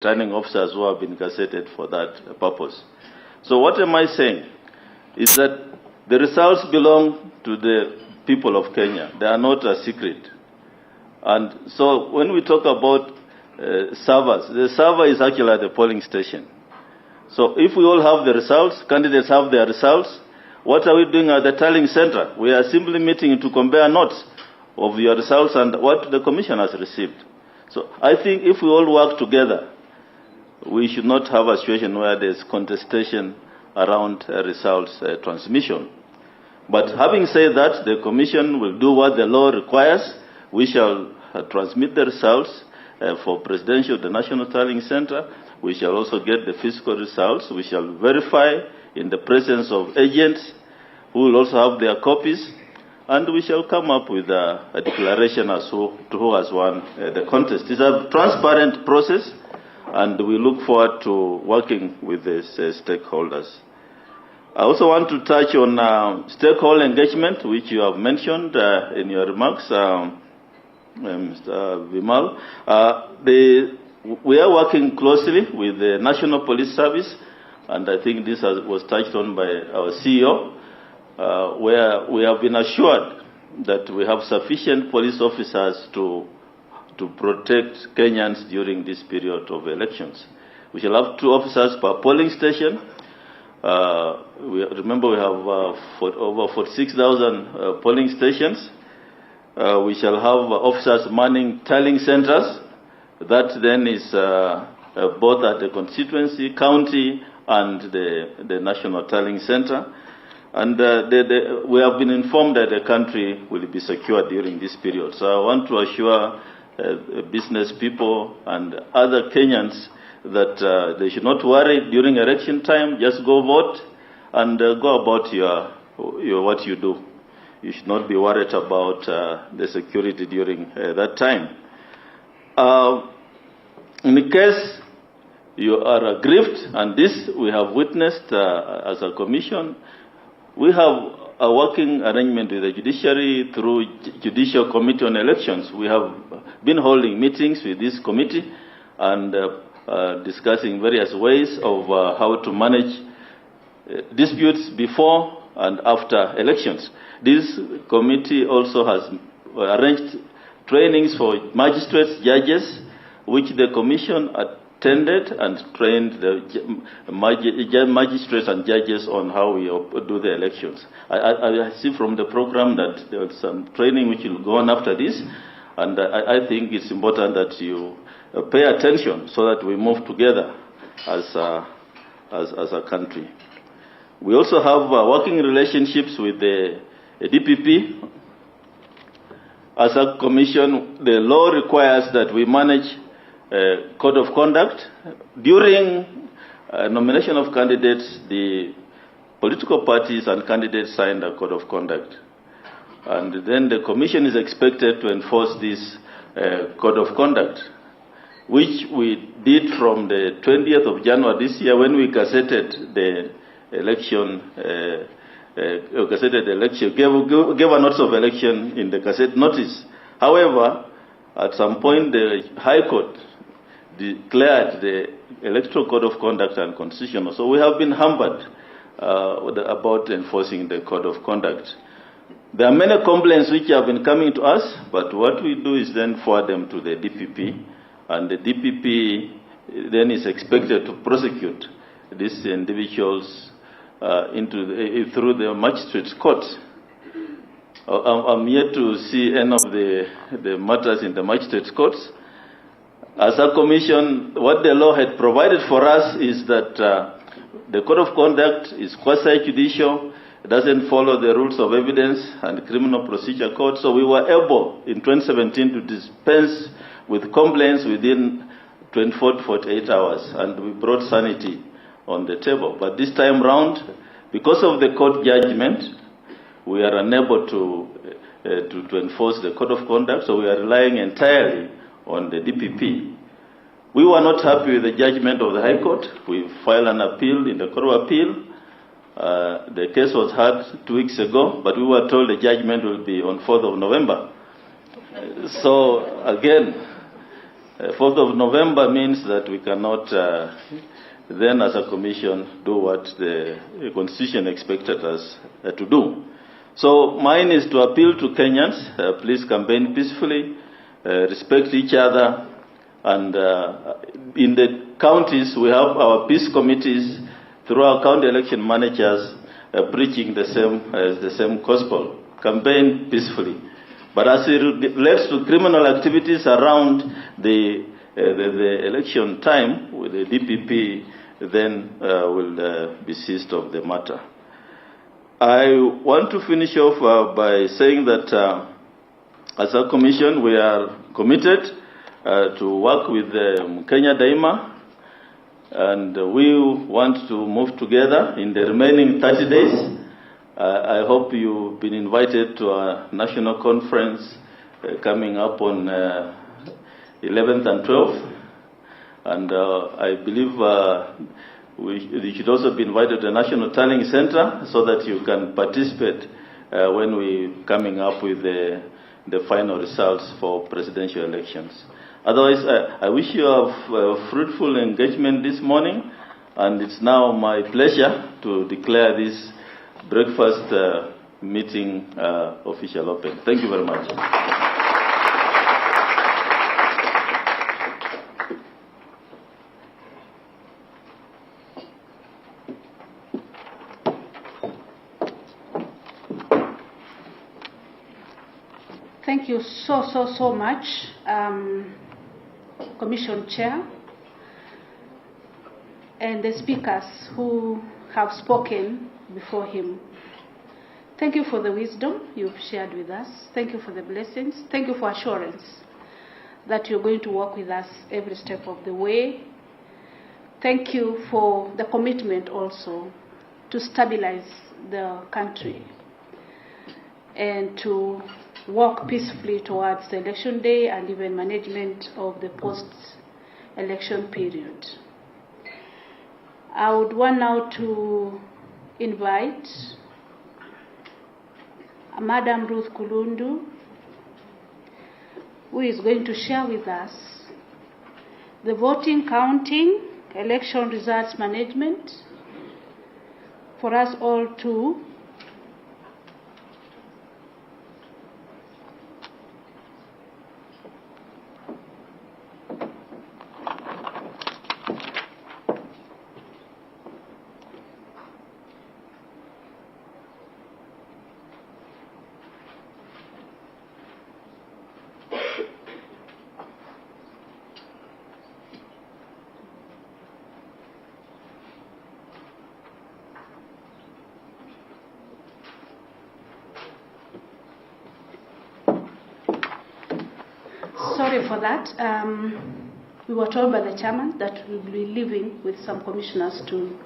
returning officers who have been gazetted for that purpose. So what am I saying? Is that the results belong to the people of Kenya. They are not a secret. And so when we talk about servers, the server is actually at the polling station. So if we all have the results, candidates have their results, what are we doing at the tallying center? We are simply meeting to compare notes of your results and what the commission has received. So I think if we all work together, we should not have a situation where there's contestation around results transmission. But having said that, the commission will do what the law requires. We shall transmit the results for presidential, the National Tallying Center. We shall also get the physical results. We shall verify in the presence of agents who will also have their copies. And we shall come up with a declaration as to who has won the contest. It's a transparent process, and we look forward to working with the stakeholders. I also want to touch on stakeholder engagement, which you have mentioned in your remarks, Mr. Vimal. We are working closely with the National Police Service, and I think this was touched on by our CEO, where we have been assured that we have sufficient police officers to protect Kenyans during this period of elections. We shall have 2 officers per polling station. Remember, we have over 46,000 polling stations. We shall have officers manning tallying centers. That then is both at the constituency, county, and the national tallying center. And we have been informed that the country will be secure during this period. So I want to assure business people and other Kenyans that they should not worry during election time. Just go vote and go about your what you do. You should not be worried about the security during that time. In case you are aggrieved, and this we have witnessed as a commission, we have a working arrangement with the judiciary through Judicial Committee on Elections. We have been holding meetings with this committee and discussing various ways of how to manage disputes before and after elections. This committee also has arranged trainings for magistrates, judges, which the commission attended and trained the magistrates and judges on how we do the elections. I see from the program that there is some training which will go on after this, and I think it's important that you pay attention so that we move together as a country. We also have working relationships with the DPP. As a commission, the law requires that we manage code of conduct. During nomination of candidates, the political parties and candidates signed a code of conduct. And then the commission is expected to enforce this code of conduct, which we did from the 20th of January this year when we gazetted the election, gave a notice of election in the gazette notice. However, at some point, the High Court declared the Electoral Code of Conduct unconstitutional. So we have been hampered about enforcing the Code of Conduct. There are many complaints which have been coming to us, but what we do is then forward them to the DPP, and the DPP then is expected to prosecute these individuals through the magistrates' court. I'm yet to see any of the matters in the magistrates' courts. As a commission, what the law had provided for us is that the code of conduct is quasi-judicial. It doesn't follow the rules of evidence and criminal procedure code. So we were able in 2017 to dispense with complaints within 24 to 48 hours, and we brought sanity on the table. But this time round, because of the court judgment, we are unable to enforce the code of conduct, so we are relying entirely on the DPP. We were not happy with the judgment of the High Court. We filed an appeal in the Court of Appeal. The case was heard 2 weeks ago, but we were told the judgment will be on 4th of November. So again, 4th of November means that we cannot then as a commission do what the Constitution expected us to do. So mine is to appeal to Kenyans, please campaign peacefully, respect each other, and in the counties we have our peace committees through our county election managers preaching the same gospel. Campaign peacefully. But as it relates to criminal activities around the election time with the DPP, then will be seized of the matter. I want to finish off by saying that as a commission, we are committed to work with Kenya Daima, and we want to move together in the remaining 30 days. I hope you've been invited to a national conference coming up on 11th and 12th. And I believe you should also be invited to the National Tallying Center so that you can participate when we're coming up with the final results for presidential elections. Otherwise, I wish you a fruitful engagement this morning, and it's now my pleasure to declare this breakfast meeting official open. Thank you very much. Thank you so much, Commission Chair, and the speakers who have spoken before him. Thank you for the wisdom you've shared with us. Thank you for the blessings. Thank you for assurance that you're going to work with us every step of the way. Thank you for the commitment also to stabilize the country and to work peacefully towards the election day and even management of the post-election period. I would want now to invite Madam Ruth Kulundu, who is going to share with us the voting, counting, election results management for us all to Sorry for that. We were told by the chairman that we will be leaving with some commissioners to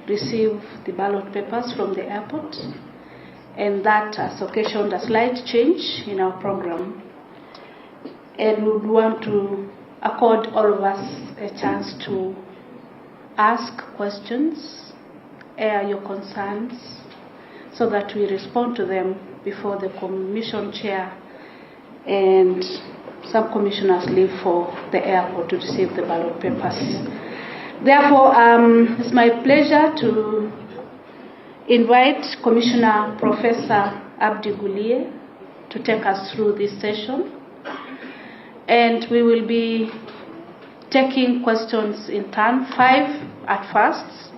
receive the ballot papers from the airport, and that has occasioned a slight change in our program. And we would want to accord all of us a chance to ask questions, air your concerns, so that we respond to them before the commission chair and some commissioners leave for the airport to receive the ballot papers. Therefore, it's my pleasure to invite Commissioner Professor Abdi Guliye to take us through this session. And we will be taking questions in turn, 5 at first,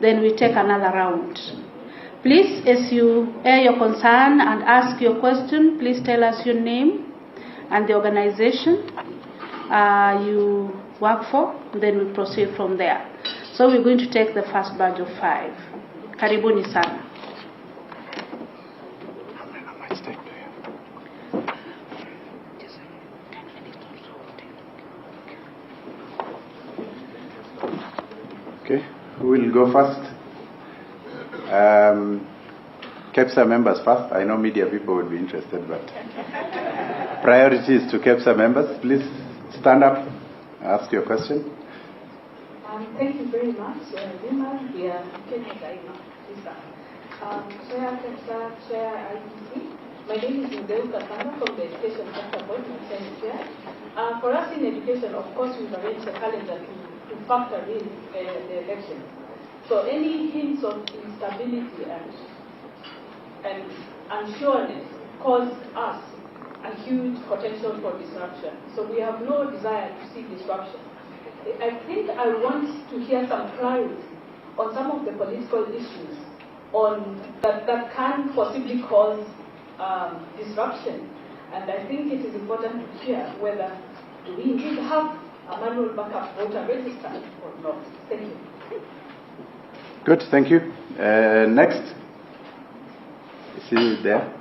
then we take another round. Please, as you air your concern and ask your question, please tell us your name and the organization you work for, then we proceed from there. So we're going to take the first batch of 5. Karibuni sana. Okay, who will go first? KEPSA members first. I know media people would be interested, but priority is to KEPSA members. Please stand up, ask your question. Thank you very much, Dima, dear Kenya Daima. Chair KEPSA, Chair IEBC, My name is Mdeu Kasanga from the Education Sector Board in Kenya. For us in education, of course, we've arranged a calendar to factor in the elections. So any hints of instability and unsureness cause us a huge potential for disruption. So we have no desire to see disruption. I think I want to hear some clarity on some of the political issues that can possibly cause disruption. And I think it is important to hear whether do we indeed have a manual backup voter register or not. Thank you. Good, thank you. Next. Is he there?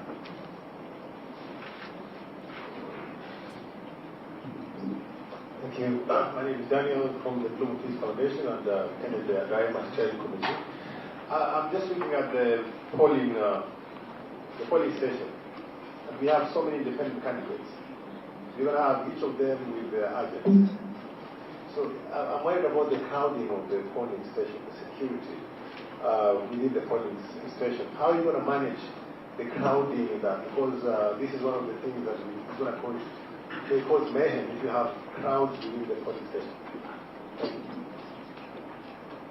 Thank you. My name is Daniel from the Bloom Peace Foundation and Kennedy Raima's Chair Committee. I'm just looking at the polling session. And we have so many independent candidates. You're going to have each of them with their agents. So I'm worried about the crowding of the polling station, the security within the polling station. How are you going to manage the crowding in that? Because this is one of the things that is going to cause mayhem if you have crowds within the polling station.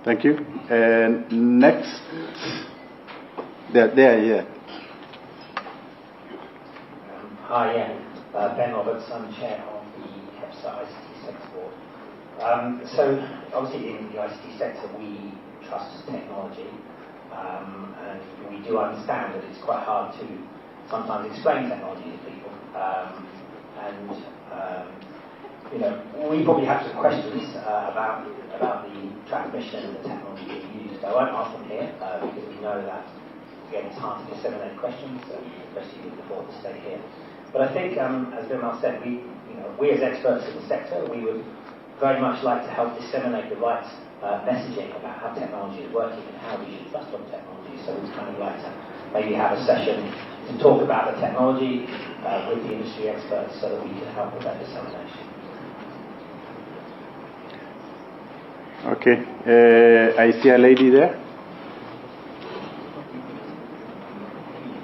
Thank you. And next. There, yeah. Hi, Ben Roberts, I'm chair of the HEPSA ICT sector board. So obviously in the ICT sector we trust technology, and we do understand that it's quite hard to sometimes explain technology to people. You know, we probably have some questions about the transmission and the technology being used. I won't ask them here because we know that again it's hard to disseminate questions, especially with the board to stay here. But I think, as Bimal said, we as experts in the sector, we would very much like to help disseminate the right messaging about how technology is working and how we should trust on technology. So we'd kind of like to maybe have a session to talk about the technology with the industry experts so that we can help with that dissemination. Okay. I see a lady there.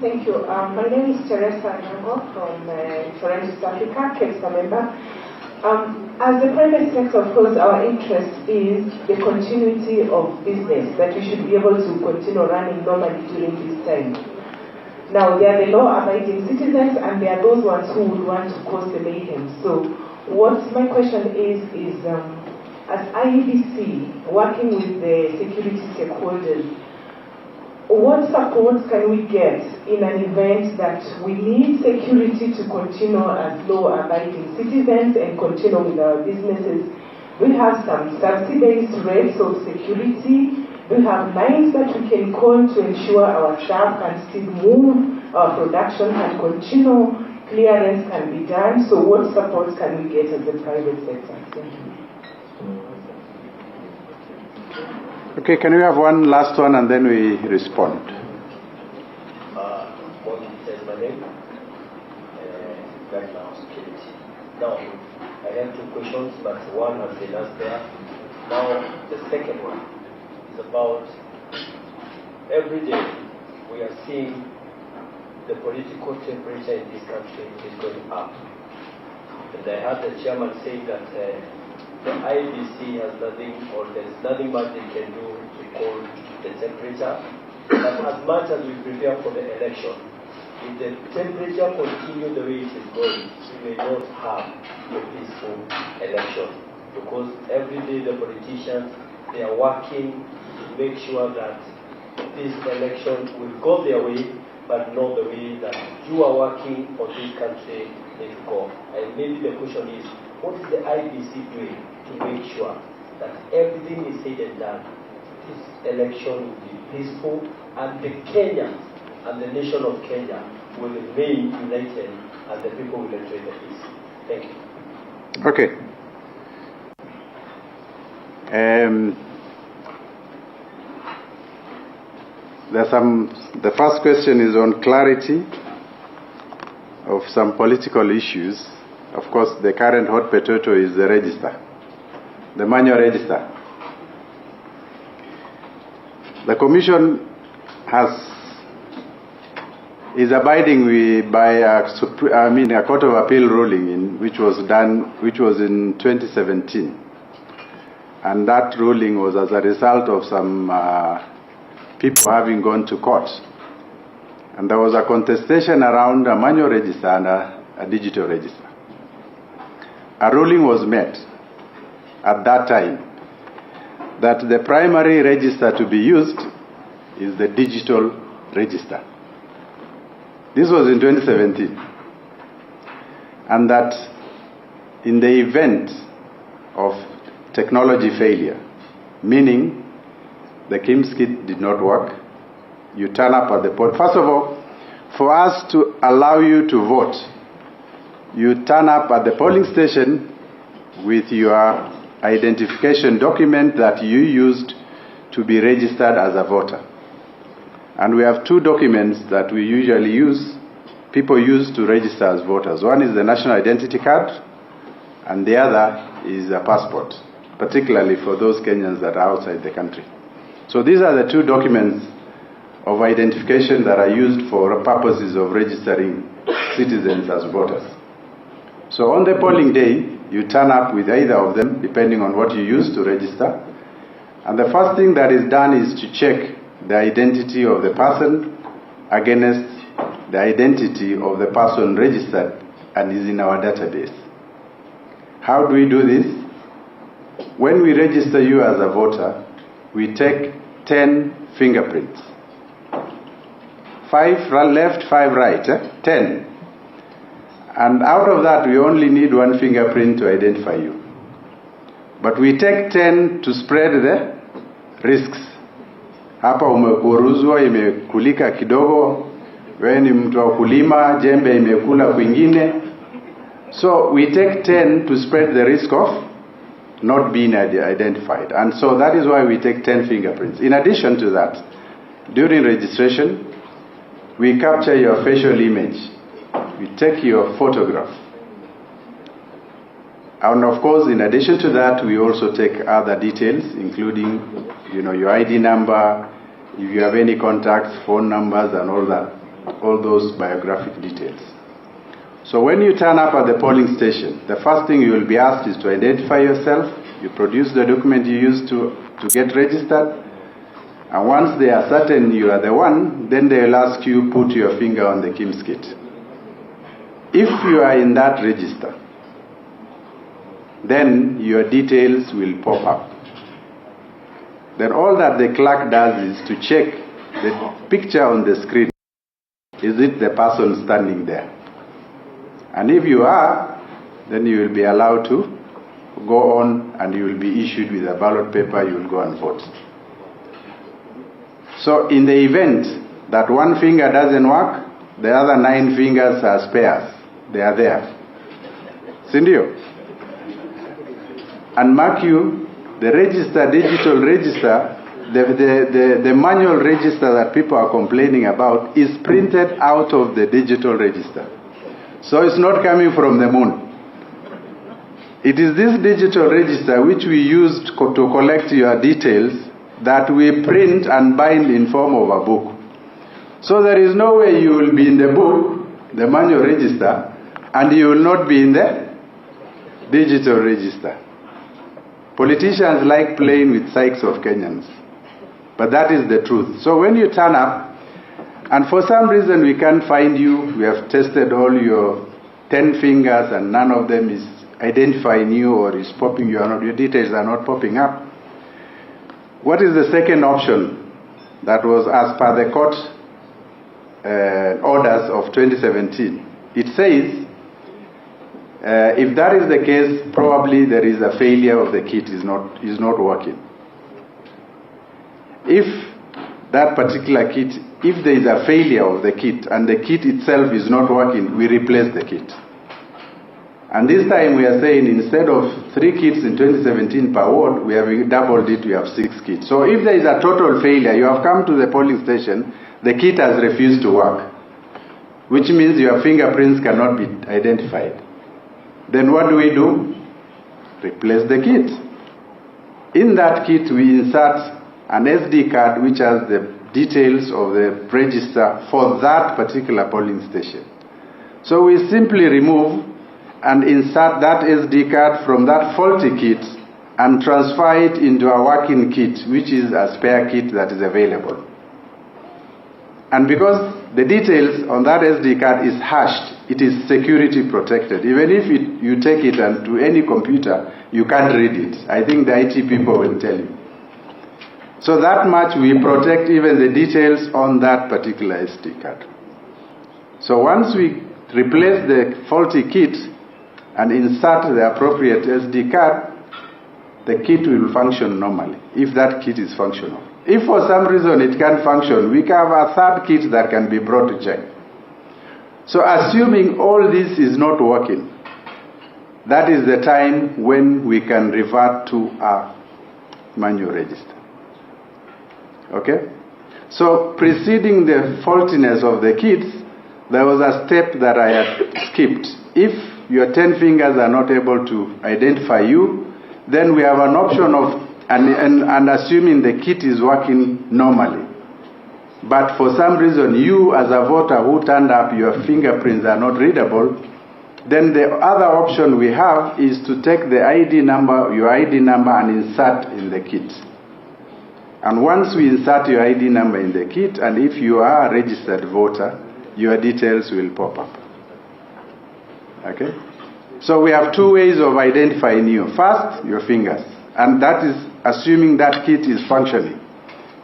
Thank you. My name is Teresa Nyango from Forensic Africa, KEPSA member. As the private sector, of course, our interest is the continuity of business, that we should be able to continue running normally during this time. Now, there are the law-abiding citizens, and there are those ones who would want to cause the mayhem. So, what my question is as IEBC, working with the security stakeholders, what support can we get in an event that we need security to continue as law-abiding citizens and continue with our businesses? We have some subsidized rates of security. We have lines that we can call to ensure our staff can still move, our production can continue, clearance can be done. So what support can we get as the private sector? Thank you. Okay, can we have one last one and then we respond? What says my name? Right now, security. Now, I have two questions, but one has been asked there. Now, the second one is about every day we are seeing the political temperature in this country is going up. And I heard the chairman say that the IEBC has nothing, or there's nothing much they can do to control the temperature. But as much as we prepare for the election, if the temperature continues the way it is going, we may not have a peaceful election. Because every day the politicians, they are working to make sure that this election will go their way, but not the way that you are working for this country to go. And maybe the question is, what is the IEBC doing to make sure that everything is said and done, this election will be peaceful, and the Kenyans and the nation of Kenya will remain united, and the people will enjoy the peace. Thank you. Okay. The first question is on clarity of some political issues. Of course, the current hot potato is the register, the manual register. The Commission has is abiding by a Court of Appeal ruling which was in 2017. And that ruling was as a result of some people having gone to court. And there was a contestation around a manual register and a digital register. A ruling was made at that time that the primary register to be used is the digital register. This was in 2017. And that in the event of technology failure, meaning the KIMS kit did not work, you turn up at the poll. First of all, for us to allow you to vote, you turn up at the polling station with your identification document that you used to be registered as a voter. And we have two documents that we usually use, people use to register as voters. One is the national identity card, and the other is a passport, particularly for those Kenyans that are outside the country. So these are the two documents of identification that are used for purposes of registering citizens as voters. So on the polling day, you turn up with either of them, depending on what you use to register. And the first thing that is done is to check the identity of the person against the identity of the person registered and is in our database. How do we do this? When we register you as a voter, we take 10 fingerprints. 5 left, 5 right, 10. And out of that, we only need 1 fingerprint to identify you. But we take 10 to spread the risks. Hapa umekuruzwa, imekulika kidogo, wewe ni mtu wa kulima, jembe imekula kwingine. So we take 10 to spread the risk of not being identified. And so that is why we take 10 fingerprints. In addition to that, during registration, we capture your facial image. We take your photograph. And of course, in addition to that, we also take other details, including, your ID number, if you have any contacts, phone numbers, and all that, all those biographic details. So when you turn up at the polling station, the first thing you will be asked is to identify yourself. You produce the document you used to get registered. And once they are certain you are the one, then they will ask you, put your finger on the KIMS kit. If you are in that register, then your details will pop up. Then all that the clerk does is to check the picture on the screen. Is it the person standing there? And if you are, then you will be allowed to go on and you will be issued with a ballot paper, you will go and vote. So in the event that one finger doesn't work, the other 9 fingers are spares. They are there. Sindio? And mark you, the register, digital register, the manual register that people are complaining about is printed out of the digital register. So it's not coming from the moon. It is this digital register which we use to collect your details that we print and bind in form of a book. So there is no way you will be in the book, the manual register, and you will not be in the digital register. Politicians like playing with psyches of Kenyans. But that is the truth. So when you turn up, and for some reason we can't find you, we have tested all your 10 fingers and none of them is identifying you or is popping you, your details are not popping up. What is the second option that was as per the court orders of 2017? It says, if that is the case, probably there is a failure of the kit, is not working. If that particular kit, if there is a failure of the kit and the kit itself is not working, we replace the kit. And this time we are saying instead of 3 kits in 2017 per ward, we have doubled it, we have 6 kits. So if there is a total failure, you have come to the polling station, the kit has refused to work, which means your fingerprints cannot be identified. Then what do? Replace the kit. In that kit we insert an SD card which has the details of the register for that particular polling station. So we simply remove and insert that SD card from that faulty kit and transfer it into a working kit, which is a spare kit that is available. And because the details on that SD card is hashed, it is security protected. Even if you take it and to any computer, you can't read it. I think the IT people will tell you. So that much we protect even the details on that particular SD card. So once we replace the faulty kit and insert the appropriate SD card, the kit will function normally, if that kit is functional. If for some reason it can't function, we have a third kit that can be brought to check. So assuming all this is not working, that is the time when we can revert to a manual register. Okay? So preceding the faultiness of the kits, there was a step that I had skipped. If your 10 fingers are not able to identify you, then we have an option of and assuming the kit is working normally. But for some reason, you as a voter who turned up, your fingerprints are not readable, then the other option we have is to take the ID number, your ID number, and insert in the kit. And once we insert your ID number in the kit, and if you are a registered voter, your details will pop up. Okay? So we have two ways of identifying you. First, your fingers. And that is assuming that kit is functioning.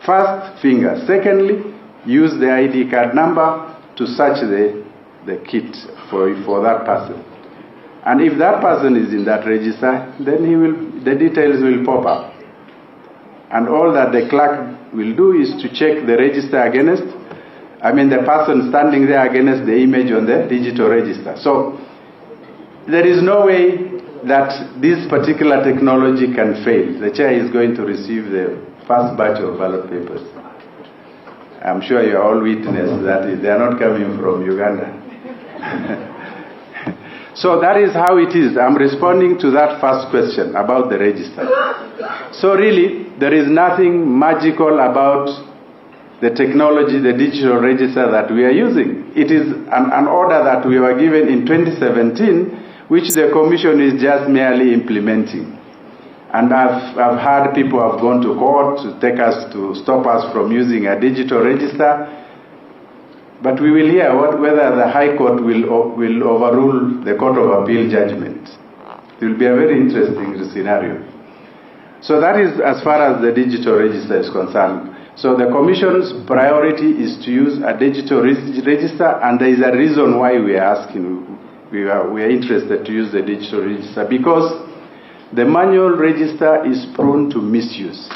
First, fingers. Secondly, use the ID card number to search the kit for that person. And if that person is in that register, then the details will pop up. And all that the clerk will do is to check the register against, the person standing there against the image on the digital register. So there is no way that this particular technology can fail. The chair is going to receive the first batch of ballot papers. I'm sure you are all witness that they are not coming from Uganda. So that is how it is. I'm responding to that first question about the register. So really, there is nothing magical about the technology, the digital register that we are using. It is an order that we were given in 2017, which the Commission is just merely implementing. And I've heard people have gone to court to stop us from using a digital register. But we will hear whether the High Court will overrule the Court of Appeal judgment. It will be a very interesting scenario. So that is as far as the digital register is concerned. So the Commission's priority is to use a digital register, and there is a reason why we are asking. We are interested to use the digital register because the manual register is prone to misuse.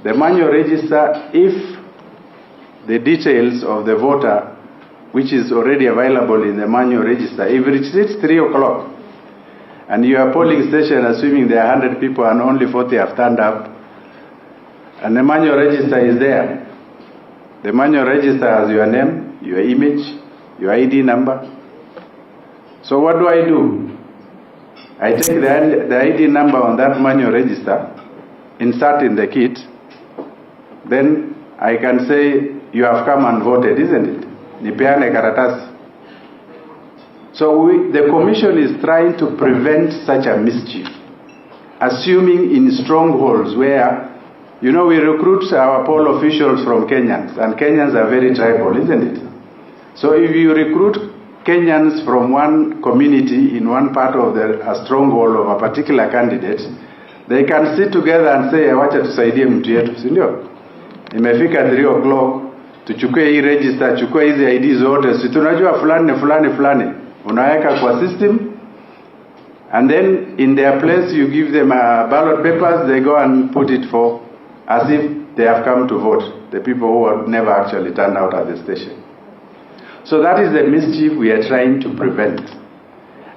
The manual register, if the details of the voter, which is already available in the manual register, if it's 3 o'clock and your polling station, assuming there are 100 people and only 40 have turned up, and the manual register is there, the manual register has your name, your image, your ID number. So what do? I take the ID number on that manual register, insert in the kit, then I can say, you have come and voted, isn't it? Nipeane karatasi. So the Commission is trying to prevent such a mischief, assuming in strongholds where, we recruit our poll officials from Kenyans, and Kenyans are very tribal, isn't it? So if you recruit Kenyans from one community in one part of a stronghold of a particular candidate, they can sit together and say, wacha tusaidie mtu yetu, si ndio? Imefika 3 o'clock, tuchukue hii register, chukue hizi ID zote, si tunajua fulani, unaweka kwa system, and then in their place you give them ballot papers, they go and put it for, as if they have come to vote, the people who have never actually turned out at the station. So that is the mischief we are trying to prevent.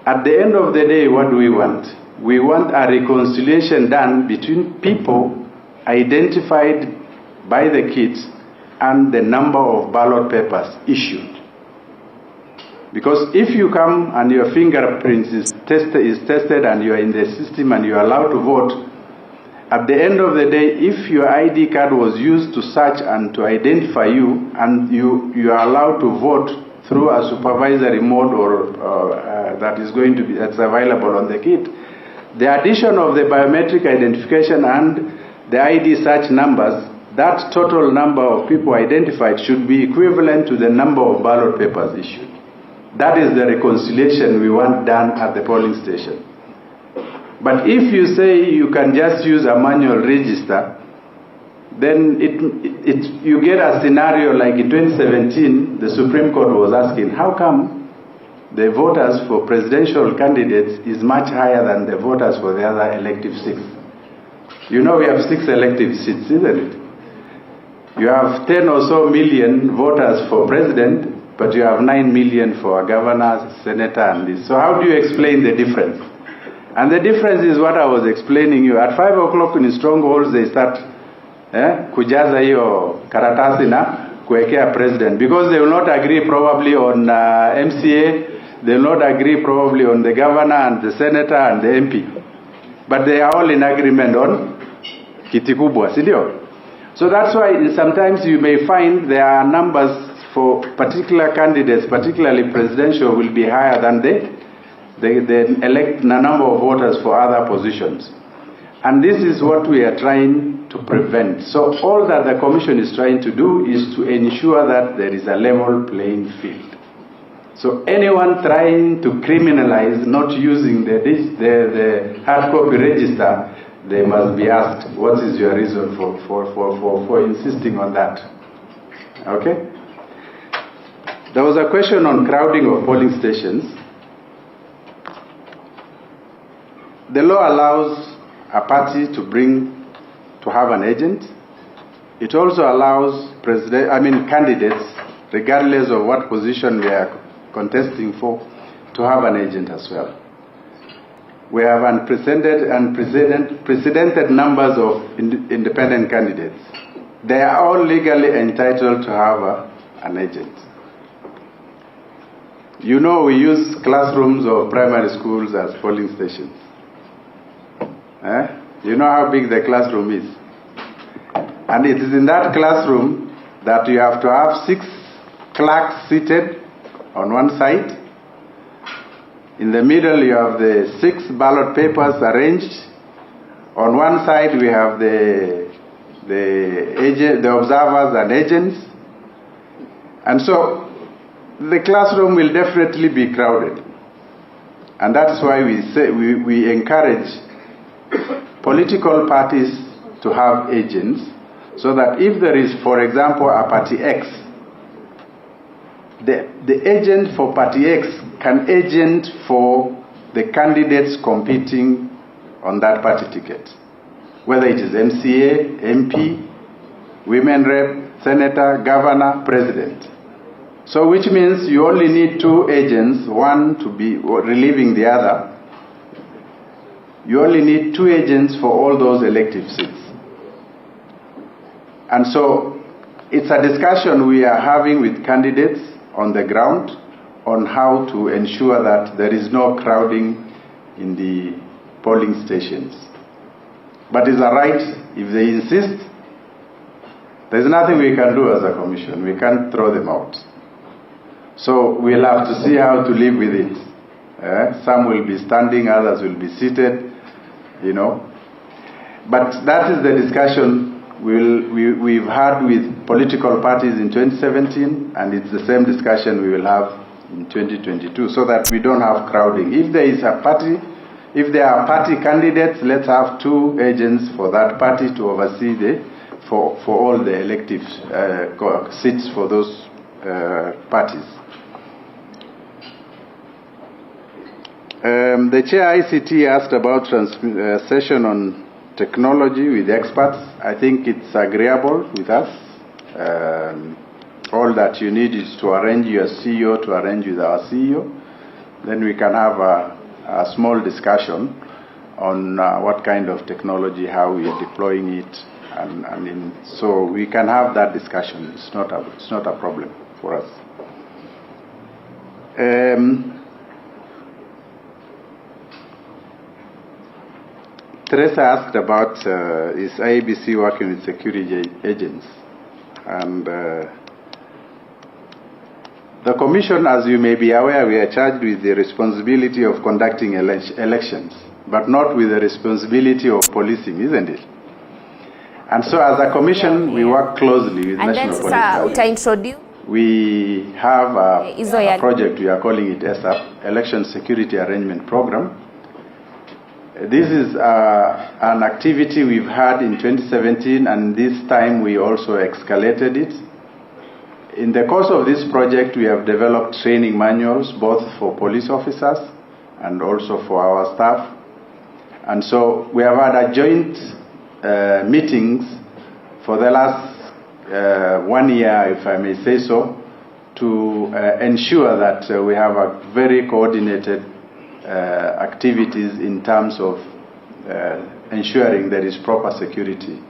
At the end of the day, what do we want? We want a reconciliation done between people identified by the kits and the number of ballot papers issued. Because if you come and your fingerprint is tested and you are in the system and you are allowed to vote, At the end of the day, if your ID card was used to search and to identify you, and you are allowed to vote through a supervisory mode or that is going to be that's available on the kit, the addition of the biometric identification and the ID search numbers, that total number of people identified should be equivalent to the number of ballot papers issued. That is the reconciliation we want done at the polling station. But if you say you can just use a manual register, then you get a scenario like in 2017, the Supreme Court was asking, how come the voters for presidential candidates is much higher than the voters for the other elective seats? You know we have 6 elective seats, isn't it? You have 10 or so million voters for president, but you have 9 million for a governor, senator, and this. So how do you explain the difference? And the difference is what I was explaining you. At 5 o'clock in strongholds, they start kujaza hiyo karatasi na kuwekea president, because they will not agree probably on MCA, they will not agree probably on the governor and the senator and the MP. But they are all in agreement on kiti kubwa, sindio? So that's why sometimes you may find there are numbers for particular candidates, particularly presidential, will be higher than the number of voters for other positions. And this is what we are trying to prevent. So all that the Commission is trying to do is to ensure that there is a level playing field. So anyone trying to criminalize not using the hard copy register, they must be asked, what is your reason for insisting on that? Okay? There was a question on crowding of polling stations. The law allows a party to have an agent. It also allows candidates, regardless of what position they are contesting for, to have an agent as well. We have unprecedented numbers of independent candidates. They are all legally entitled to have an agent. You know, we use classrooms of primary schools as polling stations. You know how big the classroom is. And it is in that classroom that you have to have 6 clerks seated on one side. In the middle you have the 6 ballot papers arranged. On one side we have the observers and agents. And so the classroom will definitely be crowded. And that's why we encourage political parties to have agents, so that if there is, for example, a party X, the agent for party X can agent for the candidates competing on that party ticket, whether it is MCA, MP, women rep, senator, governor, president. So which means you only need 2 agents, one to be relieving the other. You only need 2 agents for all those elective seats. And so it's a discussion we are having with candidates on the ground on how to ensure that there is no crowding in the polling stations. But it's a right. If they insist, there's nothing we can do as a commission. We can't throw them out. So we'll have to see how to live with it. Some will be standing, others will be seated, you know. But that is the discussion we've had with political parties in 2017, and it's the same discussion we will have in 2022, so that we don't have crowding. If there is a party, if there are party candidates, let's have 2 agents for that party to oversee for all the elective seats for those parties. The Chair ICT asked about session on technology with experts. I think it's agreeable with us. All that you need is to arrange your CEO to arrange with our CEO. Then we can have a small discussion on what kind of technology, how we are deploying it, so we can have that discussion. It's not a problem for us. Teresa asked about is IEBC working with security agents? And the Commission, as you may be aware, we are charged with the responsibility of conducting elections, but not with the responsibility of policing, isn't it? And so as a Commission, we work closely with National Police. We have a project, we are calling it ESAP, Election Security Arrangement Program. This is an activity we've had in 2017, and this time we also escalated it. In the course of this project, we have developed training manuals, both for police officers and also for our staff. And so we have had a joint meetings for the last 1 year, if I may say so, to ensure that we have a very coordinated activities in terms of ensuring there is proper security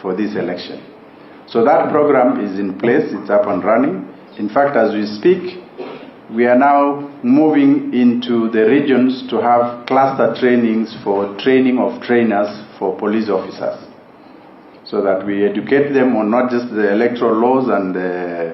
for this election. So that program is in place, it's up and running. In fact, as we speak, we are now moving into the regions to have cluster trainings for training of trainers for police officers, so that we educate them on not just the electoral laws and the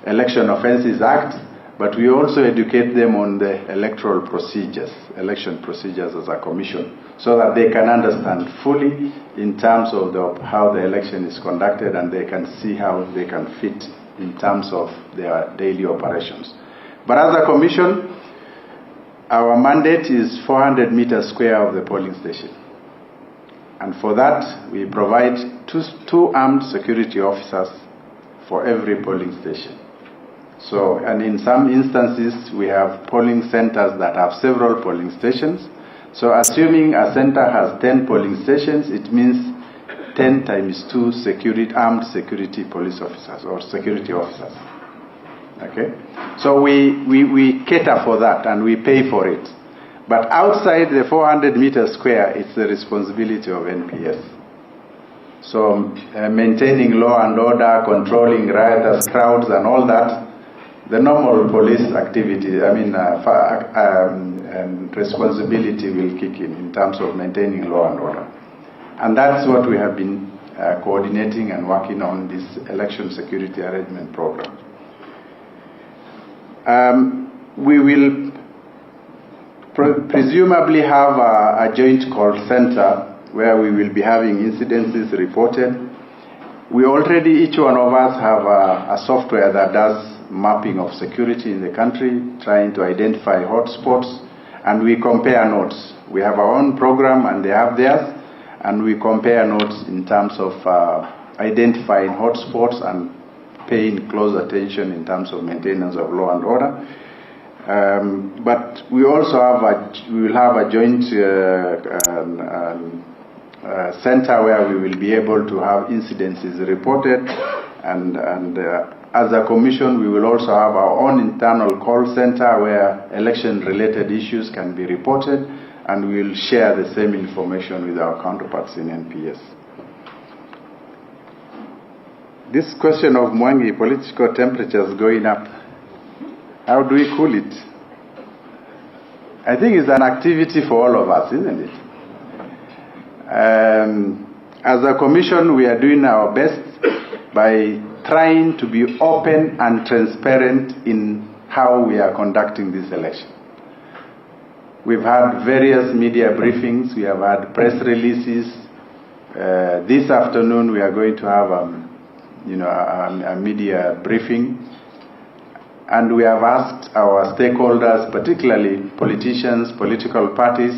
Election Offences Act, but we also educate them on the electoral procedures, election procedures as a commission, so that they can understand fully in terms of how the election is conducted, and they can see how they can fit in terms of their daily operations. But as a commission, our mandate is 400 meters square of the polling station. And for that, we provide two armed security officers for every polling station. So, and in some instances, we have polling centers that have several polling stations. So assuming a center has 10 polling stations, it means 10 times 2 armed security police officers or security officers. Okay? So we cater for that and we pay for it. But outside the 400 meters square, it's the responsibility of NPS. So maintaining law and order, controlling riotous crowds and all that, the normal police activity, responsibility will kick in terms of maintaining law and order. And that's what we have been coordinating and working on, this election security arrangement program. We will presumably have a joint call center where we will be having incidences reported. We already, each one of us, have a software that does mapping of security in the country, trying to identify hotspots, and we compare notes. We have our own program and they have theirs, and we compare notes in terms of identifying hotspots and paying close attention in terms of maintenance of law and order. But we also will have a joint center where we will be able to have incidences reported, and as a commission, we will also have our own internal call center where election-related issues can be reported, and we will share the same information with our counterparts in NPS. This question of Mwangi, political temperatures going up, how do we cool it? I think it's an activity for all of us, isn't it? As a commission, we are doing our best by trying to be open and transparent in how we are conducting this election. We've had various media briefings, we have had press releases. This afternoon we are going to have a media briefing, and we have asked our stakeholders, particularly politicians, political parties.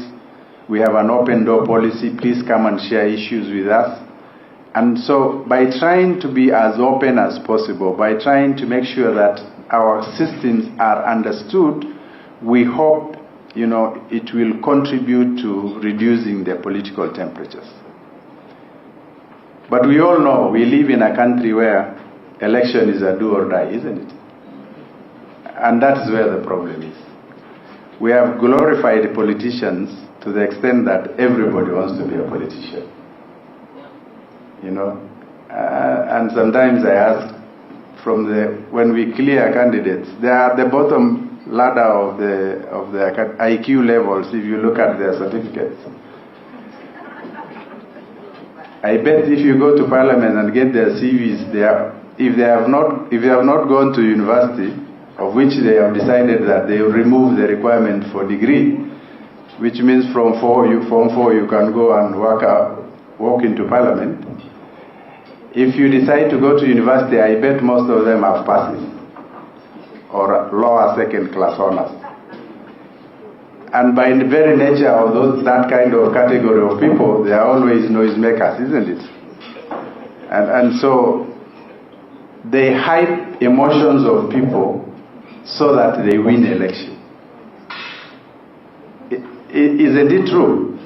We have an open door policy, please come and share issues with us. And so by trying to be as open as possible, by trying to make sure that our systems are understood, we hope it will contribute to reducing the political temperatures. But we all know we live in a country where election is a do or die, isn't it? And that's where the problem is. We have glorified politicians to the extent that everybody wants to be a politician. And sometimes I ask, when we clear candidates, they are at the bottom ladder of the IQ levels if you look at their certificates. I bet if you go to Parliament and get their CVs, if they have not gone to university, of which they have decided that they will remove the requirement for degree, which means from Form 4 you can go and walk into Parliament. If you decide to go to university, I bet most of them have passes or lower second class honors. And by the very nature of that kind of category of people, they are always noisemakers, isn't it? And so they hype emotions of people so that they win election. Isn't it true?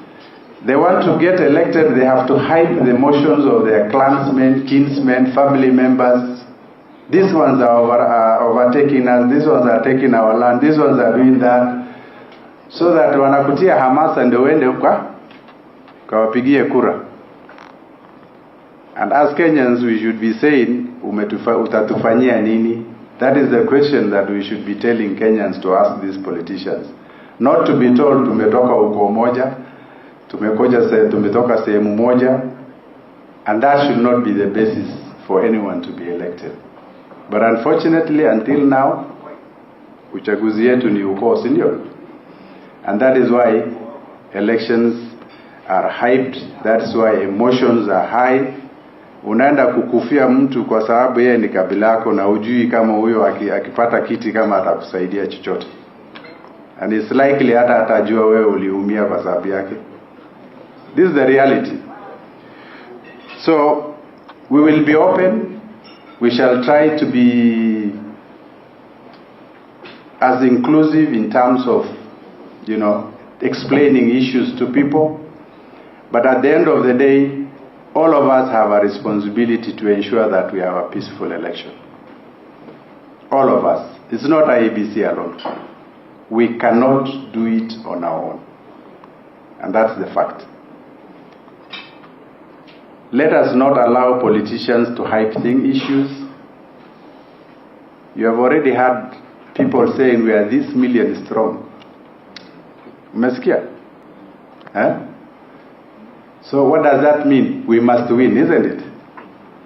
They want to get elected, they have to hype the emotions of their clansmen, kinsmen, family members. These ones are overtaking us, these ones are taking our land, these ones are doing that. So that wanakutia hamasa ndio uende ukawapigie kura. And as Kenyans, we should be saying, utatufanyia nini? That is the question that we should be telling Kenyans to ask these politicians. Not to be told, tumetoka uko moja, tumetoka sehemu moja, and that should not be the basis for anyone to be elected. But unfortunately, until now, uchaguzi yetu ni uko, sindio? And that is why elections are hyped. That's why emotions are high. Unaenda kukufia mtu kwa sababu yeye ni kabila yako na hujui kama huyo akipata kiti kama atakusaidia chochote. And it's likely hata atajua wewe uliumia kwa sababu yake. This is the reality. So we will be open. We shall try to be as inclusive in terms of explaining issues to people. But at the end of the day, all of us have a responsibility to ensure that we have a peaceful election. All of us. It's not IEBC alone. We cannot do it on our own. And that's the fact. Let us not allow politicians to hype issues. You have already had people saying we are this million strong. Umesikia? So what does that mean? We must win, isn't it?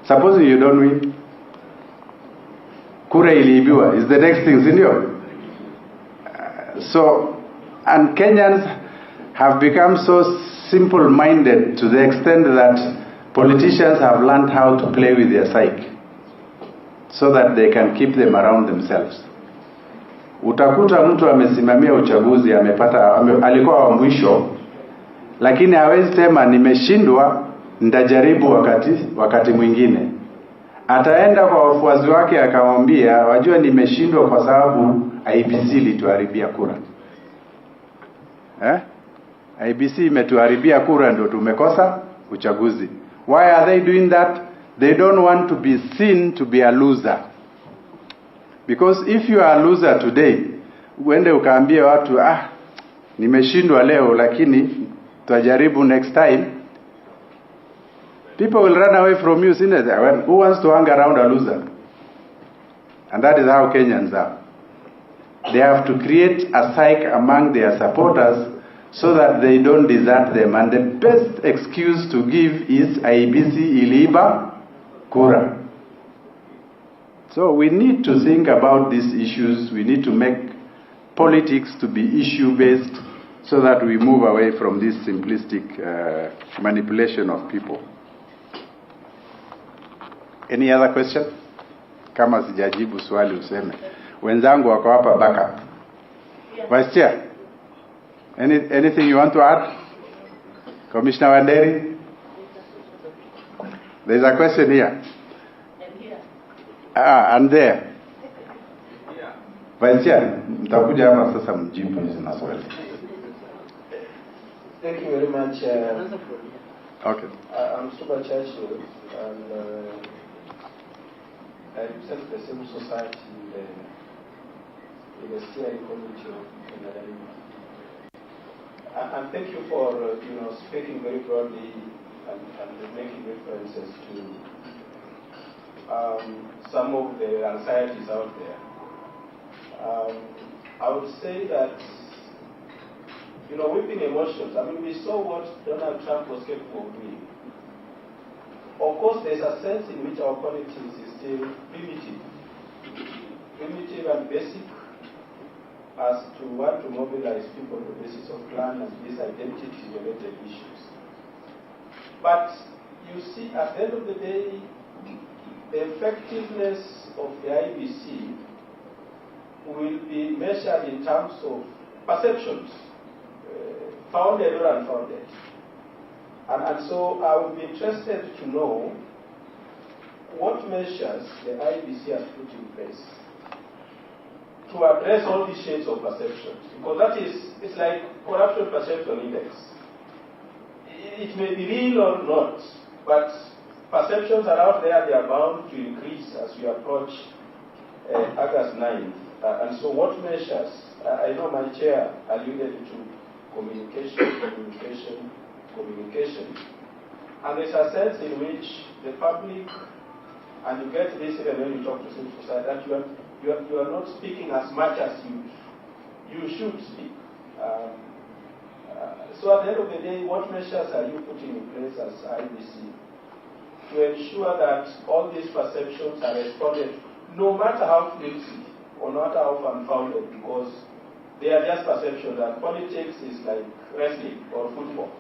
Supposing you don't win, kura iliibiwa is the next thing, senior. So, and Kenyans have become so simple-minded to the extent that politicians have learned how to play with their psyche so that they can keep them around themselves. Utakuta mtu amesimamia uchaguzi, alikuwa wa mwisho, lakini hawezi sema nimeshindwa, nitajaribu wakati mwingine. Ataenda kwa wafuasi wake akamwambia, wajua nimeshindwa kwa sababu IEBC ilituharibia kura. IEBC imetuharibia kura ndio tumekosa uchaguzi. Why are they doing that? They don't want to be seen to be a loser. Because if you are a loser today, uende ukaambia watu, nimeshindwa leo lakini tutajaribu next time, people will run away from you. Who wants to hang around a loser? And that is how Kenyans are. They have to create a psyche among their supporters so that they don't desert them. And the best excuse to give is IEBC iliiba kura. So we need to think about these issues. We need to make politics to be issue-based so that we move away from this simplistic manipulation of people. Any other question? Kama sijajibu swali useme. Wenzangu wako hapa backup. Vice Chair, anything you want to add? Commissioner Wanderi? There's a question here. And there. Vice Chair, mtakuja hapa sasa mjibu hizi maswali. Thank you very much. Okay. I'm Super Churchill, and I represent the civil society in the steering committee of the and thank you for speaking very broadly and making references to some of the anxieties out there. I would say that we've been emotions. I mean, we saw what Donald Trump was capable of doing. course, there's a sense in which our politics is still primitive and basic, as to want to mobilize people on the basis of clan and these identity-related issues. But you see, at the end of the day, the effectiveness of the IEBC will be measured in terms of perceptions, founded or unfounded. And so I would be interested to know what measures the IEBC has put in place to address all these shades of perceptions. Because that is, it's like corruption perception index. It may be real or not, but perceptions are out there, they are bound to increase as we approach August 9th. And so what measures, I know my chair alluded to communication. And there's a sense in which the public, and you get this even when you talk to civil society, that you are not speaking as much as you should speak. So at the end of the day, what measures are you putting in place as IEBC to ensure that all these perceptions are responded, no matter how flimsy or no matter how unfounded, because they are just perceptions, and politics is like wrestling or football.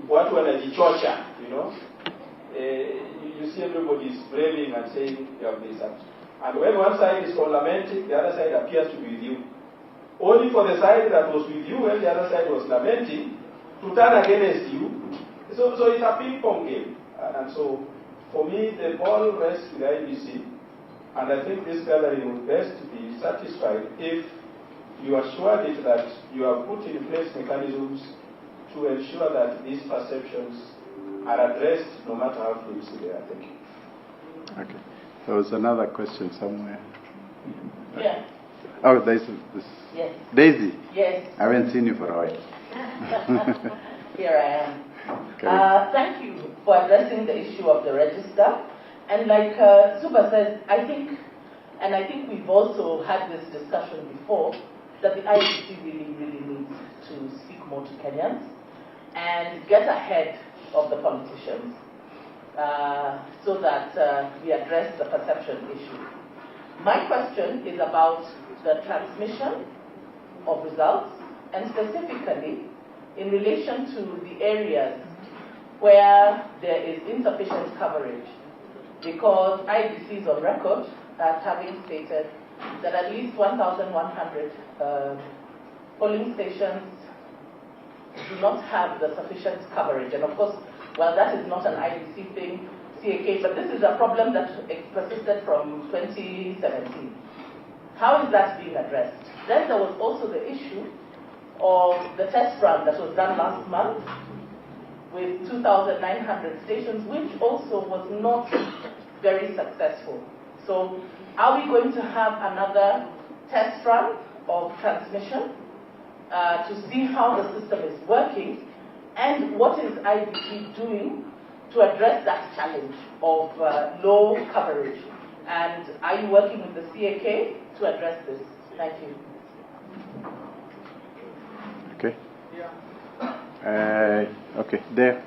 What when a torture, you see everybody is braving and saying you have this. And when one side is lamenting, the other side appears to be with you. Only for the side that was with you when the other side was lamenting to turn against you. So it's a ping-pong game. And so for me, the ball rests with IEBC. And I think this gathering would best be satisfied if you assured it that you have put in place mechanisms to ensure that these perceptions are addressed no matter how flimsy they are. Thank you. Okay. There was another question somewhere. Yeah. Oh, there's this. Yes. Daisy. Yes. I haven't seen you for a while. Here I am. Thank you for addressing the issue of the register. And like Suba said, I think we've also had this discussion before, that the IEBC really needs to speak more to Kenyans and get ahead of the politicians so that we address the perception issue. My question is about the transmission of results, and specifically in relation to the areas where there is insufficient coverage, because IEBC is on record as having stated that at least 1,100 polling stations do not have the sufficient coverage. And of course, well, that is not an IEBC thing, CAK, but this is a problem that persisted from 2017. How is that being addressed? Then there was also the issue of the test run that was done last month with 2,900 stations, which also was not very successful. So are we going to have another test run of transmission to see how the system is working, and what is IEBC doing to address that challenge of low coverage? And are you working with the CAK to address this? Thank you. Okay. Okay, there.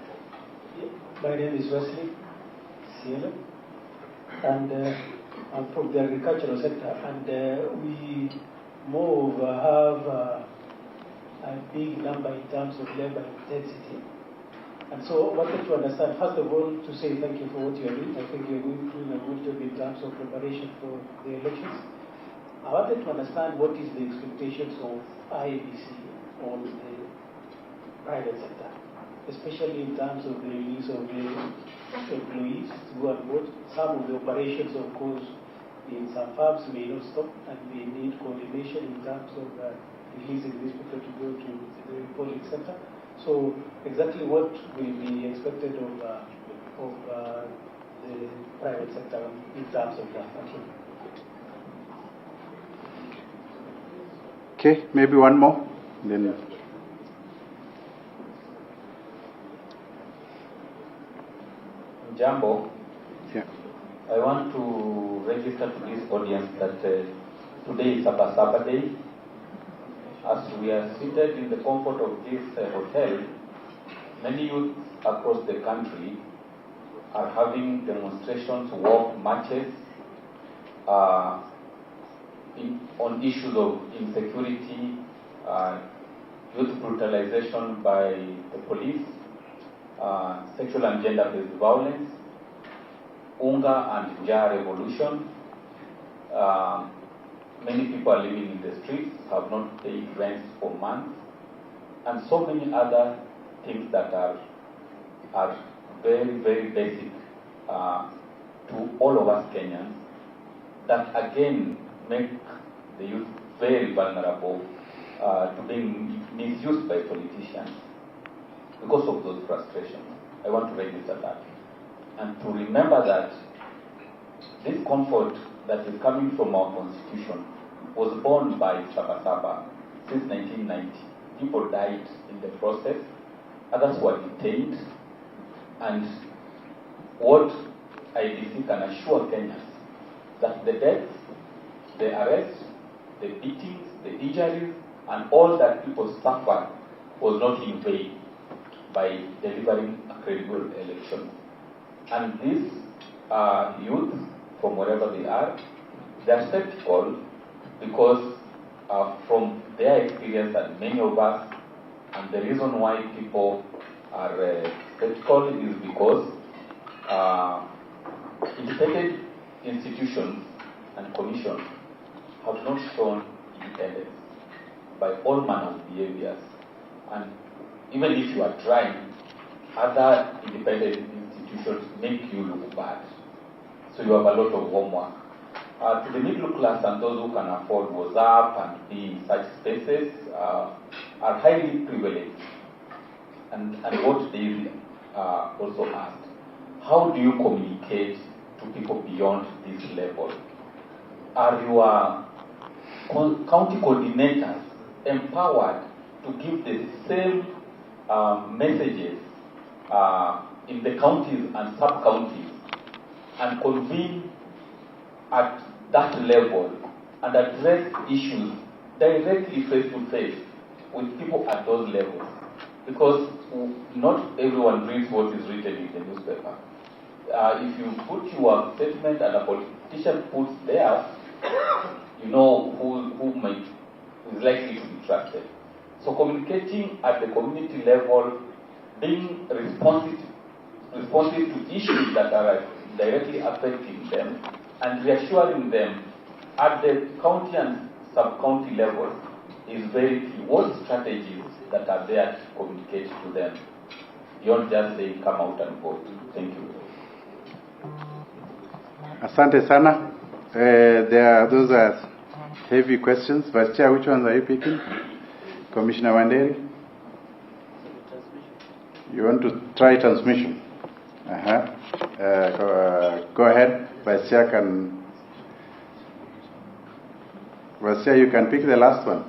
My name is Wesley Siela, and I'm from the agricultural sector, and we have a big number in terms of labor intensity. And so I wanted to understand, first of all, to say thank you for what you're doing. I think you're doing a good job in terms of preparation for the elections. I wanted to understand what is the expectations of IEBC on the private sector, especially in terms of the release of the employees to go and vote. Some of the operations, of course, in some farms may not stop, and we need coordination in terms of releasing these people to go to the polling center. So exactly what will be expected of the private sector in terms of that? Thank you. Okay, maybe one more. Then. Jambo. Yeah. I want to register to this audience that today is Sabasaba Day. As we are seated in the comfort of this hotel, many youth across the country are having demonstrations, walk, marches on issues of insecurity, youth brutalization by the police, sexual and gender-based violence, Unga and Ja revolution. Many people are living in the streets, have not paid rent for months, and so many other things that are very, very basic to all of us Kenyans, that again make the youth very vulnerable to being misused by politicians because of those frustrations. I want to register that. And to remember that this comfort that is coming from our constitution was born by Sabasaba since 1990. People died in the process, others were detained, and what IEBC can assure Kenyans that the deaths, the arrests, the beatings, the injuries, and all that people suffered was not in vain by delivering a credible election. And these youth, from wherever they are skeptical because from their experience, and many of us, and the reason why people are skeptical is because independent institutions and commissions have not shown independence by all manner of behaviors. And even if you are trying, other independent institutions make you look bad. So you have a lot of homework. To the middle class and those who can afford WhatsApp and be in such spaces are highly privileged. And what they also asked, how do you communicate to people beyond this level? Are your county coordinators empowered to give the same messages in the counties and sub-counties and convene at that level and address issues directly face-to-face with people at those levels? Because not everyone reads what is written in the newspaper. If you put your statement and a politician puts theirs, you know who is likely to be trusted. So communicating at the community level, being responsive to issues that are directly affecting them, and reassuring them at the county and sub-county level is very key. What strategies that are there to communicate to them beyond just saying come out and vote? Thank you. Asante sana. Those are heavy questions. Vice Chair, which ones are you picking? Commissioner Wanderi? You want to try transmission? Go ahead. Vice Chair can. Vice Chair, you can pick the last one.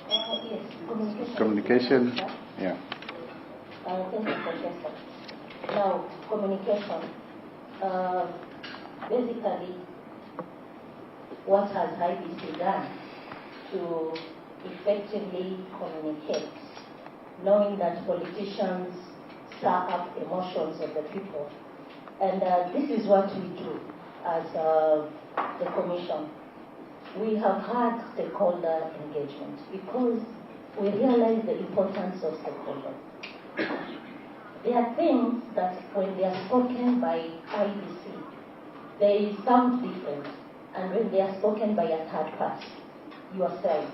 Yes, communication. Yeah. Thank you, Professor. Now, communication. Basically, what has IEBC done to effectively communicate, knowing that politicians stir up emotions of the people? And this is what we do as the Commission. We have had stakeholder engagement because we realize the importance of stakeholders. There are things that when they are spoken by IEBC, they sound different, and when they are spoken by a third party, yourselves.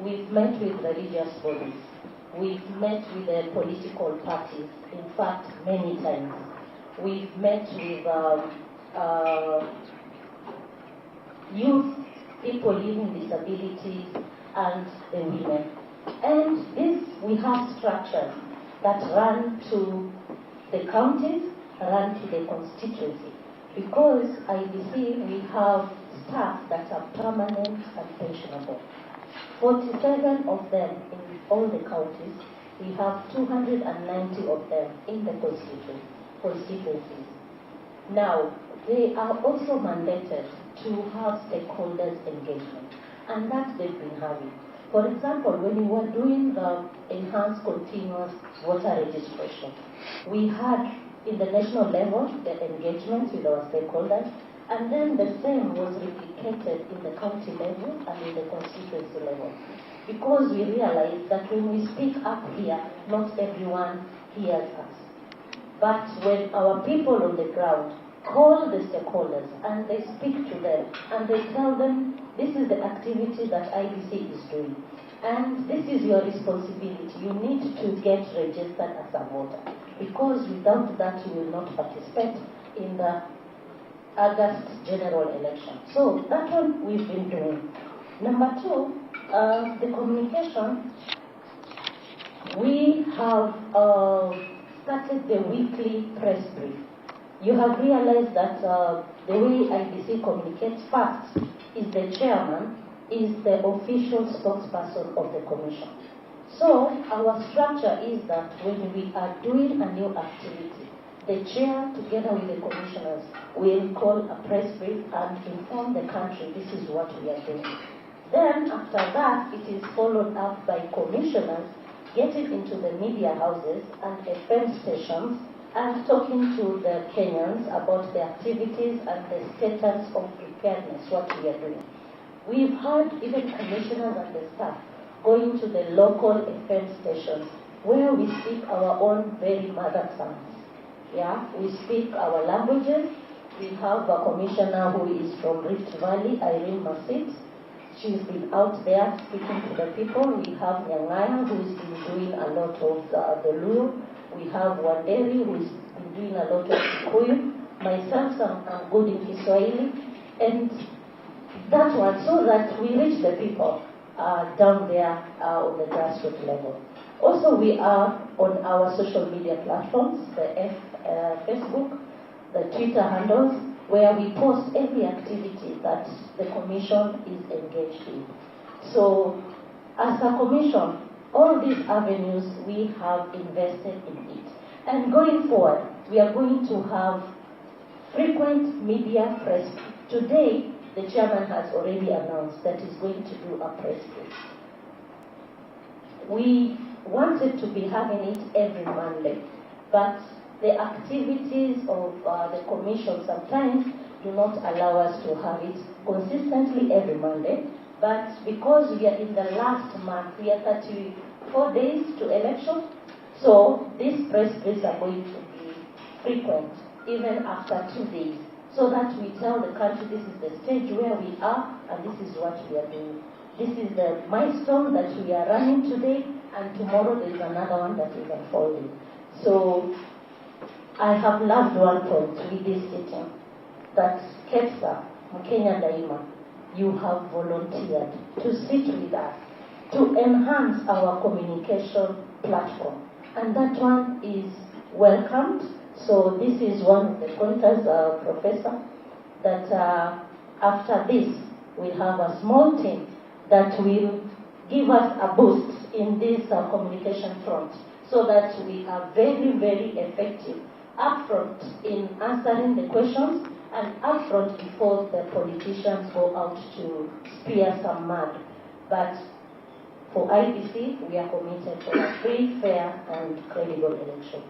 We've met with religious bodies, we've met with the political parties, in fact, many times. We've met with youth, people living with disabilities, and the women. And this, we have structures that run to the counties, run to the constituency. Because IEBC, we have staff that are permanent and pensionable. 47 of them in all the counties. We have 290 of them in the constituencies. Now, they are also mandated to have stakeholders engagement, and that they've been having. For example, when we were doing the enhanced continuous voter registration, we had in the national level, the engagement with our stakeholders, and then the same was replicated in the county level and in the constituency level. Because we realized that when we speak up here, not everyone hears us. But when our people on the ground call the stakeholders and they speak to them and they tell them, this is the activity that IEBC is doing, and this is your responsibility. You need to get registered as a voter, because without that you will not participate in the August general election. So that one we've been doing. Number two, the communication. We have started the weekly press brief. You have realized that the way IEBC communicates first is the chairman is the official spokesperson of the commission. So our structure is that when we are doing a new activity, the chair together with the commissioners will call a press brief and inform the country this is what we are doing. Then after that, it is followed up by commissioners getting into the media houses and FM stations and talking to the Kenyans about the activities and the status of preparedness, what we are doing. We've had even commissioners and the staff going to the local FM stations where we speak our own very mother tongues. Yeah, we speak our languages. We have a commissioner who is from Rift Valley, Irene Masit. She's been out there speaking to the people. We have Nyang'aya, who's been doing a lot of the Luo. We have Wanderi, who's been doing a lot of Kikuyu. Myself, I'm good in Kiswahili. And that one, so that we reach the people down there on the grassroots level. Also, we are on our social media platforms, the Facebook, the Twitter handles, where we post every activity that the commission is engaged in. So, as a commission, all these avenues we have invested in it. And going forward, we are going to have frequent media press. Today, the chairman has already announced that he's going to do a press brief. We wanted to be having it every Monday, but the activities of the commission sometimes do not allow us to have it consistently every Monday. But because we are in the last month, we are 34 days to election, so these press briefs are going to be frequent, even after 2 days, so that we tell the country this is the stage where we are and this is what we are doing. This is the milestone that we are running today, and tomorrow there is another one that is unfolding. So I have loved one point with this sitting, that KEPSA, Mkenya Daima, you have volunteered to sit with us, to enhance our communication platform. And that one is welcomed. So this is one of the pointers, Professor, that after this, we'll have a small team that will give us a boost in this communication front, so that we are very, very effective upfront in answering the questions and upfront before the politicians go out to spear some mud. But for IEBC, we are committed for a free, fair, and credible election.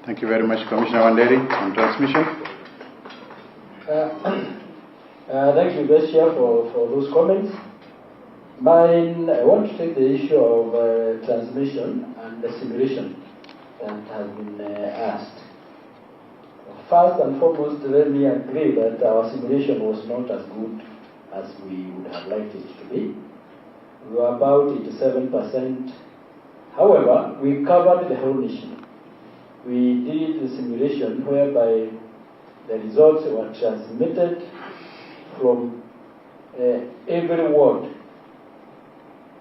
Thank you very much, Commissioner Wanderi, on transmission. Thank you, Vice Chair, for those comments. Mine, I want to take the issue of transmission and the simulation that has been asked. First and foremost, let me agree that our simulation was not as good as we would have liked it to be. We were about 87%. However, we covered the whole nation. We did the simulation whereby the results were transmitted from every ward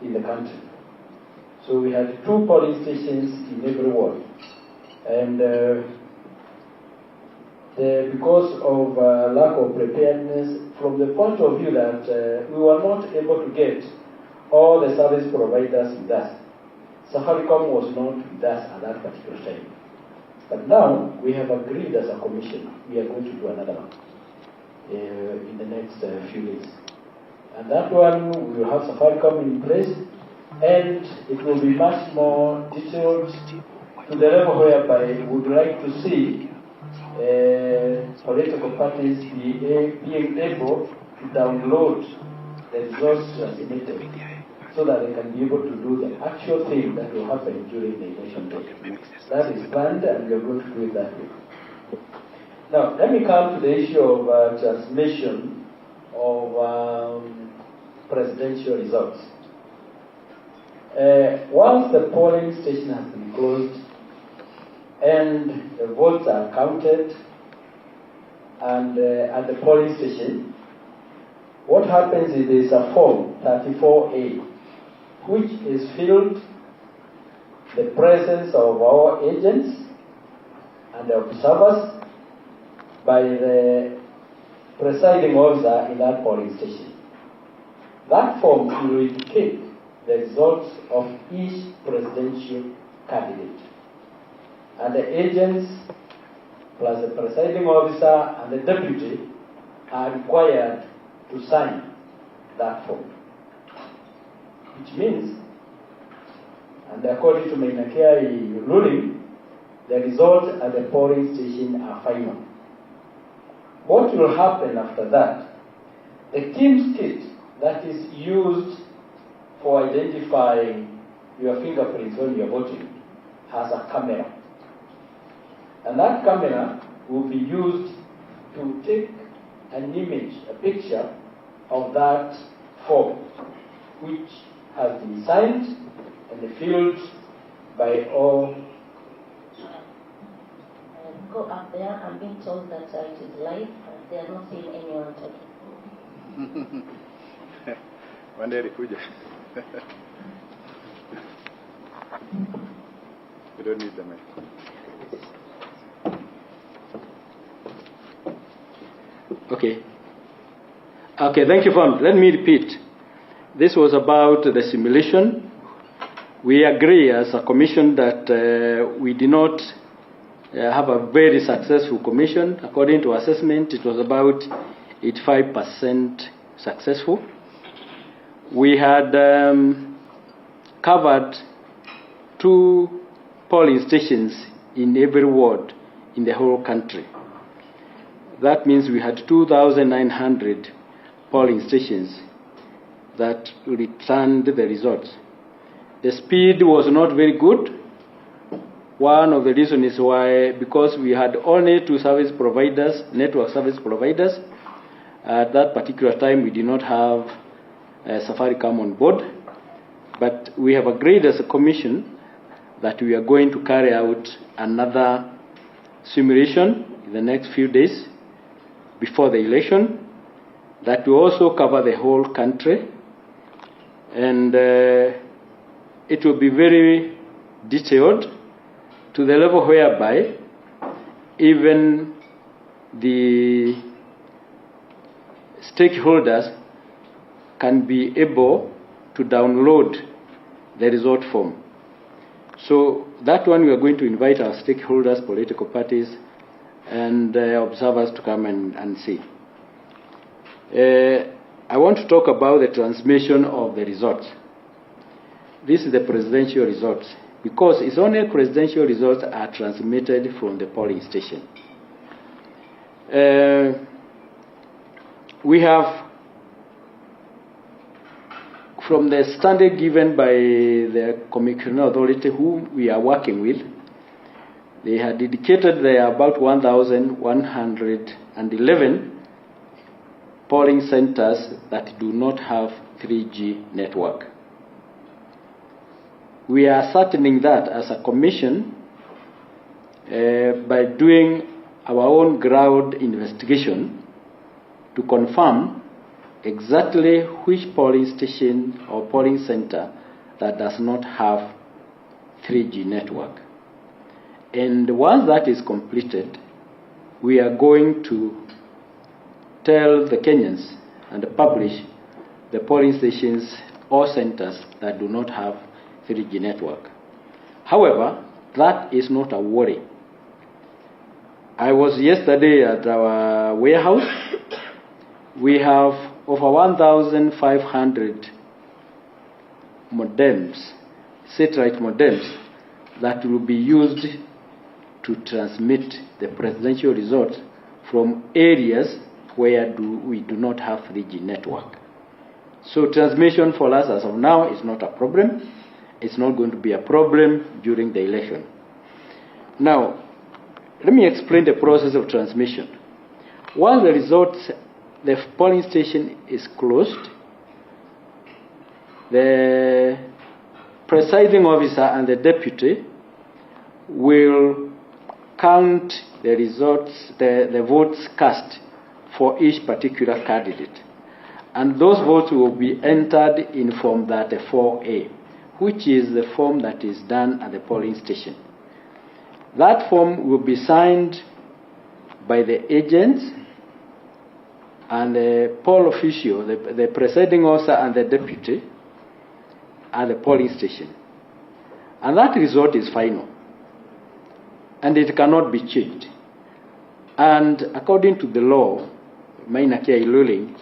in the country. So we had 2 polling stations in every ward. And because of lack of preparedness, from the point of view that we were not able to get all the service providers with us. Safaricom was not with us at that particular time. But now we have agreed as a commission, we are going to do another one in the next few days. And that one, we will have Safaricom in place, and it will be much more detailed to the level whereby we would like to see political parties being able to download the results transmitted so that they can be able to do the actual thing that will happen during the election day. That is planned, and we are going to do it that way. Now, let me come to the issue of transmission of presidential results. Once the polling station has been closed and the votes are counted and at the polling station, what happens is there's a form 34A which is filled the presence of our agents and the observers by the presiding officer in that polling station. That form will indicate the results of each presidential candidate. And the agents, plus the presiding officer and the deputy, are required to sign that form. Which means, and according to Mainakea ruling, the results at the polling station are final. What will happen after that? The team's kit that is used for identifying your fingerprints when you're voting has a camera. And that camera will be used to take an image, a picture of that form, which has been signed and filled by all. Go up there. I'm being told that it is live and they are not seeing anyone talking. One day, Rikuja. We don't need the mic. Okay. Okay, thank you, Fund. Let me repeat. This was about the simulation. We agree as a commission that we did not have a very successful commission. According to assessment, it was about 85% successful. We had covered 2 polling stations in every ward in the whole country. That means we had 2,900 polling stations that returned the results. The speed was not very good. One of the reasons is why, because we had only 2 service providers, network service providers. At that particular time, we did not have Safaricom on board. But we have agreed as a commission that we are going to carry out another simulation in the next few days before the election that will also cover the whole country. And it will be very detailed to the level whereby even the stakeholders can be able to download the result form. So that one we are going to invite our stakeholders, political parties, and observers to come and see. I want to talk about the transmission of the results. This is the presidential results, because it's only presidential results are transmitted from the polling station. We have, from the standard given by the Commissioner Authority whom we are working with, they had indicated there are about 1,111 polling centers that do not have 3G network. We are ascertaining that as a commission by doing our own ground investigation to confirm exactly which polling station or polling center that does not have 3G network. And once that is completed, we are going to tell the Kenyans and publish the polling stations or centers that do not have 3G network. However, that is not a worry. I was yesterday at our warehouse. We have over 1,500 modems, satellite modems, that will be used to transmit the presidential results from areas where we do not have 3G network. So transmission for us as of now is not a problem. It's not going to be a problem during the election. Now, let me explain the process of transmission. Once the results, the polling station is closed, the presiding officer and the deputy will count the results, the votes cast for each particular candidate. And those votes will be entered in Form 34A, which is the form that is done at the polling station. That form will be signed by the agents and the poll official, the presiding officer and the deputy at the polling station. And that result is final. And it cannot be changed. And according to the law, Minor Care ruling,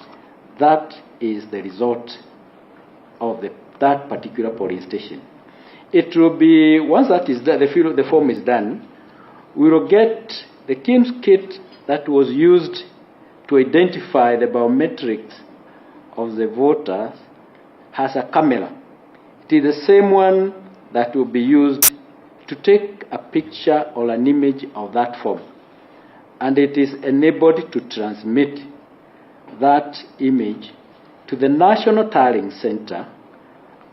that is the result of that particular polling station. It will be, once that is done, the form is done, we will get the KIMS kit that was used to identify the biometrics of the voters has a camera. It is the same one that will be used to take a picture or an image of that form. And it is enabled to transmit that image to the National Tallying Center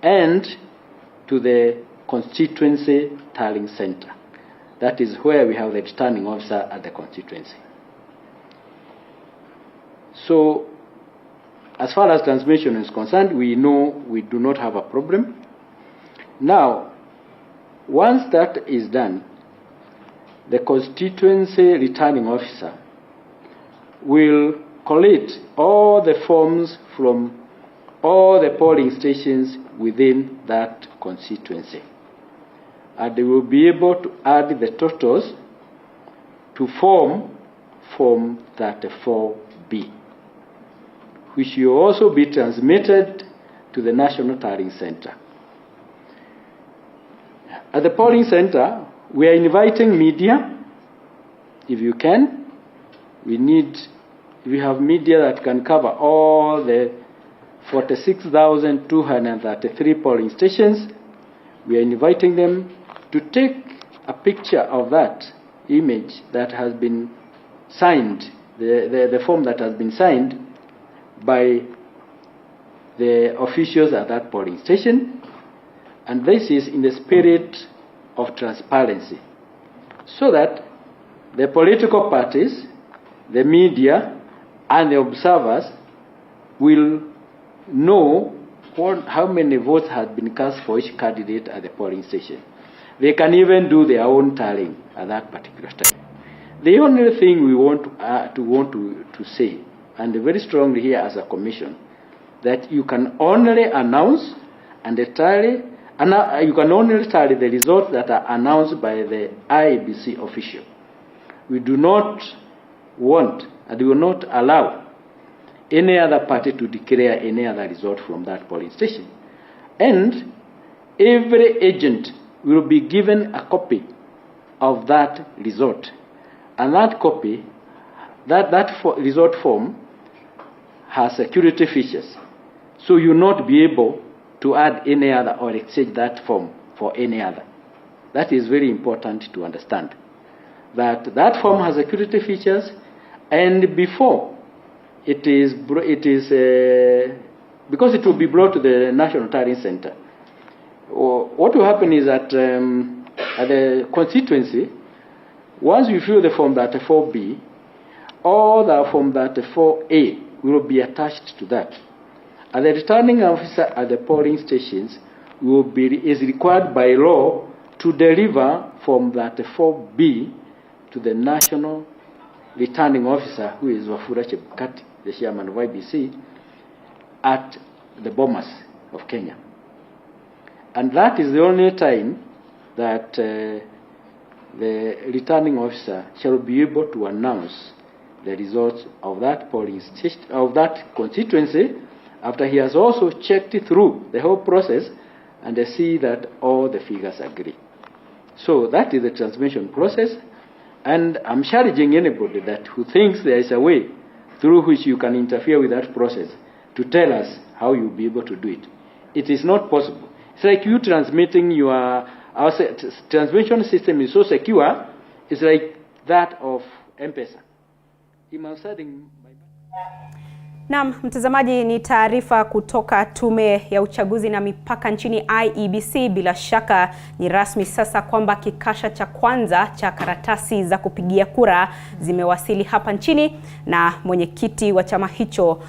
and to the Constituency Tallying Center. That is where we have the returning officer at the constituency. So, as far as transmission is concerned, we know we do not have a problem. Now, once that is done, the constituency returning officer will collate all the forms from all the polling stations within that constituency. And they will be able to add the totals to form Form 34B, which will also be transmitted to the National Tallying Center. At the polling center, we are inviting media. If you can, we have media that can cover all the 46,233 polling stations. We are inviting them to take a picture of that image that has been signed, the form that has been signed by the officials at that polling station. And this is in the spirit of transparency, so that the political parties, the media, and the observers will know how many votes have been cast for each candidate at the polling station. They can even do their own tallying at that particular time. The only thing we want to say, and very strongly here as a commission, that you can only announce and tally, and you can only tally the results that are announced by the IEBC official. We do not want and we will not allow any other party to declare any other result from that polling station. And every agent will be given a copy of that result. And that copy, result form, has security features. So you will not be able to add any other or exchange that form for any other. That is very important to understand. That form has security features, and before because it will be brought to the National Tallying Center, what will happen is that at the constituency, once we fill the Form 34B, all the Form 34A will be attached to that. And the returning officer at the polling stations is required by law to deliver Form 34B to the national returning officer, who is Wafula Chebukati, the chairman of IEBC, at the Bomas of Kenya. And that is the only time that the returning officer shall be able to announce the results of that polling station, of that constituency, after he has also checked it through the whole process and they see that all the figures agree. So that is the transmission process, and I'm challenging anybody that who thinks there is a way through which you can interfere with that process to tell us how you'll be able to do it. It is not possible. It's like you transmitting our transmission system is so secure, it's like that of M-Pesa. Naam, mtazamaji, ni taarifa kutoka Tume ya Uchaguzi na Mipaka nchini IEBC. Bila shaka ni rasmi sasa kwamba kikasha cha kwanza cha karatasi za kupigia kura zimewasili hapa nchini, na mwenyekiti wa chama hicho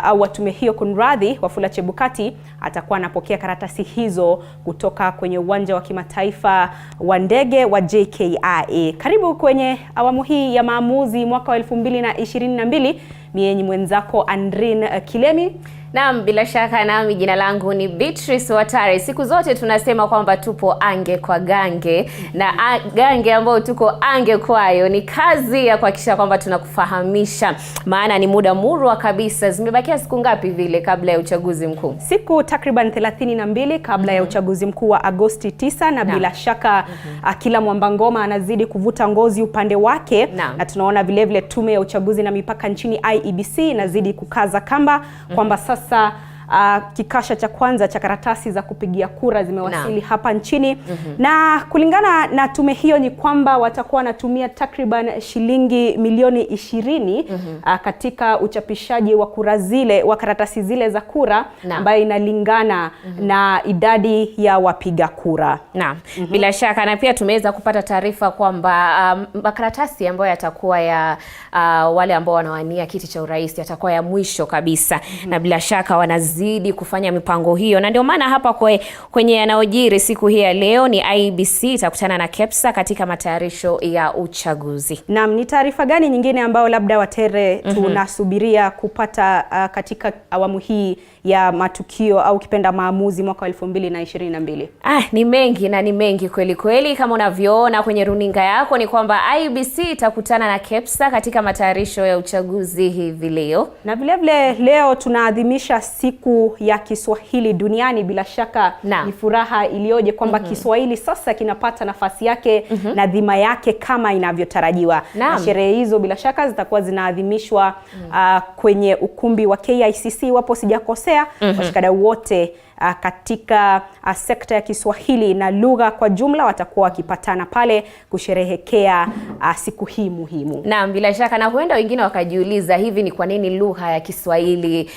au wa tume hiyo kunradhi, Wafula Chebukati, atakuwa anapokea karatasi hizo kutoka kwenye uwanja wa kimataifa wa ndege wa JKIA. Karibu kwenye awamu hii ya maamuzi mwaka wa 2022. Mienyi mwenzako Andrin Kilemi. Naam, bila shaka nami jina langu ni Beatrice Watare. Siku zote tunasema kwamba tupo ange kwa gange, na gange ambao tuko ange kwayo ni kazi ya kuhakikisha kwamba tunakufahamisha, maana ni muda murwa kabisa. Zimebakia siku ngapi vile kabla ya uchaguzi mkuu? Siku takriban 32 kabla ya uchaguzi mkuu wa Agosti 9, na bila shaka kila mwamba ngoma anazidi kuvuta ngozi upande wake, na tunaona vile vile tume ya uchaguzi na mipaka nchini IEBC inazidi kukaza kamba kwamba sasa kikasha cha kwanza cha karatasi za kupigia kura zimewasili hapa nchini. Na kulingana na tume hiyo ni kwamba watakuwa wanatumia takriban shilingi milioni 20 katika uchapishaji wa kura zile, wa karatasi zile za kura, ambayo inalingana na idadi ya wapiga kura. Naam, bila shaka, na pia tumeweza kupata taarifa kwamba makaratasi ambayo yatakuwa ya wale ambao wanawania kiti cha urais yatakuwa ya mwisho kabisa, na bila shaka wanazidi kufanya mipango hiyo, na ndio maana hapa kwenye yanayojiri siku hii ya leo ni IEBC itakutana na KEPSA katika matayarisho ya uchaguzi. Naam, ni taarifa gani nyingine ambao labda Watere tunasubiria kupata katika awamu hii ya matukio au kipenda maamuzi mwaka 2022? Ni mengi, na ni mengi kweli kweli. Kama unavyoona kwenye runinga yako ni kwamba IEBC itakutana na KEPSA katika matayarisho ya uchaguzi hivi leo. Na vile vile leo tunaadhimisha siku ya Kiswahili duniani. Bila shaka ni furaha iliyoje kwamba Kiswahili sasa kinapata nafasi yake na dhima yake kama inavyotarajiwa. Na sherehe hizo bila shaka zitakuwa zinaadhimishwa kwenye ukumbi wa KICC wapo sijakosea. Washikadau wote katika sekta ya Kiswahili na lugha kwa jumla watakuwa wakipatana pale kusherehekea siku hii muhimu. Naam, bila shaka, na huenda wengine wakajiuliza hivi ni kwa nini lugha ya Kiswahili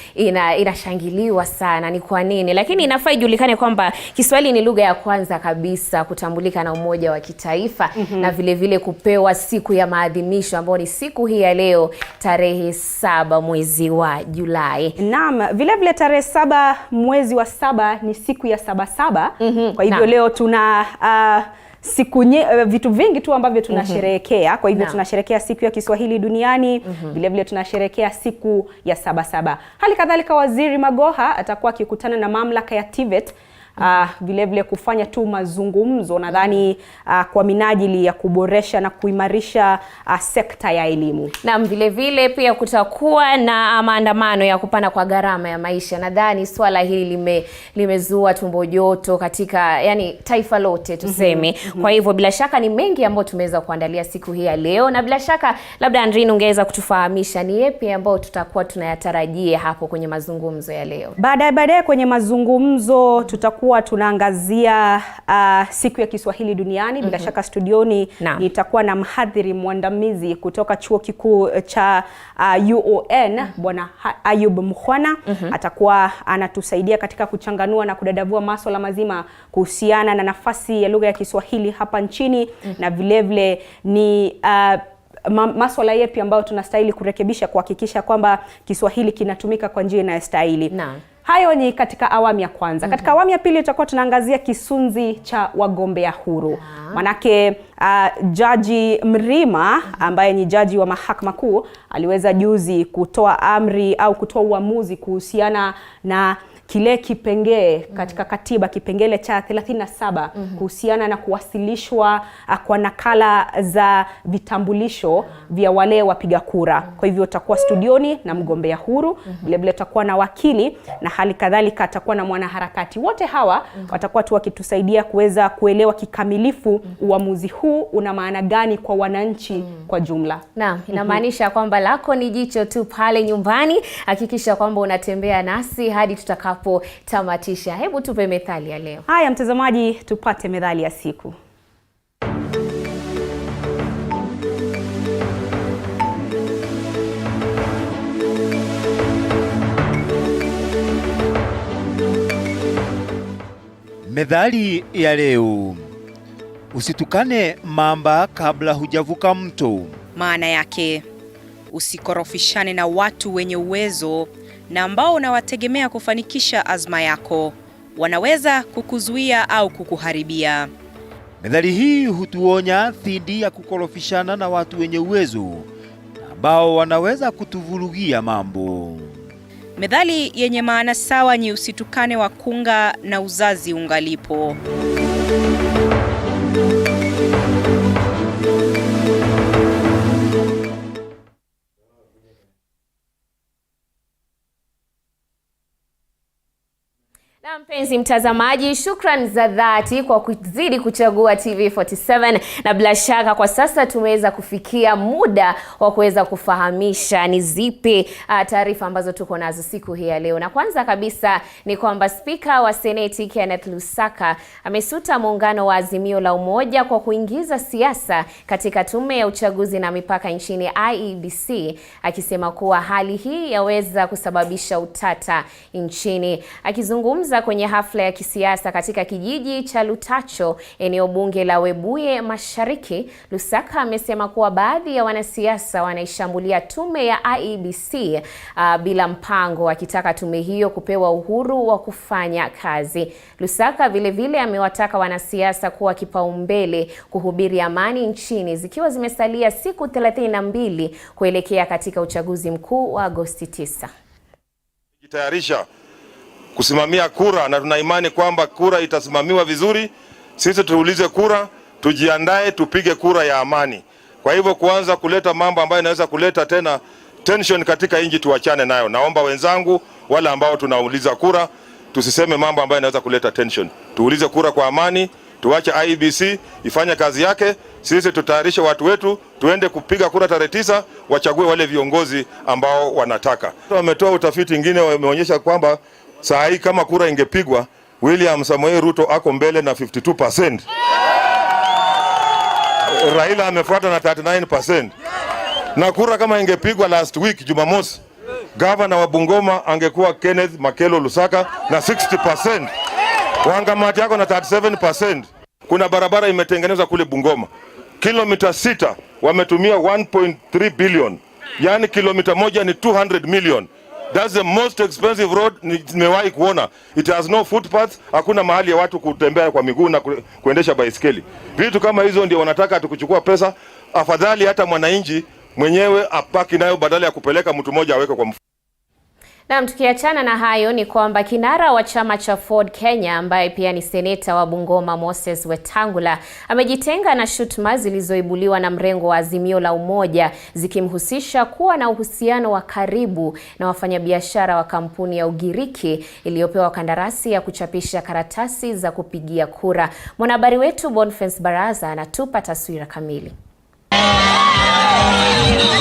inashangiliwa sana, ni kwa nini? Lakini inafaa ijulikane kwamba Kiswahili ni lugha ya kwanza kabisa kutambulika na Umoja wa Kitaifa na vile vile kupewa siku ya maadhimisho ambayo ni siku hii ya leo tarehe 7 mwezi wa Julai. Naam, vile vile tarehe 7 mwezi wa 7 ni siku ya 77. Kwa hivyo leo tuna vitu vingi tu ambavyo tunasherehekea. Kwa hivyo tunasherehekea siku ya Kiswahili duniani, vile vile tunasherehekea siku ya 77. Hali kadhalika Waziri Magoha atakuwa akikutana na mamlaka ya TVET vile vile kufanya tu mazungumzo, nadhani kwa minajili ya kuboresha na kuimarisha sekta ya elimu. Na vile vile pia kutakuwa na maandamano ya kupanda kwa gharama ya maisha. Nadhani swala hili limezua tumbo joto katika taifa lote tuseme. Kwa hivyo bila shaka ni mengi ambayo tumeweza kuandalia siku hii ya leo, na bila shaka labda Andrin ungeweza kutufahamisha ni yapi ambayo tutakuwa tunayatarajia hapo kwenye mazungumzo ya leo. Baadaye kwenye mazungumzo tutakuwa tunaangazia siku ya Kiswahili duniani. Bila shaka studioni nitakuwa na mhadhiri mwandamizi kutoka chuo kikuu cha UON, Bwana Ayub Mkhwana. Atakuwa anatusaidia katika kuchanganua na kudadavua masuala mazima kuhusiana na nafasi ya lugha ya Kiswahili hapa nchini, na vile vile ni masuala yapi ambayo tunastahili kurekebisha kuhakikisha kwamba Kiswahili kinatumika kwa njia inayostahili. Hayo ni katika awamu ya kwanza. Katika awamu ya pili tutakuwa tunaangazia kisunzi cha wagombea huru. Manake Jaji Mrima ambaye ni jaji wa mahakama kuu aliweza juzi kutoa amri au kutoa uamuzi kuhusiana na kile kipengee katika katiba, kipengele cha 37 kuhusiana na kuwasilishwa kwa nakala za vitambulisho vya wale wapiga kura. Kwa hivyo utakuwa studioni na mgombea huru, vile vile utakuwa na wakili na hali kadhalika atakuwa na mwanaharakati. Wote hawa watakuwa tu wakitusaidia kuweza kuelewa kikamilifu uamuzi huu una maana gani kwa wananchi kwa jumla. Naam, inamaanisha kwamba lako ni jicho tu pale nyumbani. Hakikisha kwamba unatembea nasi hadi tutakapo tamatisha. Hebu tupe methali ya leo. Haya mtazamaji, tupate methali ya siku. Methali ya leo: usitukane mamba kabla hujavuka mto. Maana yake, usikorofishane na watu wenye uwezo na ambao unawategemea kufanikisha azma yako. Wanaweza kukuzuia au kukuharibia. Methali hii hutuonya dhidi ya kukorofishana na watu wenye uwezo ambao wanaweza kutuvurugia mambo. Methali yenye maana sawa ni usitukane wakunga na uzazi ungalipo. Na mpenzi mtazamaji, shukrani za dhati kwa kuzidi kuchagua TV47, na bila shaka kwa sasa tumeweza kufikia muda wa kuweza kufahamisha ni zipi taarifa ambazo tuko nazo siku hii ya leo. Na kwanza kabisa ni kwamba Spika wa Seneti Kenneth Lusaka amesuta muungano wa Azimio la Umoja kwa kuingiza siasa katika tume ya uchaguzi na mipaka nchini IEBC, akisema kuwa hali hii yaweza kusababisha utata nchini. Akizungumza kwenye hafla ya kisiasa katika kijiji cha Lutacho, eneo bunge la Webuye Mashariki, Lusaka amesema kuwa baadhi ya wanasiasa wanaishambulia tume ya IEBC bila mpango, akitaka tume hiyo kupewa uhuru wa kufanya kazi. Lusaka vile vile amewataka wanasiasa kuwa kipaumbele kuhubiri amani nchini, zikiwa zimesalia siku 32 kuelekea katika uchaguzi mkuu wa Agosti 9. Jitayarisha kusimamia kura, na tuna imani kwamba kura itasimamiwa vizuri. Sisi tuulize kura, tujiandae, tupige kura ya amani. Kwa hivyo kuanza kuleta mambo ambayo inaweza kuleta tena tension katika nchi, tuachane nayo. Naomba wenzangu wale ambao tunauliza kura, tusiseme mambo ambayo inaweza kuleta tension. Tuulize kura kwa amani, tuache IEBC ifanye kazi yake. Sisi tutayarisha watu wetu, tuende kupiga kura tarehe 9, wachague wale viongozi ambao wanataka. Wametoa utafiti mwingine wameonyesha kwamba saa hii kama kura ingepigwa, William Samoei Ruto ako mbele na 52%. Raila amefuata na 39%. Na kura kama ingepigwa last week Jumamosi, Governor wa Bungoma angekuwa Kenneth Makelo Lusaka na 60%. Wangamati yako na 37%. Kuna barabara imetengenezwa kule Bungoma, kilomita 6 wametumia 1.3 billion. Yani kilomita moja ni 200 million. That's the most expensive road nimewahi kuona. It has no footpath, hakuna mahali ya watu kutembea kwa miguu na kuendesha baisikeli. Vitu kama hizo ndio wanataka tukuchukua pesa. Afadhali hata mwananchi mwenyewe apaki nayo badala ya kupeleka mtu mmoja aweke kwa mfuko. Na tukiachana na hayo ni kwamba kinara wa chama cha Ford Kenya ambaye pia ni seneta wa Bungoma Moses Wetangula amejitenga na shutuma zilizoibuliwa na mrengo wa Azimio la Umoja zikimhusisha kuwa na uhusiano wa karibu na wafanyabiashara wa kampuni ya Ugiriki iliyopewa kandarasi ya kuchapisha karatasi za kupigia kura. Mwanahabari wetu Boniface Baraza anatupa taswira kamili.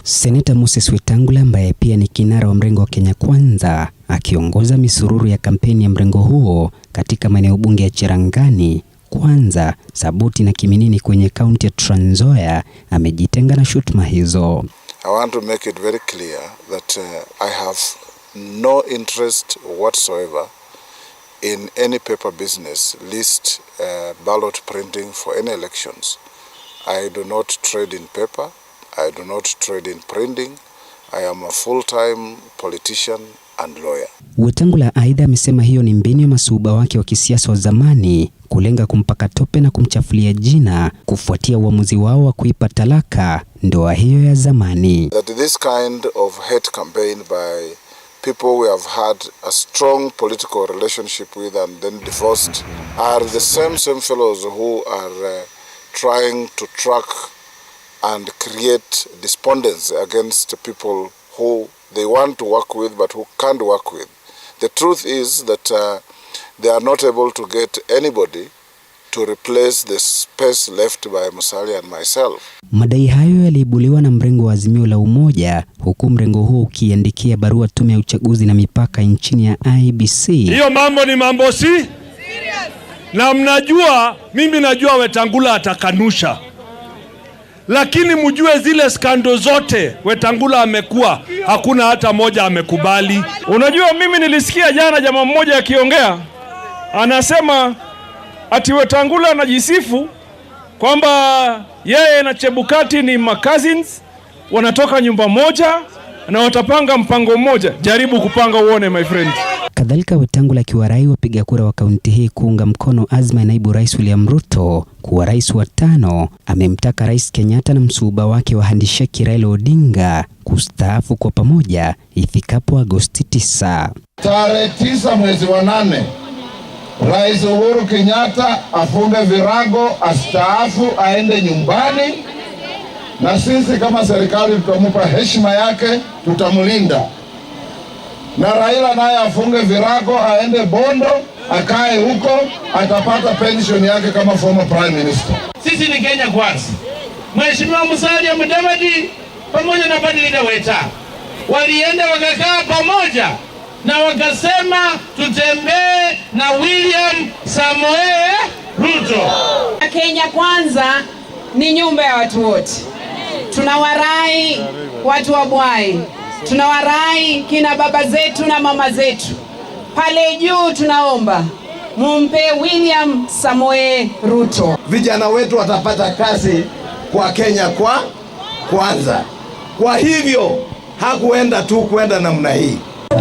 Seneta Moses Wetangula ambaye pia ni kinara wa mrengo wa Kenya Kwanza akiongoza misururu ya kampeni ya mrengo huo katika maeneo bunge ya Cherangani, Kwanza, Saboti na Kiminini kwenye kaunti ya Trans Nzoia amejitenga na shutuma hizo. I want to make it very clear that I have no interest whatsoever in any paper business, list ballot printing for any elections. I do not trade in paper. I do not trade in printing. I am a full-time politician and lawyer. Wetangula aidha amesema hiyo ni mbinu ya masuba wake wa kisiasa wa zamani kulenga kumpaka tope na kumchafulia jina kufuatia uamuzi wao wa kuipa talaka ndoa hiyo ya zamani. That this kind of hate campaign by people we have had a strong political relationship with and then divorced are the same fellows who are trying to track and create despondence against people who they want to work with but who can't work with. The truth is that they are not able to get anybody to replace the space left by Musalia and myself. Madai hayo yaliibuliwa na mrengo wa Azimio la Umoja, huku mrengo huo ukiandikia barua tume ya uchaguzi na mipaka nchini ya IEBC. Hiyo mambo ni mambo si serious. Na mnajua, mimi najua Wetangula atakanusha. Lakini mjue zile skando zote Wetangula amekuwa, hakuna hata moja amekubali. Unajua, mimi nilisikia jana jamaa mmoja akiongea, anasema ati Wetangula anajisifu kwamba yeye na Chebukati ni cousins, wanatoka nyumba moja na watapanga mpango mmoja. Jaribu kupanga uone, my friend. Kadhalika, Wetangula akiwarai wapiga kura wa kaunti hii kuunga mkono azma ya naibu rais William Ruto kuwa rais wa 5, amemtaka Rais Kenyatta na msuba wake wa handisheki Raila Odinga kustaafu kwa pamoja ifikapo Agosti 9. Tarehe 9 mwezi wa 8, Rais Uhuru Kenyatta afunge virago, astaafu, aende nyumbani, na sisi kama serikali tutamupa heshima yake, tutamlinda. Na Raila naye afunge virago, aende Bondo, akae huko, atapata pension yake kama former prime minister. Sisi ni Kenya kwanza. Mheshimiwa Musalia Mudavadi pamoja na Badilida Weta walienda wakakaa pamoja na wakasema tutembee na William Samoei Ruto. Kenya kwanza ni nyumba ya watu wote. Tunawarai watu wa Bwai, tunawarai kina baba zetu na mama zetu. Pale juu tunaomba mumpe William Samoei Ruto. Vijana wetu watapata kazi kwa Kenya kwanza. Kwa hivyo hakuenda tu kwenda namna hii.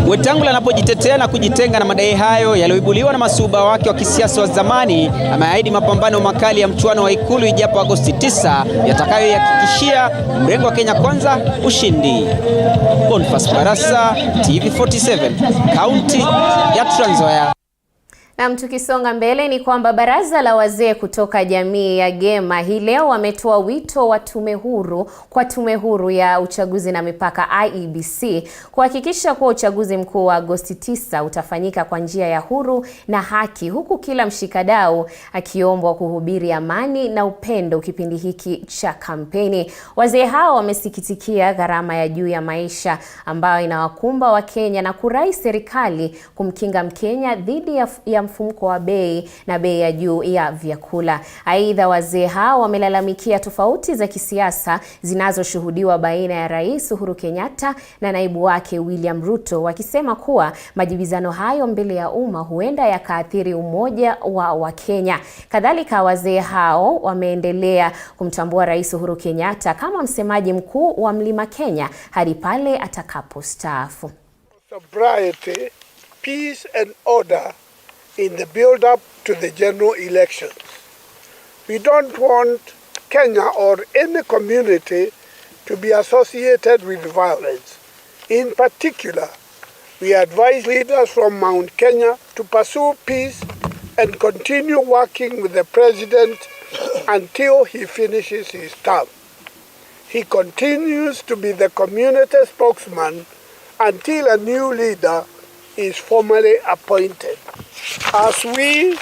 Wetangula anapojitetea na kujitenga na madai hayo yaliyoibuliwa na masuba wake wa kisiasa wa zamani, ameahidi mapambano makali ya mchuano wa Ikulu ijapo Agosti 9 yatakayohakikishia mrengo wa Kenya kwanza ushindi. Bonfas Barasa, TV47, kaunti ya Trans Nzoia. Na tukisonga mbele ni kwamba baraza la wazee kutoka jamii ya Gema hii leo wametoa wito wa tume huru ya uchaguzi na mipaka IEBC kuhakikisha kuwa uchaguzi mkuu wa Agosti 9 utafanyika kwa njia ya huru na haki, huku kila mshikadau akiombwa kuhubiri amani na upendo kipindi hiki cha kampeni. Wazee hao wamesikitikia gharama ya juu ya maisha ambayo inawakumba wa Kenya na kurai serikali kumkinga Mkenya dhidi ya mfumuko wa bei na bei ya juu ya vyakula. Aidha, wazee hao wamelalamikia tofauti za kisiasa zinazoshuhudiwa baina ya Rais Uhuru Kenyatta na naibu wake William Ruto, wakisema kuwa majibizano hayo mbele ya umma huenda yakaathiri umoja wa Kenya. Kadhalika, wazee hao wameendelea kumtambua Rais Uhuru Kenyatta kama msemaji mkuu wa Mlima Kenya hadi pale atakapostaafu. Sobriety, peace and order in the build-up to the general elections. We don't want Kenya or any community to be associated with violence. In particular, we advise leaders from Mount Kenya to pursue peace and continue working with the President until he finishes his term. He continues to be the community spokesman until a new leader is formally appointed. As we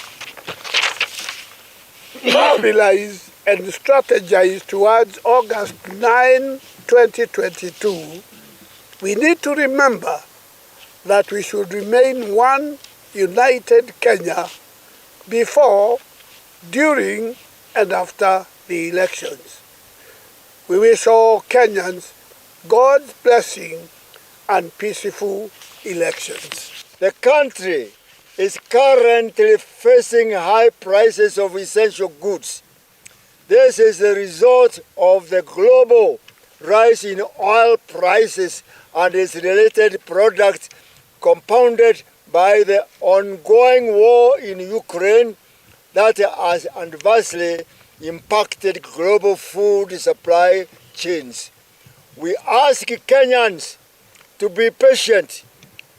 mobilize and strategize towards August 9, 2022, we need to remember that we should remain one united Kenya before, during, and after the elections. We wish all Kenyans God's blessing and peaceful elections. The country is currently facing high prices of essential goods. This is the result of the global rise in oil prices and its related products, compounded by the ongoing war in Ukraine that has adversely impacted global food supply chains. We ask Kenyans to be patient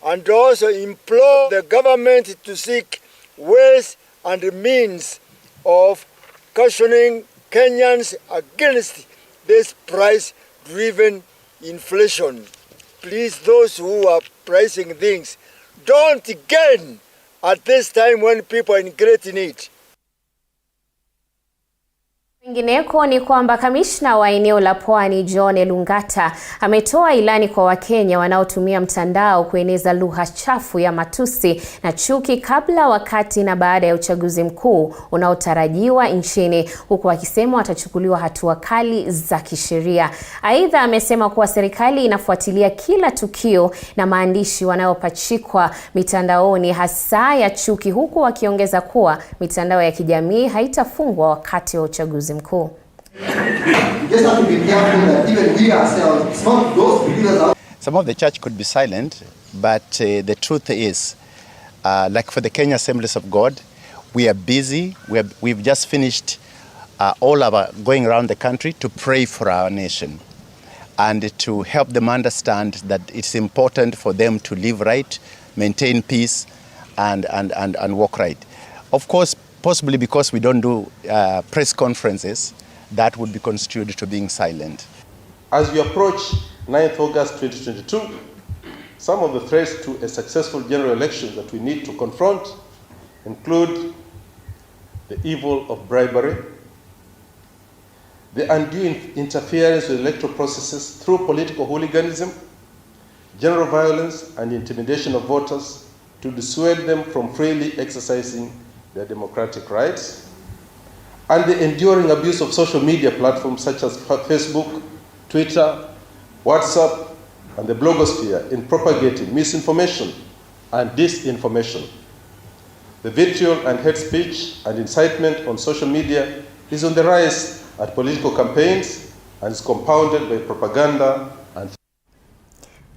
and also implore the government to seek ways and means of cautioning Kenyans against this price-driven inflation. Please, those who are pricing things, don't gain at this time when people are in great need. Kwingineko ni kwamba kamishna wa eneo la Pwani John Elungata ametoa ilani kwa Wakenya wanaotumia mtandao kueneza lugha chafu ya matusi na chuki kabla, wakati na baada ya uchaguzi mkuu unaotarajiwa nchini, huku akisema watachukuliwa hatua kali za kisheria. Aidha, amesema kuwa serikali inafuatilia kila tukio na maandishi wanayopachikwa mitandaoni hasa ya chuki, huku akiongeza kuwa mitandao ya kijamii haitafungwa wakati wa uchaguzi mkuu. Some of the church could be silent, but the truth is, like for the Kenya Assemblies of God, we are busy. We've just finished all our going around the country to pray for our nation and to help them understand that it's important for them to live right, maintain peace, and walk right. Of course, possibly because we don't do press conferences, that would be construed to being silent. As we approach 9th August 2022, some of the threats to a successful general election that we need to confront include the evil of bribery, the undue interference with electoral processes through political hooliganism, general violence and intimidation of voters to dissuade them from freely exercising their democratic rights, and the enduring abuse of social media platforms such as Facebook, Twitter, WhatsApp, and the blogosphere in propagating misinformation and disinformation. The vitriol and hate speech and incitement on social media is on the rise at political campaigns and is compounded by propaganda and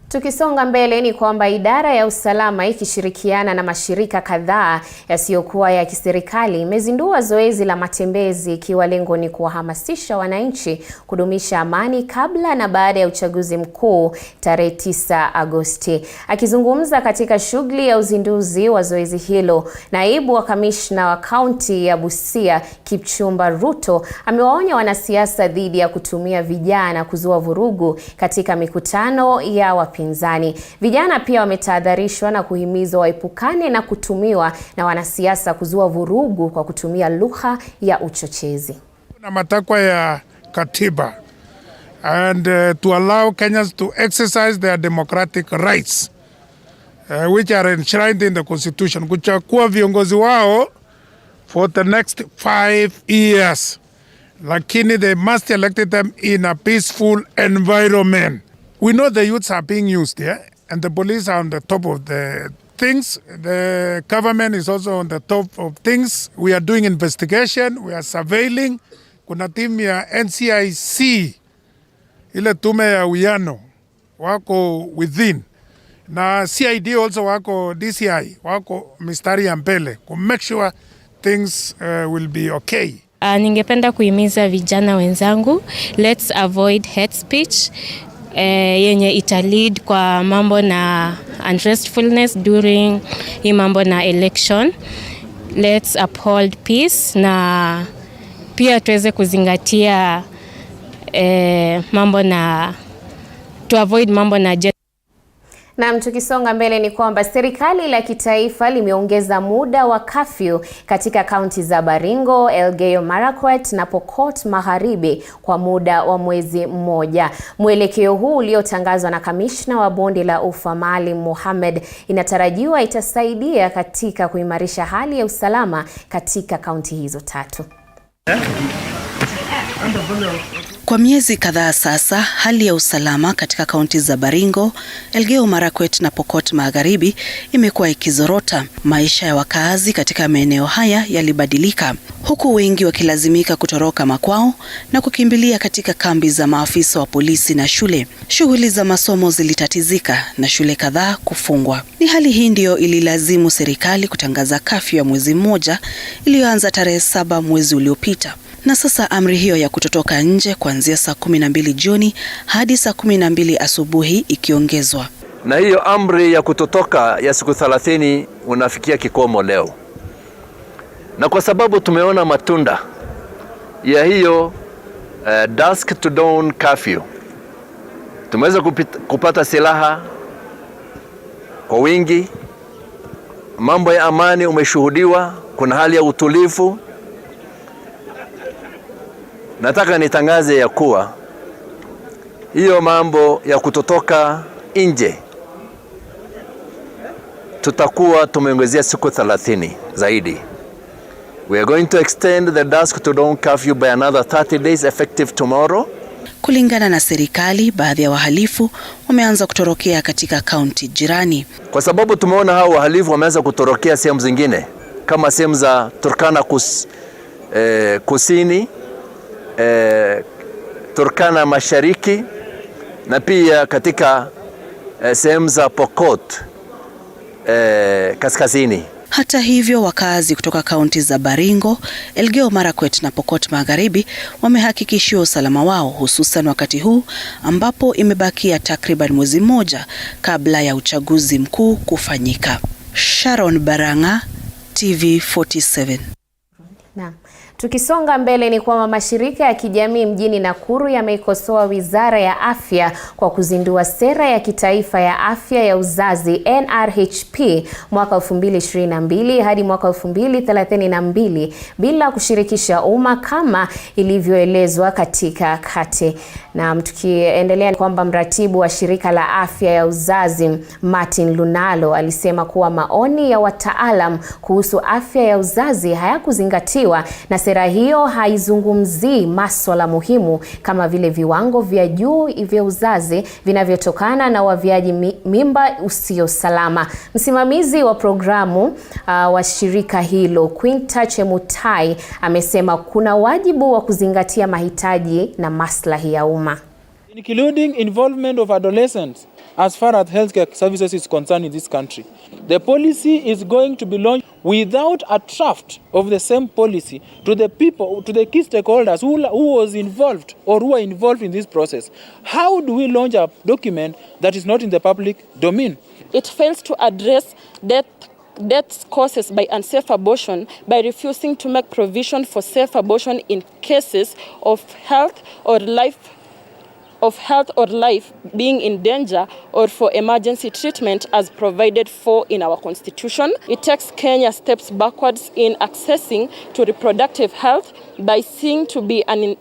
Tukisonga mbele ni kwamba idara ya usalama ikishirikiana na mashirika kadhaa yasiyokuwa ya kiserikali imezindua zoezi la matembezi, ikiwa lengo ni kuwahamasisha wananchi kudumisha amani kabla na baada ya uchaguzi mkuu tarehe 9 Agosti. Akizungumza katika shughuli ya uzinduzi wa zoezi hilo, naibu wa kamishna wa kaunti ya Busia Kipchumba Ruto amewaonya wanasiasa dhidi ya kutumia vijana kuzua vurugu katika mikutano ya wapinzani. Vijana pia wametahadharishwa na kuhimizwa waepukane na kutumiwa na wanasiasa kuzua vurugu kwa kutumia lugha ya uchochezi. Na matakwa ya katiba and to allow Kenyans to exercise their democratic rights which are enshrined in the constitution, kuchagua viongozi wao for the next 5 years, lakini they must elect them in a peaceful environment. We know the youths are being used here, and the police are on the top of the things. The government is also on the top of things. We are doing investigation, we are surveilling. Kuna timu ya NCIC, ile tume ya uwiano, wako within. Na CID also wako, DCI, wako mistari ya mbele, to make sure things will be okay. Ningependa kuhimiza vijana wenzangu, let's avoid hate speech. Yenye italead kwa mambo na unrestfulness during hii mambo na election. Let's uphold peace na pia tuweze kuzingatia mambo na to avoid mambo na Na tukisonga mbele ni kwamba serikali la kitaifa limeongeza muda wa curfew katika kaunti za Baringo, Elgeyo Marakwet na Pokot Magharibi kwa muda wa mwezi mmoja. Mwelekeo huu uliotangazwa na kamishna wa bonde la Ufa Maalim Mohamed inatarajiwa itasaidia katika kuimarisha hali ya usalama katika kaunti hizo tatu. Kwa miezi kadhaa sasa, hali ya usalama katika kaunti za Baringo, Elgeyo Marakwet na Pokot Magharibi imekuwa ikizorota. Maisha ya wakazi katika maeneo haya yalibadilika, huku wengi wakilazimika kutoroka makwao na kukimbilia katika kambi za maafisa wa polisi na shule. Shughuli za masomo zilitatizika na shule kadhaa kufungwa. Ni hali hii ndio ililazimu serikali kutangaza curfew ya mwezi mmoja iliyoanza tarehe 7 mwezi uliopita. Na sasa amri hiyo ya kutotoka nje kuanzia saa 12 jioni hadi saa 12 asubuhi ikiongezwa. na hiyo amri ya kutotoka ya siku 30 unafikia kikomo leo. Na kwa sababu tumeona matunda ya hiyo dusk to dawn curfew, tumeweza kupata silaha kwa wingi, mambo ya amani umeshuhudiwa, kuna hali ya utulivu. Nataka nitangaze ya kuwa hiyo mambo ya kutotoka nje tutakuwa tumeongezea siku 30 zaidi. We are going to extend the dusk to dawn curfew by another 30 days effective tomorrow. Kulingana na serikali, baadhi ya wahalifu wameanza kutorokea katika kaunti jirani. Kwa sababu tumeona hao wahalifu wameanza kutorokea sehemu zingine kama sehemu za Turkana kusini, Turkana mashariki na pia katika sehemu za Pokot kaskazini. Hata hivyo, wakazi kutoka kaunti za Baringo, Elgeyo Marakwet na Pokot Magharibi wamehakikishiwa usalama wao, hususan wakati huu ambapo imebakia takriban mwezi mmoja kabla ya uchaguzi mkuu kufanyika. Sharon Baranga, TV47. Naam. Tukisonga mbele ni kwamba mashirika ya kijamii mjini Nakuru yameikosoa Wizara ya Afya kwa kuzindua sera ya kitaifa ya afya ya uzazi NRHP mwaka 2022 hadi mwaka 2032 bila kushirikisha umma kama ilivyoelezwa katika kati. Na tukiendelea ni kwamba mratibu wa shirika la afya ya uzazi Martin Lunalo alisema kuwa maoni ya wataalam kuhusu afya ya uzazi hayakuzingatiwa na sera hiyo haizungumzii masuala muhimu kama vile viwango vya juu vya uzazi vinavyotokana na waviaji mimba usio salama. Msimamizi wa programu wa shirika hilo Quinta Chemutai amesema kuna wajibu wa kuzingatia mahitaji na maslahi ya umma, including involvement of adolescents as far as healthcare services is concerned in this country. The policy is going to be launched without a draft of the same policy to the people, to the key stakeholders who was involved or who are involved in this process. How do we launch a document that is not in the public domain? It fails to address deaths caused by unsafe abortion by refusing to make provision for safe abortion in cases of health or life being in danger or for emergency treatment as provided for in our constitution. It takes Kenya steps backwards in accessing to reproductive health by seeing to be an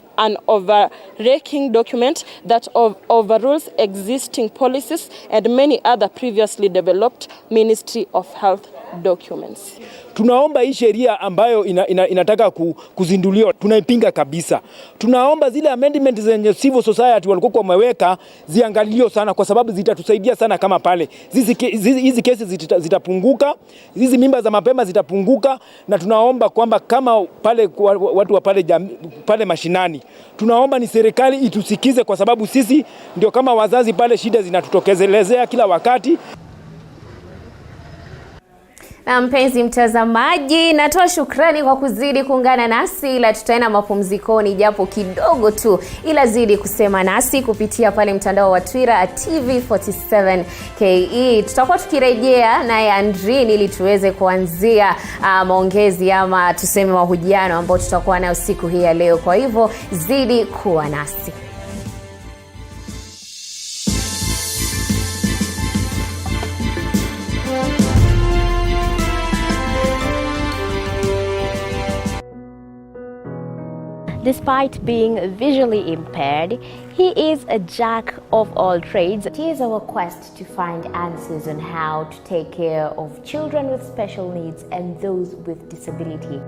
overarching document that overrules existing policies and many other previously developed Ministry of Health documents. Tunaomba hii sheria ambayo inataka kuzinduliwa, tunaipinga kabisa. Tunaomba zile amendments zenye civil society walikuwa wameweka ziangalio sana, kwa sababu zitatusaidia sana kama pale. Hizi kesi zitapunguka, hizi mimba za mapema zitapunguka, na tunaomba kwamba kama pale watu wa pale mashinani, tunaomba ni serikali itusikize, kwa sababu sisi ndio kama wazazi pale, shida zinatutokezelezea kila wakati. Na mpenzi mtazamaji, natoa shukrani kwa kuzidi kuungana nasi, ila tutaenda mapumzikoni japo kidogo tu, ila zidi kusema nasi kupitia pale mtandao wa Twitter @TV47KE. Tutakuwa tukirejea naye Andrini ili tuweze kuanzia maongezi ama tuseme mahojiano ambao tutakuwa nayo siku hii ya leo. Kwa hivyo zidi kuwa nasi. Despite being visually impaired, he is a jack of all trades. It is our quest to find answers on how to take care of children with special needs and those with disability.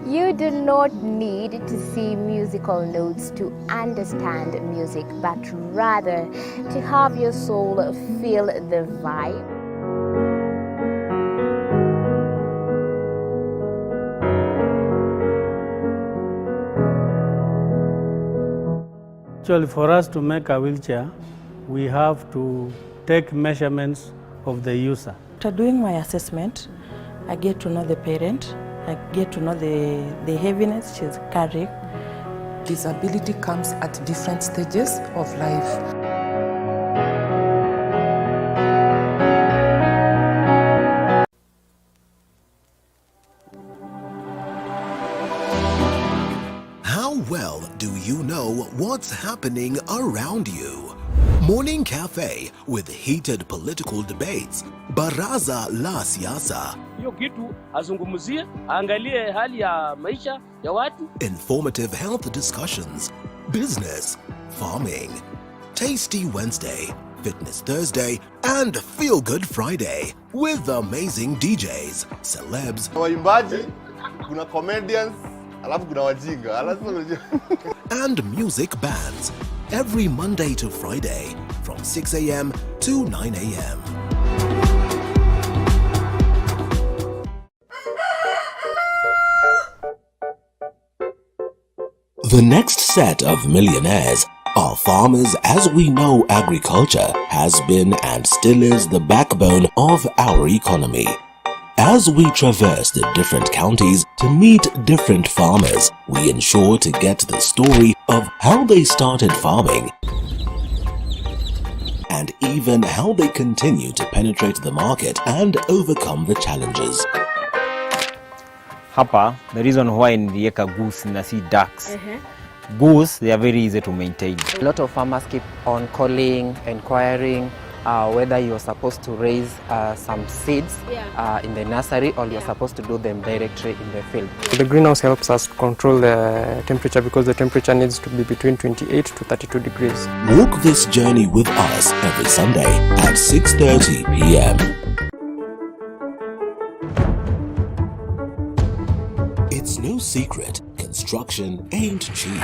You do not need to see musical notes to understand music, but rather to have your soul feel the vibe. Actually, for us to make a wheelchair, we have to take measurements of the user. After doing my assessment, I get to know the parent, I get to know the heaviness she's carrying. Disability comes at different stages of life. what's happening around you. Morning Cafe with heated political debates. Baraza la Siasa. Hiyo kitu azungumzie, angalie hali ya maisha ya watu. Informative health discussions. Business, farming. Tasty Wednesday, Fitness Thursday, and Feel Good Friday with amazing DJs, celebs, waimbaji, kuna comedians, alafu kuna wajinga, and music bands every Monday to Friday from 6 a.m. to 9 a.m. The next set of millionaires are farmers, as we know agriculture has been and still is the backbone of our economy. As we traverse the different counties to meet different farmers, we ensure to get the story of how they started farming and even how they continue to penetrate the market and overcome the challenges. Hapa, the reason why nilieka goose na si ducks. Goose, they are very easy to maintain. A lot of farmers keep on calling, inquiring whether you're supposed to raise some seeds in the nursery or you're supposed to do them directly in the field. The greenhouse helps us control the temperature because the temperature needs to be between 28 to 32 degrees. Walk this journey with us every Sunday at 6:30 p.m. It's no secret, construction ain't cheap.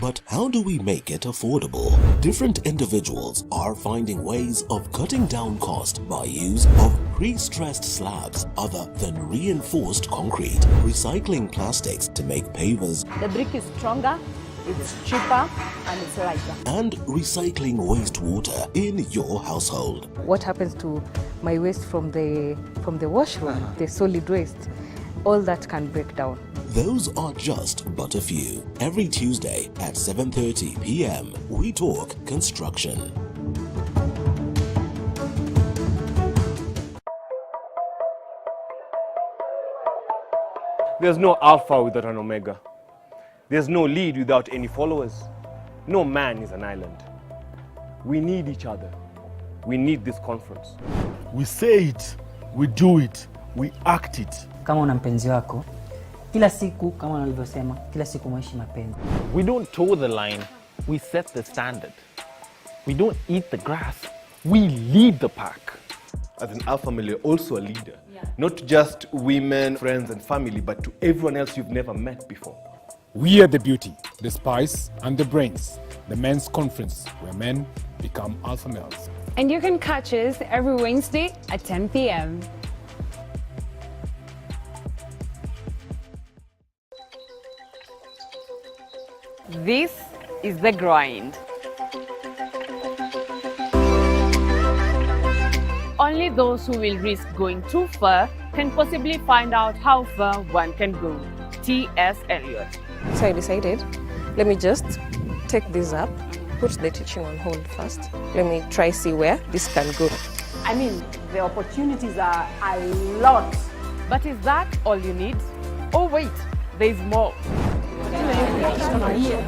But how do we make it affordable? Different individuals are finding ways of cutting down cost by use of pre-stressed slabs other than reinforced concrete, recycling plastics to make pavers. The brick is stronger, it's cheaper, and it's lighter. And recycling wastewater in your household. What happens to my waste from the washroom, the solid waste? All that can break down. Those are just but a few. Every Tuesday at 7:30 p.m. we talk construction. There's no alpha without an omega. There's no lead without any followers. No man is an island. We need each other. We need this conference. We say it, we do it, we act it. Kama una mpenzi wako, kila siku kama nilivyosema, kila siku mwishi mapenzi. We don't toe the line, we set the standard. We don't eat the grass, we lead the pack. As an alpha male, you're also a leader. Not to just women, friends and family, but to everyone else you've never met before. We are the beauty, the spice and the brains. The men's conference where men become alpha males. And you can catch us every Wednesday at 10 p.m. This is The Grind. Only those who will risk going too far can possibly find out how far one can go. T.S. Eliot. So I decided, let me just take this up, put the teaching on hold first. Let me try see where this can go. I mean, the opportunities are a lot. But is that all you need? Oh wait, there's more.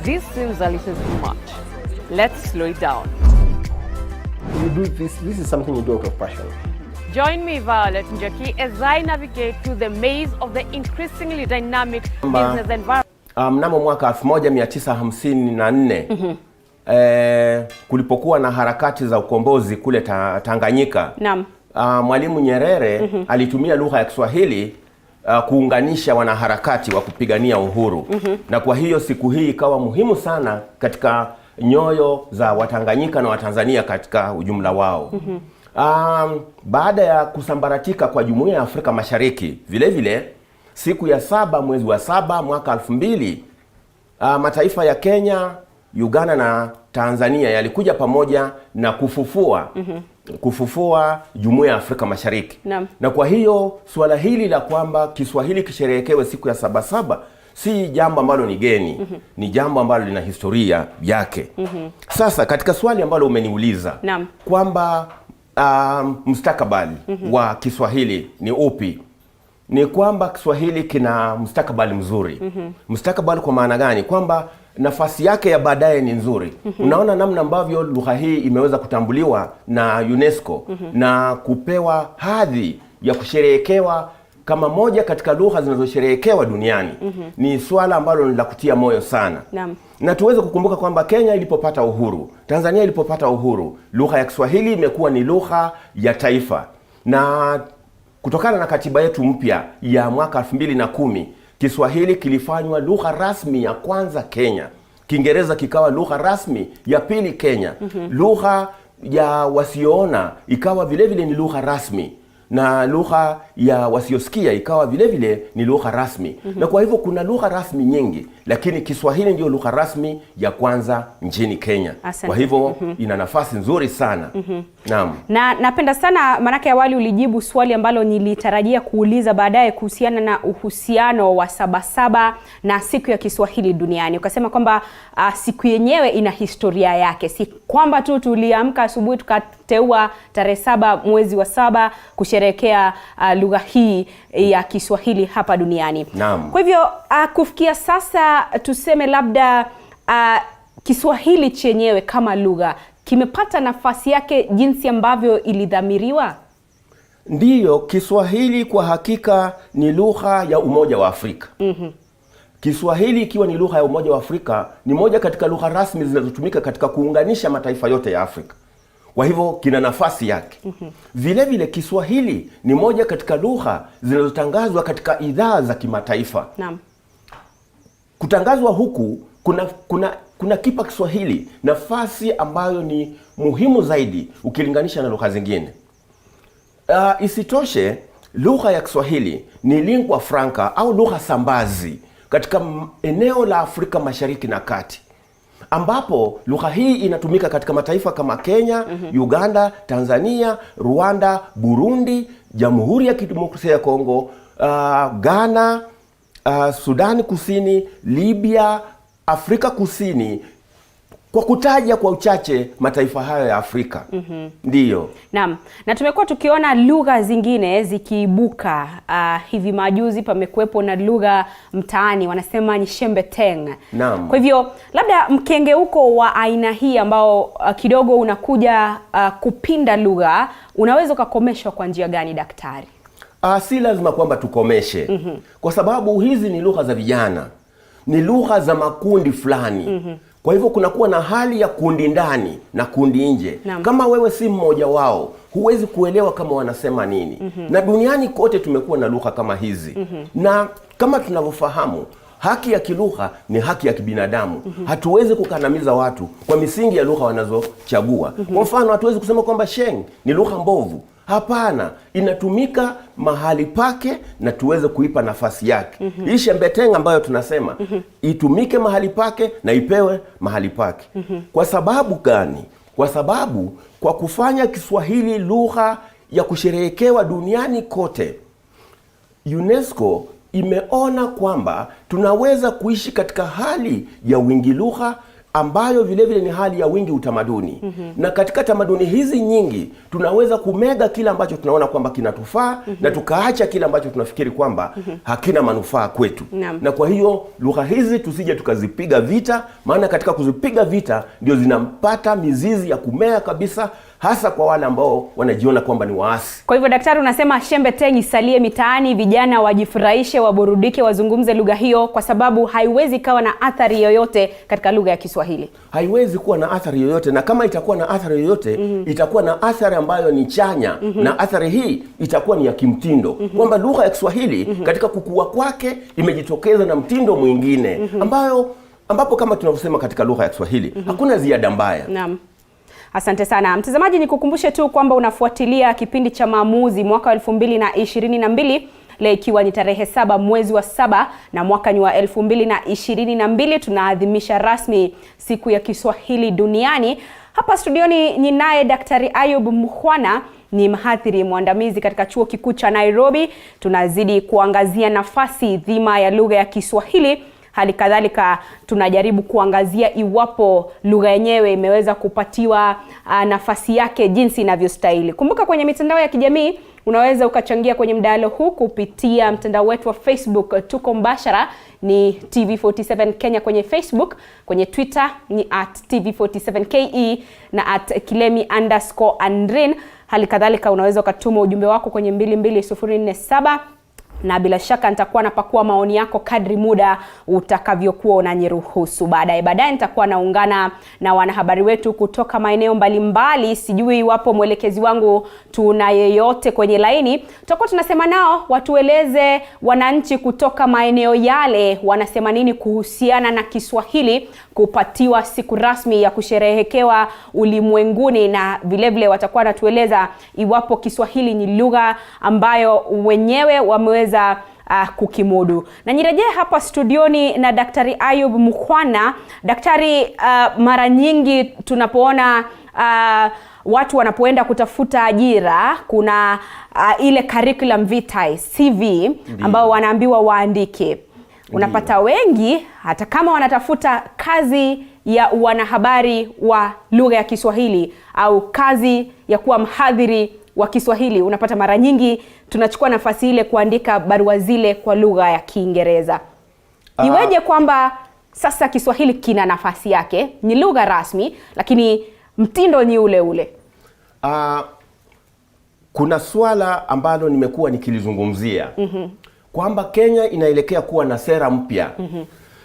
This seems a little too much. Let's slow it down. You do this is something you do out of passion. Join me, Violet Njoki, as I navigate through the maze of the increasingly dynamic business environment. Mnamo mwaka 1954 kulipokuwa na harakati za ukombozi kule Tanganyika. Naam. Mwalimu Nyerere alitumia lugha ya Kiswahili kuunganisha wanaharakati wa kupigania uhuru. Na kwa hiyo siku hii ikawa muhimu sana katika nyoyo za Watanganyika na Watanzania katika ujumla wao. Baada ya kusambaratika kwa Jumuiya ya Afrika Mashariki, vile vile siku ya 7 mwezi wa 7 mwaka 2000 mataifa ya Kenya, Uganda na Tanzania yalikuja pamoja na kufufua Jumuiya ya Afrika Mashariki. Na kwa hiyo suala hili la kwamba Kiswahili kisherehekewe siku ya 7/7 si jambo ambalo ni geni, ni jambo ambalo lina historia yake. Sasa katika swali ambalo umeniuliza kwamba mustakabali wa Kiswahili ni upi? ni kwamba Kiswahili kina mustakabali mzuri. Mustakabali kwa maana gani? Kwamba nafasi yake ya baadaye ni nzuri. Unaona namna ambavyo lugha hii imeweza kutambuliwa na UNESCO na kupewa hadhi ya kusherehekewa kama moja katika lugha zinazosherehekewa duniani. Ni swala ambalo ni la kutia moyo sana. Na tuweze kukumbuka kwamba Kenya ilipopata uhuru, Tanzania ilipopata uhuru, lugha ya Kiswahili imekuwa ni lugha ya taifa. Na kutokana na katiba yetu mpya ya mwaka 2010, Kiswahili kilifanywa lugha rasmi ya kwanza Kenya. Kiingereza kikawa lugha rasmi ya pili Kenya. Lugha ya wasioona ikawa vile vile ni lugha rasmi. Na lugha ya wasiosikia ikawa vile vile ni lugha rasmi. Na kwa hivyo kuna lugha rasmi nyingi, lakini Kiswahili ndio lugha rasmi ya kwanza nchini Kenya. Asante. Kwa hivyo ina nafasi nzuri sana. Naam. Na napenda sana manake awali ulijibu swali ambalo nilitarajia kuuliza baadaye kuhusiana na uhusiano wa Sabasaba na siku ya Kiswahili duniani. Ukasema kwamba siku yenyewe ina historia yake. Si kwamba tu tuliamka asubuhi tukateua tarehe 7 mwezi wa 7 kusherehekea lugha hii ya Kiswahili hapa duniani. Naam. Kwa hivyo kufikia sasa tuseme labda Kiswahili chenyewe kama lugha kimepata nafasi yake jinsi ambavyo ilidhamiriwa? Ndiyo, Kiswahili kwa hakika ni lugha ya Umoja wa Afrika. Kiswahili ikiwa ni lugha ya Umoja wa Afrika, ni moja katika lugha rasmi zinazotumika katika kuunganisha mataifa yote ya Afrika. Kwa hivyo kina nafasi yake. Vile vile Kiswahili ni moja katika lugha zinazotangazwa katika idhaa za kimataifa. Naam. Kutangazwa huku kuna kipa Kiswahili nafasi ambayo ni muhimu zaidi ukilinganisha na lugha zingine. Isitoshe, lugha ya Kiswahili ni lingua franca au lugha sambazi katika eneo la Afrika Mashariki na Kati, ambapo lugha hii inatumika katika mataifa kama Kenya, Uganda, Tanzania, Rwanda, Burundi, Jamhuri ya Kidemokrasia ya Kongo, Ghana, Sudani Kusini, Libya, Afrika Kusini, kwa kutaja kwa uchache mataifa hayo ya Afrika. Ndiyo. Naam. Na tumekuwa tukiona lugha zingine zikiibuka. Hivi majuzi pamekuwepo na lugha mtaani wanasema ni shembeteng. Naam. Kwa hivyo labda mkengeuko wa aina hii ambao kidogo unakuja kupinda lugha, unaweza kukomeshwa kwa njia gani daktari? Si lazima kwamba tukomeshe. Kwa sababu hizi ni lugha za vijana. Ni lugha za makundi fulani. Kwa hivyo kunakuwa na hali ya kundi ndani na kundi nje. Kama wewe si mmoja wao, huwezi kuelewa kama wanasema nini. Na duniani kote tumekuwa na lugha kama hizi. Na kama tunavyofahamu, haki ya kilugha ni haki ya kibinadamu. Hatuwezi kukandamiza watu kwa misingi ya lugha wanazochagua. Kwa mfano, hatuwezi kusema kwamba Sheng ni lugha mbovu. Hapana, inatumika mahali pake na tuweze kuipa nafasi yake. Hii shembeteng ambayo tunasema itumike mahali pake na ipewe mahali pake. Kwa sababu gani? Kwa sababu kwa kufanya Kiswahili lugha ya kusherehekewa duniani kote, UNESCO imeona kwamba tunaweza kuishi katika hali ya wingi lugha ambayo vile vile ni hali ya wingi utamaduni. Na katika tamaduni hizi nyingi tunaweza kumega kila ambacho tunaona kwamba kinatufaa na tukaacha kila ambacho tunafikiri kwamba hakina manufaa kwetu. Na kwa hiyo lugha hizi tusije tukazipiga vita, maana katika kuzipiga vita ndio zinampata mizizi ya kumea kabisa, hasa kwa wale ambao wanajiona kwamba ni waasi. Kwa hivyo daktari unasema shembeteng isalie mitaani, vijana wajifurahishe, waburudike, wazungumze lugha hiyo, kwa sababu haiwezi kawa na athari yoyote katika lugha ya Kiswahili. Haiwezi kuwa na athari yoyote, na kama itakuwa na athari yoyote itakuwa na athari ambayo ni chanya. Na athari hii itakuwa ni ya kimtindo, kwamba lugha ya Kiswahili katika kukua kwake imejitokeza na mtindo mwingine ambapo kama tunavyosema katika lugha ya Kiswahili hakuna ziada mbaya. Naam. Asante sana. Mtazamaji, nikukumbushe tu kwamba unafuatilia kipindi cha Maamuzi mwaka 2022, leo ikiwa ni tarehe 7 mwezi wa 7 na mwaka ni wa 2022. Tunaadhimisha rasmi siku ya Kiswahili duniani. Hapa studioni ninaye Daktari Ayub Mukhwana, ni mhadhiri mwandamizi katika Chuo Kikuu cha Nairobi. Tunazidi kuangazia nafasi dhima ya lugha ya Kiswahili. Hali kadhalika tunajaribu kuangazia iwapo lugha yenyewe imeweza kupatiwa nafasi yake jinsi inavyostahili. Kumbuka kwenye mitandao ya kijamii unaweza ukachangia kwenye mdahalo huu kupitia mtandao wetu wa Facebook. Tuko mbashara ni TV47 Kenya kwenye Facebook, kwenye Twitter ni @TV47KE na @Kilemi_Andrin. Hali kadhalika unaweza ukatuma ujumbe wako kwenye 22047 na bila shaka nitakuwa napakua maoni yako kadri muda utakavyokuwa unaniruhusu. Baadaye nitakuwa naungana na wanahabari wetu kutoka maeneo mbalimbali. Sijui iwapo mwelekezi wangu tuna yeyote kwenye laini. Tutakuwa tunasema nao watueleze wananchi kutoka maeneo yale wanasema nini kuhusiana na Kiswahili kupatiwa siku rasmi ya kusherehekewa ulimwenguni, na vilevile watakuwa natueleza iwapo Kiswahili ni lugha ambayo wenyewe wameweza kukimudu. Na nirejee hapa studioni na Daktari Ayub Mukhwana. Daktari, mara nyingi tunapoona watu wanapoenda kutafuta ajira, kuna ile curriculum vitae CV ambao wanaambiwa waandike. Unapata wengi hata kama wanatafuta kazi ya wanahabari wa lugha ya Kiswahili au kazi ya kuwa mhadhiri wa Kiswahili, unapata mara nyingi tunachukua nafasi ile kuandika barua zile kwa lugha ya Kiingereza. Iweje kwamba sasa Kiswahili kina nafasi yake, ni lugha rasmi, lakini mtindo ni ule ule? Kuna swala ambalo nimekuwa nikilizungumzia kwamba Kenya inaelekea kuwa na sera mpya,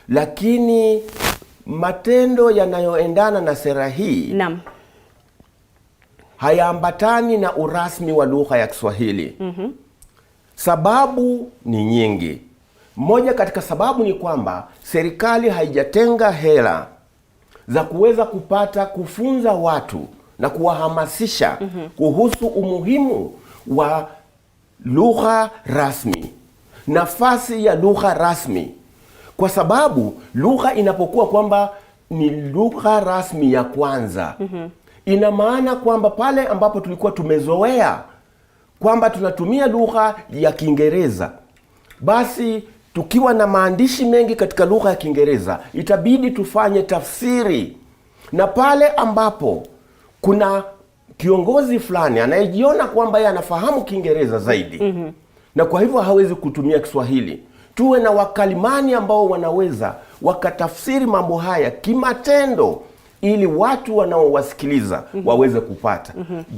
lakini matendo yanayoendana na sera hii hayaambatani na urasmi wa lugha ya Kiswahili. Sababu ni nyingi. Moja katika sababu ni kwamba serikali haijatenga hela za kuweza kufunza watu na kuwahamasisha kuhusu umuhimu wa lugha rasmi, nafasi ya lugha rasmi. Kwa sababu lugha inapokuwa kwamba ni lugha rasmi ya kwanza, ina maana kwamba pale ambapo tulikuwa tumezoea kwamba tunatumia lugha ya Kiingereza, basi tukiwa na maandishi mengi katika lugha ya Kiingereza itabidi tufanye tafsiri. Na pale ambapo kuna kiongozi fulani anayejiona kwamba yeye anafahamu Kiingereza zaidi, na kwa hivyo hawezi kutumia Kiswahili, tuwe na wakalimani ambao wanaweza wakatafsiri mambo haya kimatendo, ili watu wanaowasikiliza waweze kupata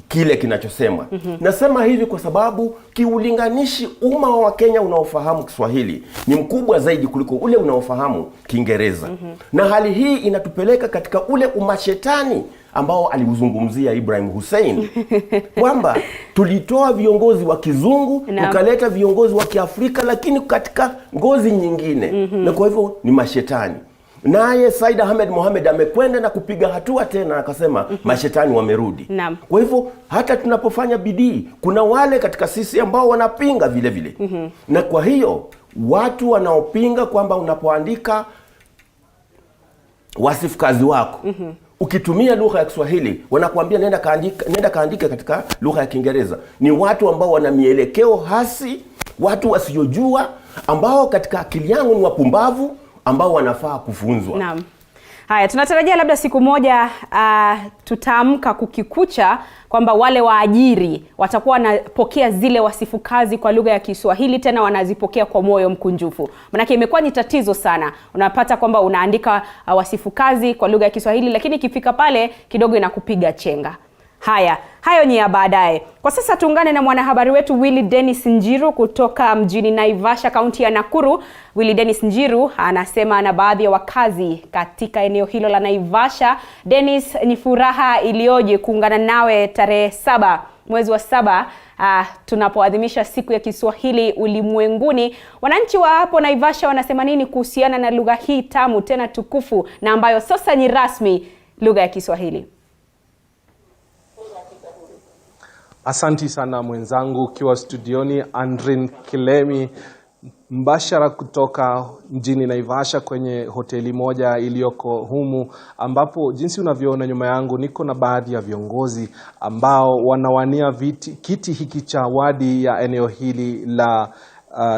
kile kinachosemwa. Nasema hivi kwa sababu kiulinganishi umma wa Kenya unaofahamu Kiswahili ni mkubwa zaidi kuliko ule unaofahamu Kiingereza. Na hali hii inatupeleka katika ule umashetani ambao aliuzungumzia Ibrahim Hussein kwamba tulitoa viongozi wa kizungu tukaleta viongozi wa Kiafrika, lakini katika ngozi nyingine. Na kwa hivyo ni mashetani. Naye Said Ahmed Mohamed amekwenda na kupiga hatua tena, akasema mashetani wamerudi. Kwa hivyo hata tunapofanya bidii, kuna wale katika sisi ambao wanapinga vile vile. Na kwa hiyo watu wanaopinga kwamba unapoandika wasifu kazi wako ukitumia lugha ya Kiswahili, wanakuambia nenda kaandika katika lugha ya Kiingereza, ni watu ambao wana mielekeo hasi, watu wasiojua, ambao katika akili yangu ni wapumbavu, ambao wanafaa kufunzwa. Haya, tunatarajia labda siku moja tutaamka kukikucha kwamba wale waajiri watakuwa wanapokea zile wasifu kazi kwa lugha ya Kiswahili, tena wanazipokea kwa moyo mkunjufu. Manake imekuwa ni tatizo sana. Unapata kwamba unaandika wasifu kazi kwa lugha ya Kiswahili, lakini ikifika pale kidogo inakupiga chenga. Hayo ni ya baadaye. Kwa sasa tuungane na mwanahabari wetu Willy Dennis Njiru kutoka mjini Naivasha, kaunti ya Nakuru. Willy Dennis Njiru anasema na baadhi ya wakazi katika eneo hilo la Naivasha. Dennis, ni furaha iliyoje kuungana nawe tarehe 7 mwezi wa 7 tunapoadhimisha siku ya Kiswahili ulimwenguni. Wananchi wa hapo Naivasha wanasema nini kuhusiana na lugha hii tamu tena tukufu na ambayo sasa ni rasmi, lugha ya Kiswahili? Asanti sana mwenzangu ukiwa studioni, Andrin Kilemi, mbashara kutoka mjini Naivasha kwenye hoteli moja iliyoko humu, ambapo jinsi unavyoona nyuma yangu niko na baadhi ya viongozi ambao wanawania kiti hiki cha wadi ya eneo hili la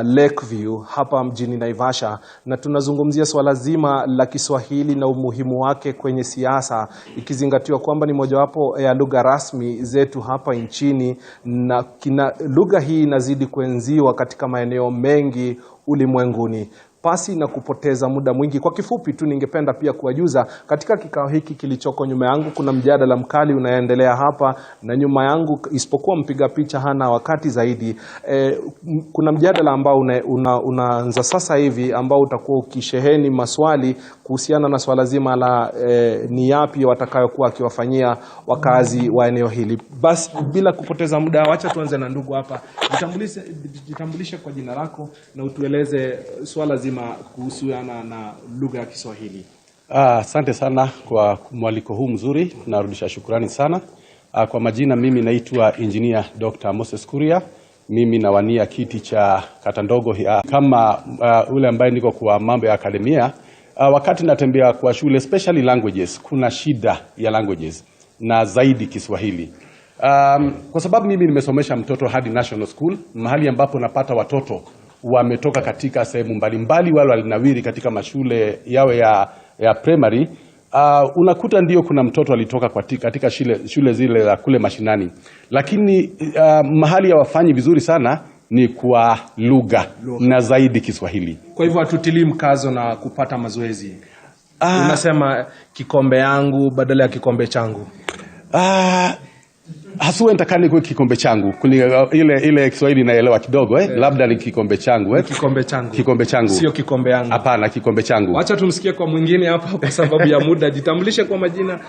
Lakeview hapa mjini Naivasha, na tunazungumzia swala zima la Kiswahili na umuhimu wake kwenye siasa, ikizingatiwa kwamba ni mojawapo ya lugha rasmi zetu hapa nchini, na lugha hii inazidi kuenziwa katika maeneo mengi ulimwenguni. Pasi na kupoteza muda mwingi, kwa kifupi tu ningependa pia kuwajuza katika kikao hiki kilichoko nyuma yangu kuna mjadala mkali unaendelea hapa, na nyuma yangu isipokuwa mpiga picha hana wakati zaidi. Kuna mjadala ambao unaanza sasa hivi ambao utakuwa ukisheheni maswali kuhusiana na swala zima la ni yapi watakayokuwa akiwafanyia wakazi wa eneo hili. Basi bila kupoteza muda, wacha tuanze na ndugu hapa. Jitambulishe kwa jina lako na utueleze swala zima kuhusiana na lugha ya Kiswahili. Asante sana kwa mwaliko huu mzuri, narudisha shukrani sana. Kwa majina, mimi naitwa Engineer Dr. Moses Kuria. Mimi nawania kiti cha kata ndogo kama ule ambaye niko kwa mambo ya akademia. Wakati natembea kwa shule, especially languages, kuna shida ya languages na zaidi Kiswahili. Kwa sababu mimi nimesomesha mtoto hadi national school, mahali ambapo napata watoto wametoka katika sehemu mbalimbali, wale walinawiri katika mashule yao ya primary. Unakuta ndio kuna mtoto alitoka katika shule zile za kule mashinani, lakini mahali ya wafanyi vizuri sana ni kwa lugha na zaidi Kiswahili. Kwa hivyo hatutilii mkazo na kupata mazoezi. Unasema kikombe yangu badala ya kikombe changu. Hasua nitakani kwa kikombe changu. Ile Kiswahili naelewa kidogo labda ni kikombe changu Kikombe changu. Kikombe changu. Sio kikombe yangu. Hapana, kikombe changu. Acha tumsikie kwa mwingine hapa kwa sababu ya muda. Jitambulishe kwa majina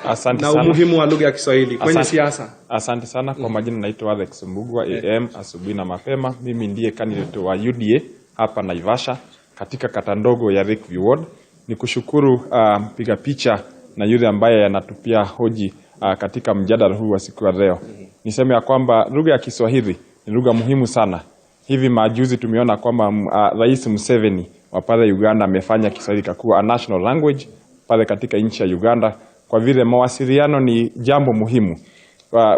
na umuhimu wa lugha ya Kiswahili kwenye siasa. Asante sana. Kwa majina naitwa Alex Mbugwa, AM asubuhi na mapema. Mimi ndiye candidate wa UDA hapa Naivasha katika kata ndogo ya Lakeview Ward. Nikushukuru mpiga picha na yule ambaye anatupia hoji katika mjadala huu wa siku ya leo. Niseme ya kwamba lugha ya Kiswahili ni lugha muhimu sana. Hivi majuzi tumeona kwamba Rais Museveni wa pale Uganda amefanya Kiswahili kuwa a national language pale katika nchi ya Uganda, kwa vile mawasiliano ni jambo muhimu.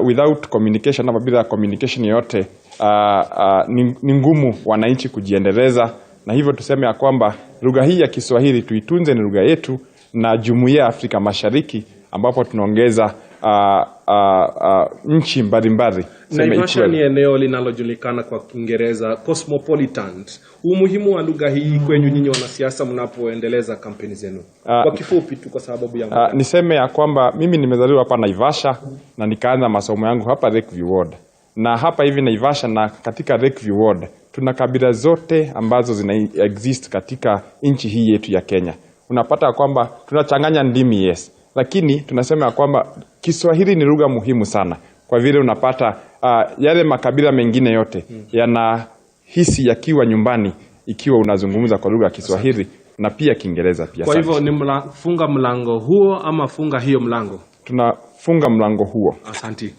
Without communication, ama bila communication yote, ni ngumu wananchi kujiendeleza, na hivyo tuseme ya kwamba lugha hii ya Kiswahili tuitunze, ni lugha yetu, na Jumuiya ya Afrika Mashariki ambapo tunaongeza nchi mbalimbali. Naivasha ni eneo linalojulikana kwa Kiingereza cosmopolitan. Umuhimu wa lugha hii kwenye nyinyi wanasiasa mnapoendeleza kampeni zenu, kwa kifupi tu kwa sababu ya niseme ya kwamba mimi nimezaliwa hapa Naivasha na nikaanza masomo yangu hapa Lakeview Ward. Na hapa hivi Naivasha na katika Lakeview Ward tuna kabila zote ambazo zina exist katika nchi hii yetu ya Kenya. Unapata kwamba tunachanganya ndimi, yes, lakini tunasema kwamba Kiswahili ni lugha muhimu sana, kwa vile unapata yale makabila mengine yote yanahisi yakiwa nyumbani ikiwa unazungumza kwa lugha ya Kiswahili na pia Kiingereza pia. Kwa hivyo ni funga mlango huo ama funga hiyo mlango? Tunafunga mlango huo. Asante.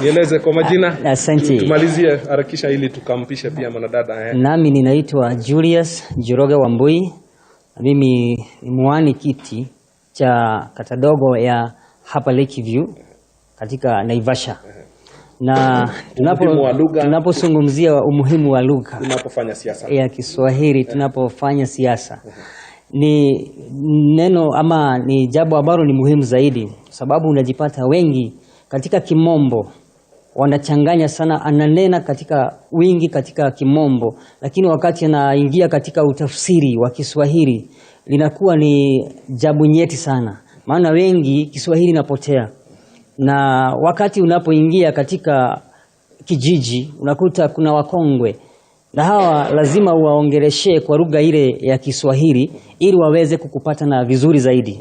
Nieleze kwa majina. Asante. Tumalizie harakisha ili tukampishe pia mwanadada. Nami ninaitwa Julius Njoroge Wambui. Mimi ni mwani kiti cha kata dogo ya hapa Lakeview katika Naivasha. Na tunapozungumzia umuhimu wa lugha tunapofanya siasa ya Kiswahili, tunapofanya siasa, ni neno ama ni jambo ambalo ni muhimu zaidi, sababu unajipata wengi katika Kimombo wanachanganya sana, ananena katika wingi katika Kimombo, lakini wakati anaingia katika utafsiri wa Kiswahili linakuwa ni jambo nyeti sana, maana wengi Kiswahili inapotea. Na wakati unapoingia katika kijiji unakuta kuna wakongwe, na hawa lazima uwaongeleshe kwa lugha ile ya Kiswahili ili waweze kukupata na vizuri zaidi,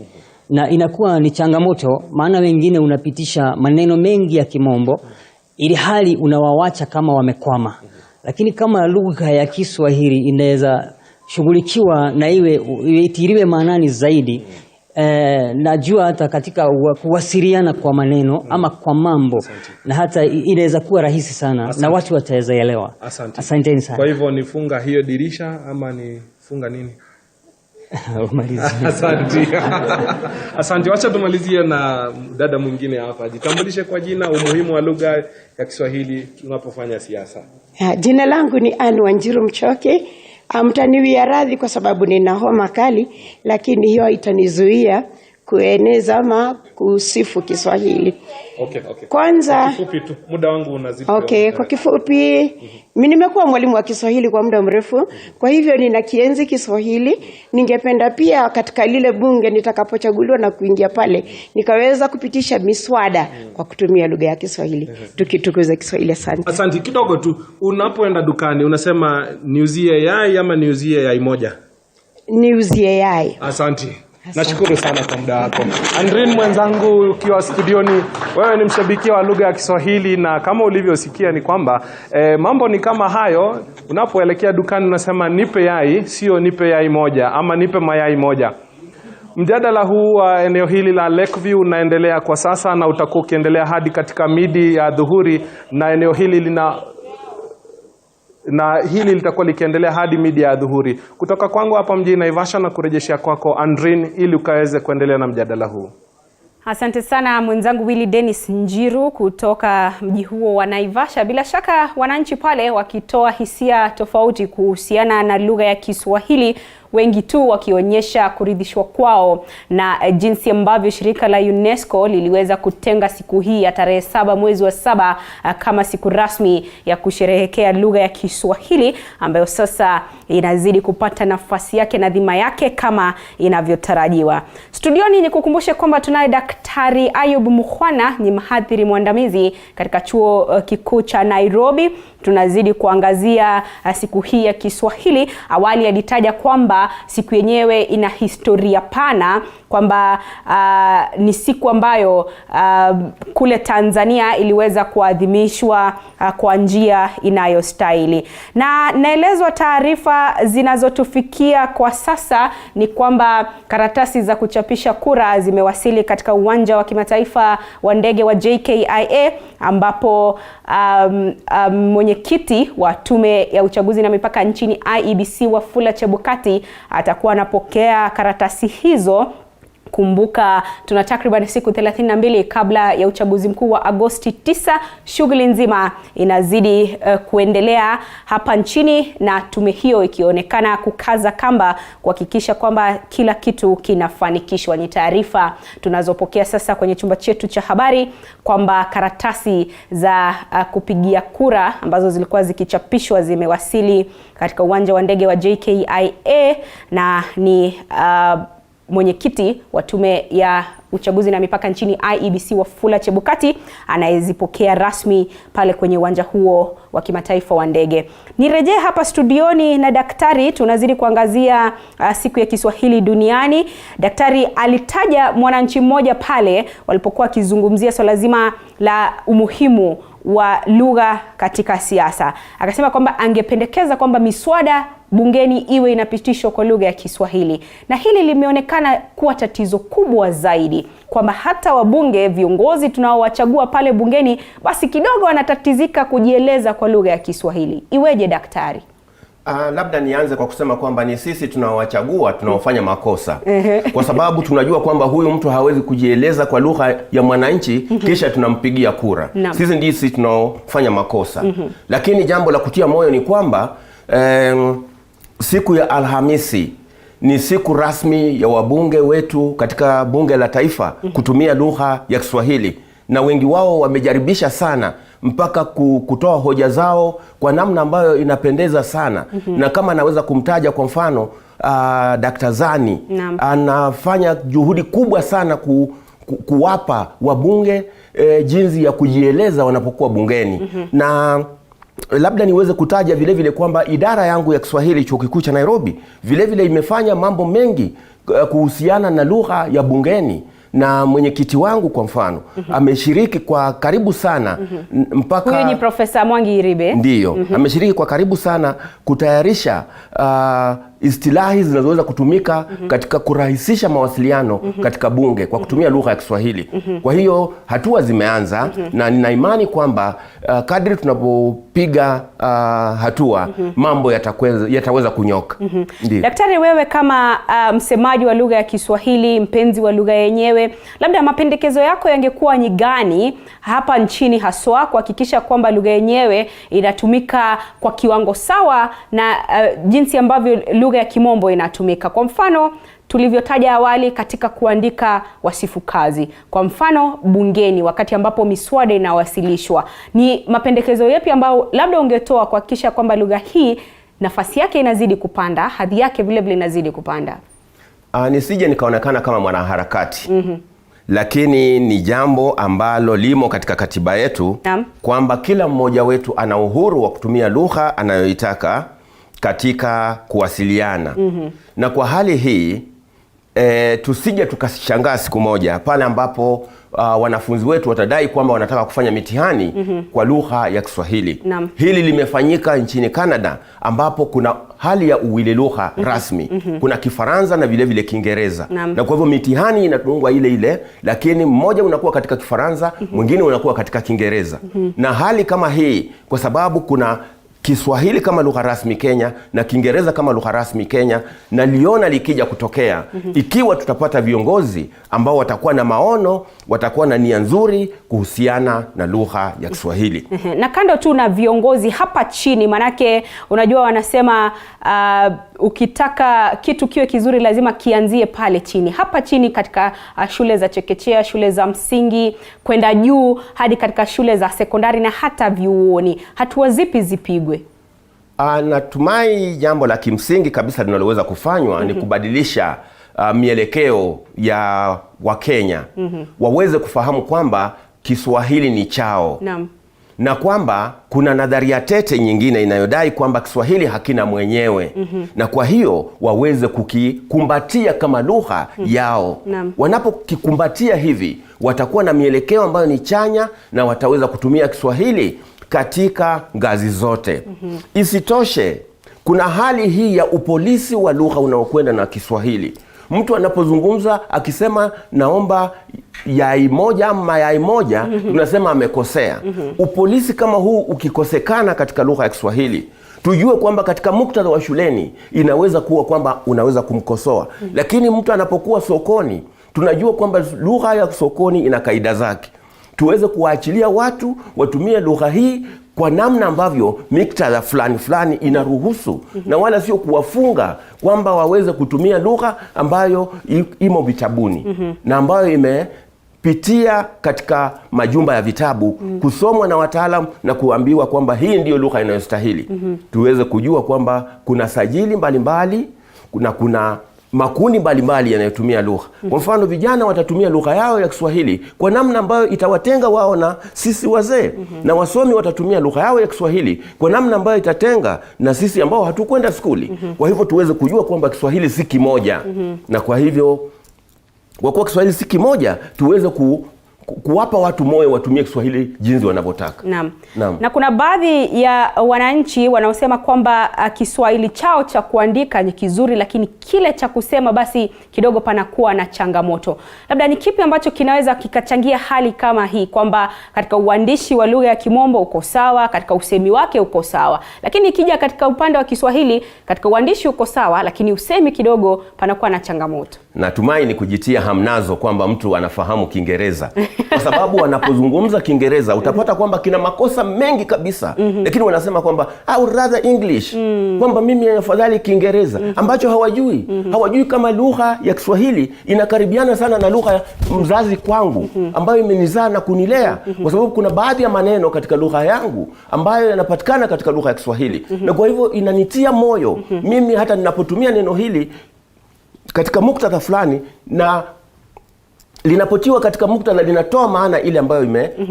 na inakuwa ni changamoto, maana wengine unapitisha maneno mengi ya Kimombo ili hali unawawacha kama wamekwama. Lakini kama lugha ya Kiswahili inaweza shughulikiwa na itiliwe maanani zaidi, najua hata katika kuwasiliana kwa maneno ama kwa mambo, na hata inaweza kuwa rahisi sana na watu wataweza elewa. Asanteni sana. Kwa hivyo nifunga hiyo dirisha ama nifunga nini? Asante. Wacha tumalizie na dada mwingine hapa. Jitambulishe kwa jina, umuhimu wa lugha ya Kiswahili tunapofanya siasa. Jina langu ni Anne Wanjiru Mchoke. Mtaniwia radhi kwa sababu nina homa kali, lakini hiyo itanizuia kueneza ama kusifu Kiswahili. Okay. Kwanza kwa kifupi tu, muda wangu unazidi. Okay, kwa kifupi, mimi nimekuwa mwalimu wa Kiswahili kwa muda mrefu, kwa hivyo ninakienzi Kiswahili. Ningependa pia katika lile bunge nitakapochaguliwa na kuingia pale, nikaweza kupitisha miswada kwa kutumia lugha ya Kiswahili. Tukitukuza Kiswahili. Asante. Kidogo tu, unapoenda dukani unasema niuzie yai ama niuzie yai moja? Niuzie yai. Asante. Nashukuru sana kwa muda wako. Andrin mwenzangu, ukiwa studioni, wewe ni mshabiki wa lugha ya Kiswahili, na kama ulivyosikia ni kwamba mambo ni kama hayo. Unapoelekea dukani unasema nipe yai, sio nipe yai moja ama nipe mayai moja. Mjadala huu wa eneo hili la Lakeview unaendelea kwa sasa na utakuwa ukiendelea hadi katika midi ya dhuhuri, na eneo hili hili litakuwa likiendelea hadi midi ya dhuhuri. Kutoka kwangu hapa mjini Naivasha na kurejeshia kwako Andrin ili ukaweze kuendelea na mjadala huu. Asante sana mwenzangu Willy Dennis Njiru kutoka mji huo wa Naivasha. Bila shaka wananchi pale wakitoa hisia tofauti kuhusiana na lugha ya Kiswahili, wengi tu wakionyesha kuridhishwa kwao na jinsi ambavyo shirika la UNESCO liliweza kutenga siku hii ya tarehe 7 mwezi wa 7 kama siku rasmi ya kusherehekea lugha ya Kiswahili, ambayo sasa inazidi kupata nafasi yake na dhima yake kama inavyotarajiwa. Studioni ni kukumbushe kwamba tunaye Daktari Ayub Mukhwana, ni mhadhiri mwandamizi katika chuo kikuu cha Nairobi. Tunazidi kuangazia siku hii ya Kiswahili. Awali alitaja kwamba siku yenyewe ina historia pana, kwamba ni siku ambayo kule Tanzania iliweza kuadhimishwa kwa njia inayostahili. Na naelezwa taarifa zinazotufikia kwa sasa ni kwamba karatasi za kuchapisha kura zimewasili katika uwanja wa kimataifa wa ndege wa JKIA, ambapo mwenyekiti wa tume ya uchaguzi na mipaka nchini IEBC Wafula Chebukati atakuwa anapokea karatasi hizo. Kumbuka tuna takriban siku 32 kabla ya uchaguzi mkuu wa Agosti 9. Shughuli nzima inazidi kuendelea hapa nchini, na tume hiyo ikionekana kukaza kamba kuhakikisha kwamba kila kitu kinafanikishwa. Ni taarifa tunazopokea sasa kwenye chumba chetu cha habari kwamba karatasi za kupigia kura ambazo zilikuwa zikichapishwa zimewasili katika uwanja wa ndege wa JKIA, na ni mwenyekiti wa tume ya uchaguzi na mipaka nchini IEBC Wafula Chebukati anayezipokea rasmi pale kwenye uwanja huo wa kimataifa wa ndege. Nirejee hapa studioni na daktari, tunazidi kuangazia siku ya Kiswahili duniani. Daktari alitaja mwananchi mmoja pale walipokuwa kizungumzia swala zima la umuhimu wa lugha katika siasa. Akasema kwamba angependekeza kwamba miswada bungeni iwe inapitishwa kwa lugha ya Kiswahili, na hili limeonekana kuwa tatizo kubwa zaidi, kwamba hata wabunge, viongozi tunaowachagua pale bungeni, basi kidogo wanatatizika kujieleza kwa lugha ya Kiswahili. Iweje daktari? Labda nianze kwa kusema kwamba ni sisi tunaowachagua tunaofanya makosa. Kwa sababu tunajua kwamba huyu mtu hawezi kujieleza kwa lugha ya mwananchi, kisha tunampigia kura. Sisi ndisi tunaofanya makosa. Lakini jambo la kutia moyo ni kwamba siku ya Alhamisi ni siku rasmi ya wabunge wetu katika bunge la taifa kutumia lugha ya Kiswahili, na wengi wao wamejaribisha sana mpaka kutoa hoja zao kwa namna ambayo inapendeza sana. Na kama naweza kumtaja kwa mfano Dr. Zani anafanya juhudi kubwa sana kuwapa wabunge jinsi ya kujieleza wanapokuwa bungeni. Na labda niweze kutaja vile vile kwamba idara yangu ya Kiswahili chuo kikuu cha Nairobi vile vile imefanya mambo mengi kuhusiana na lugha ya bungeni, na mwenyekiti wangu kwa mfano ameshiriki kwa karibu sana mpaka huyu ni Profesa Mwangi Iribe. Ndiyo, ameshiriki kwa karibu sana kutayarisha istilahi zinazoweza kutumika katika kurahisisha mawasiliano katika bunge kwa kutumia lugha ya Kiswahili. Kwa hiyo hatua zimeanza na nina imani kwamba kadri tunapopiga hatua mambo yataweza kunyoka. Daktari, wewe kama msemaji wa lugha ya Kiswahili, mpenzi wa lugha yenyewe, labda mapendekezo yako yangekuwa ni gani hapa nchini haswa kuhakikisha kwamba lugha yenyewe inatumika kwa kiwango sawa na jinsi ambavyo lugha ya Kimombo inatumika? Kwa mfano tulivyotaja awali katika kuandika wasifu kazi, kwa mfano bungeni wakati ambapo miswada inawasilishwa, ni mapendekezo yapi ambayo labda ungetoa kuhakikisha kwamba lugha hii nafasi yake inazidi kupanda, hadhi yake vile vile inazidi kupanda? Nisije nikaonekana kama mwanaharakati. Lakini ni jambo ambalo limo katika katiba yetu kwamba kila mmoja wetu ana uhuru wa kutumia lugha anayoitaka katika kuwasiliana. Na kwa hali hii tusije tukashangaa siku moja pale ambapo wanafunzi wetu watadai kwamba wanataka kufanya mitihani kwa lugha ya Kiswahili. Hili limefanyika nchini Canada ambapo kuna hali ya uwili lugha rasmi. Kuna Kifaransa na vile vile Kiingereza. Na kwa hivyo mitihani inatungwa ile ile, lakini mmoja unakuwa katika Kifaransa, mwingine unakuwa katika Kiingereza. Na hali kama hii kwa sababu kuna Kiswahili kama lugha rasmi Kenya na Kiingereza kama lugha rasmi Kenya, na liona likija kutokea ikiwa tutapata viongozi ambao watakuwa na maono, watakuwa na nia nzuri kuhusiana na lugha ya Kiswahili. Na kando tu na viongozi hapa chini, manake unajua wanasema ukitaka kitu kiwe kizuri lazima kianzie pale chini. Hapa chini katika shule za chekechea, shule za msingi, kwenda juu hadi katika shule za sekondari na hata vyuoni, hatua zipi zipigwe? Natumai jambo la kimsingi kabisa linaloweza kufanywa ni kubadilisha mielekeo ya Wakenya waweze kufahamu kwamba Kiswahili ni chao. Na kwamba kuna nadharia tete nyingine inayodai kwamba Kiswahili hakina mwenyewe. Na kwa hiyo waweze kukikumbatia kama lugha yao. Wanapokikumbatia hivi watakuwa na mielekeo ambayo ni chanya na wataweza kutumia Kiswahili katika ngazi zote. Isitoshe, kuna hali hii ya upolisi wa lugha unaokwenda na Kiswahili. Mtu anapozungumza akisema naomba yai moja ama mayai moja, tunasema amekosea. Upolisi kama huu ukikosekana katika lugha ya Kiswahili, tujue kwamba katika muktadha wa shuleni inaweza kuwa kwamba unaweza kumkosoa. Lakini mtu anapokuwa sokoni, tunajua kwamba lugha ya sokoni ina kaida zake. Tuweze kuwaachilia watu watumie lugha hii kwa namna ambavyo miktadha fulani inaruhusu, na wala sio kuwafunga kwamba waweze kutumia lugha ambayo imo vitabuni na ambayo imepitia katika majumba ya vitabu kusomwa na wataalamu na kuambiwa kwamba hii ndiyo lugha inayostahili. Tuweze kujua kwamba kuna sajili mbalimbali, kuna makundi mbalimbali yanayotumia lugha. Kwa mfano vijana watatumia lugha yao ya Kiswahili kwa namna ambayo itawatenga wao na sisi wazee. Na wasomi watatumia lugha yao ya Kiswahili kwa namna ambayo itatenga na sisi ambao hatukwenda skuli. Kwa hivyo tuweze kujua kwamba Kiswahili si kimoja. Na kwa hivyo kwa kuwa Kiswahili si kimoja, tuweze kuwapa watu moyo watumie Kiswahili jinsi wanavyotaka. Na kuna baadhi ya wananchi wanaosema kwamba Kiswahili chao cha kuandika ni kizuri, lakini kile cha kusema basi kidogo panakuwa na changamoto. Labda ni kipi ambacho kinaweza kikachangia hali kama hii, kwamba katika uandishi wa lugha ya Kimombo uko sawa, katika usemi wake uko sawa, lakini ikija katika upande wa Kiswahili, katika uandishi uko sawa, lakini usemi kidogo panakuwa na changamoto? Natumai ni kujitia hamnazo kwamba mtu anafahamu Kiingereza. Kwa sababu wanapozungumza Kiingereza utapata kwamba kina makosa mengi kabisa. Lakini wanasema kwamba I would rather English. Kwamba mimi afadhali Kiingereza, ambacho hawajui. Hawajui kama lugha ya Kiswahili inakaribiana sana na lugha mzazi kwangu ambayo imenizaa na kunilea. Kwa sababu kuna baadhi ya maneno katika lugha yangu ambayo yanapatikana katika lugha ya Kiswahili. Na kwa hivyo inanitia moyo mimi hata ninapotumia neno hili katika muktadha fulani, na linapotiwa katika muktadha linatoa maana ile ambayo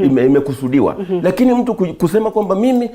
imekusudiwa. Lakini mtu kusema kwamba mimi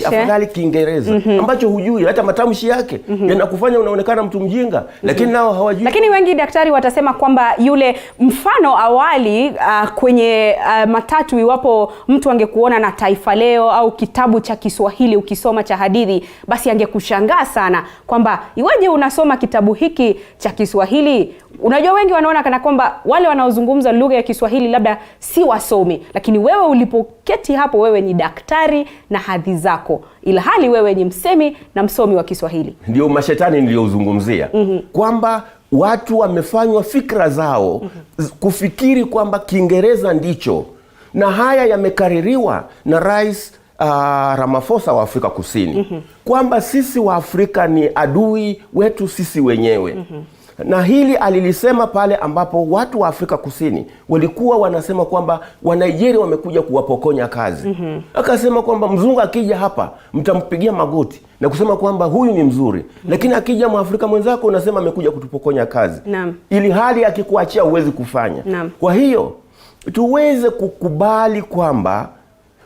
afadhali Kiingereza ambacho hujui hata matamshi yake yanakufanya unaonekana mtu mjinga, lakini nao hawajui. Lakini wengi daktari watasema kwamba yule mfano awali kwenye matatu, iwapo mtu angekuona na Taifa Leo au kitabu cha Kiswahili ukisoma cha hadithi, basi angekushangaa sana kwamba iwaje unasoma kitabu hiki cha Kiswahili. Unajua wengi wanaona kana kwamba wale wanaozungumza lugha ya Kiswahili labda si wasomi, lakini wewe ulipoketi hapo wewe ni daktari na hadhi zako, ila hali wewe ni msemi na msomi wa Kiswahili. Ndio mashetani niliyozungumzia kwamba watu wamefanywa fikra zao kufikiri kwamba Kiingereza ndicho, na haya yamekaririwa na Rais Ramaphosa wa Afrika Kusini kwamba sisi wa Afrika ni adui wetu sisi wenyewe. Na hili alilisema pale ambapo watu wa Afrika Kusini walikuwa wanasema kwamba wa Nigeria wamekuja kuwapokonya kazi. Akasema kwamba mzungu akija hapa mtampigia magoti na kusema kwamba huyu ni mzuri, lakini akija Mwafrika mwenzako unasema amekuja kutupokonya kazi. Ili hali akikuachia uwezi kufanya. Kwa hiyo tuweze kukubali kwamba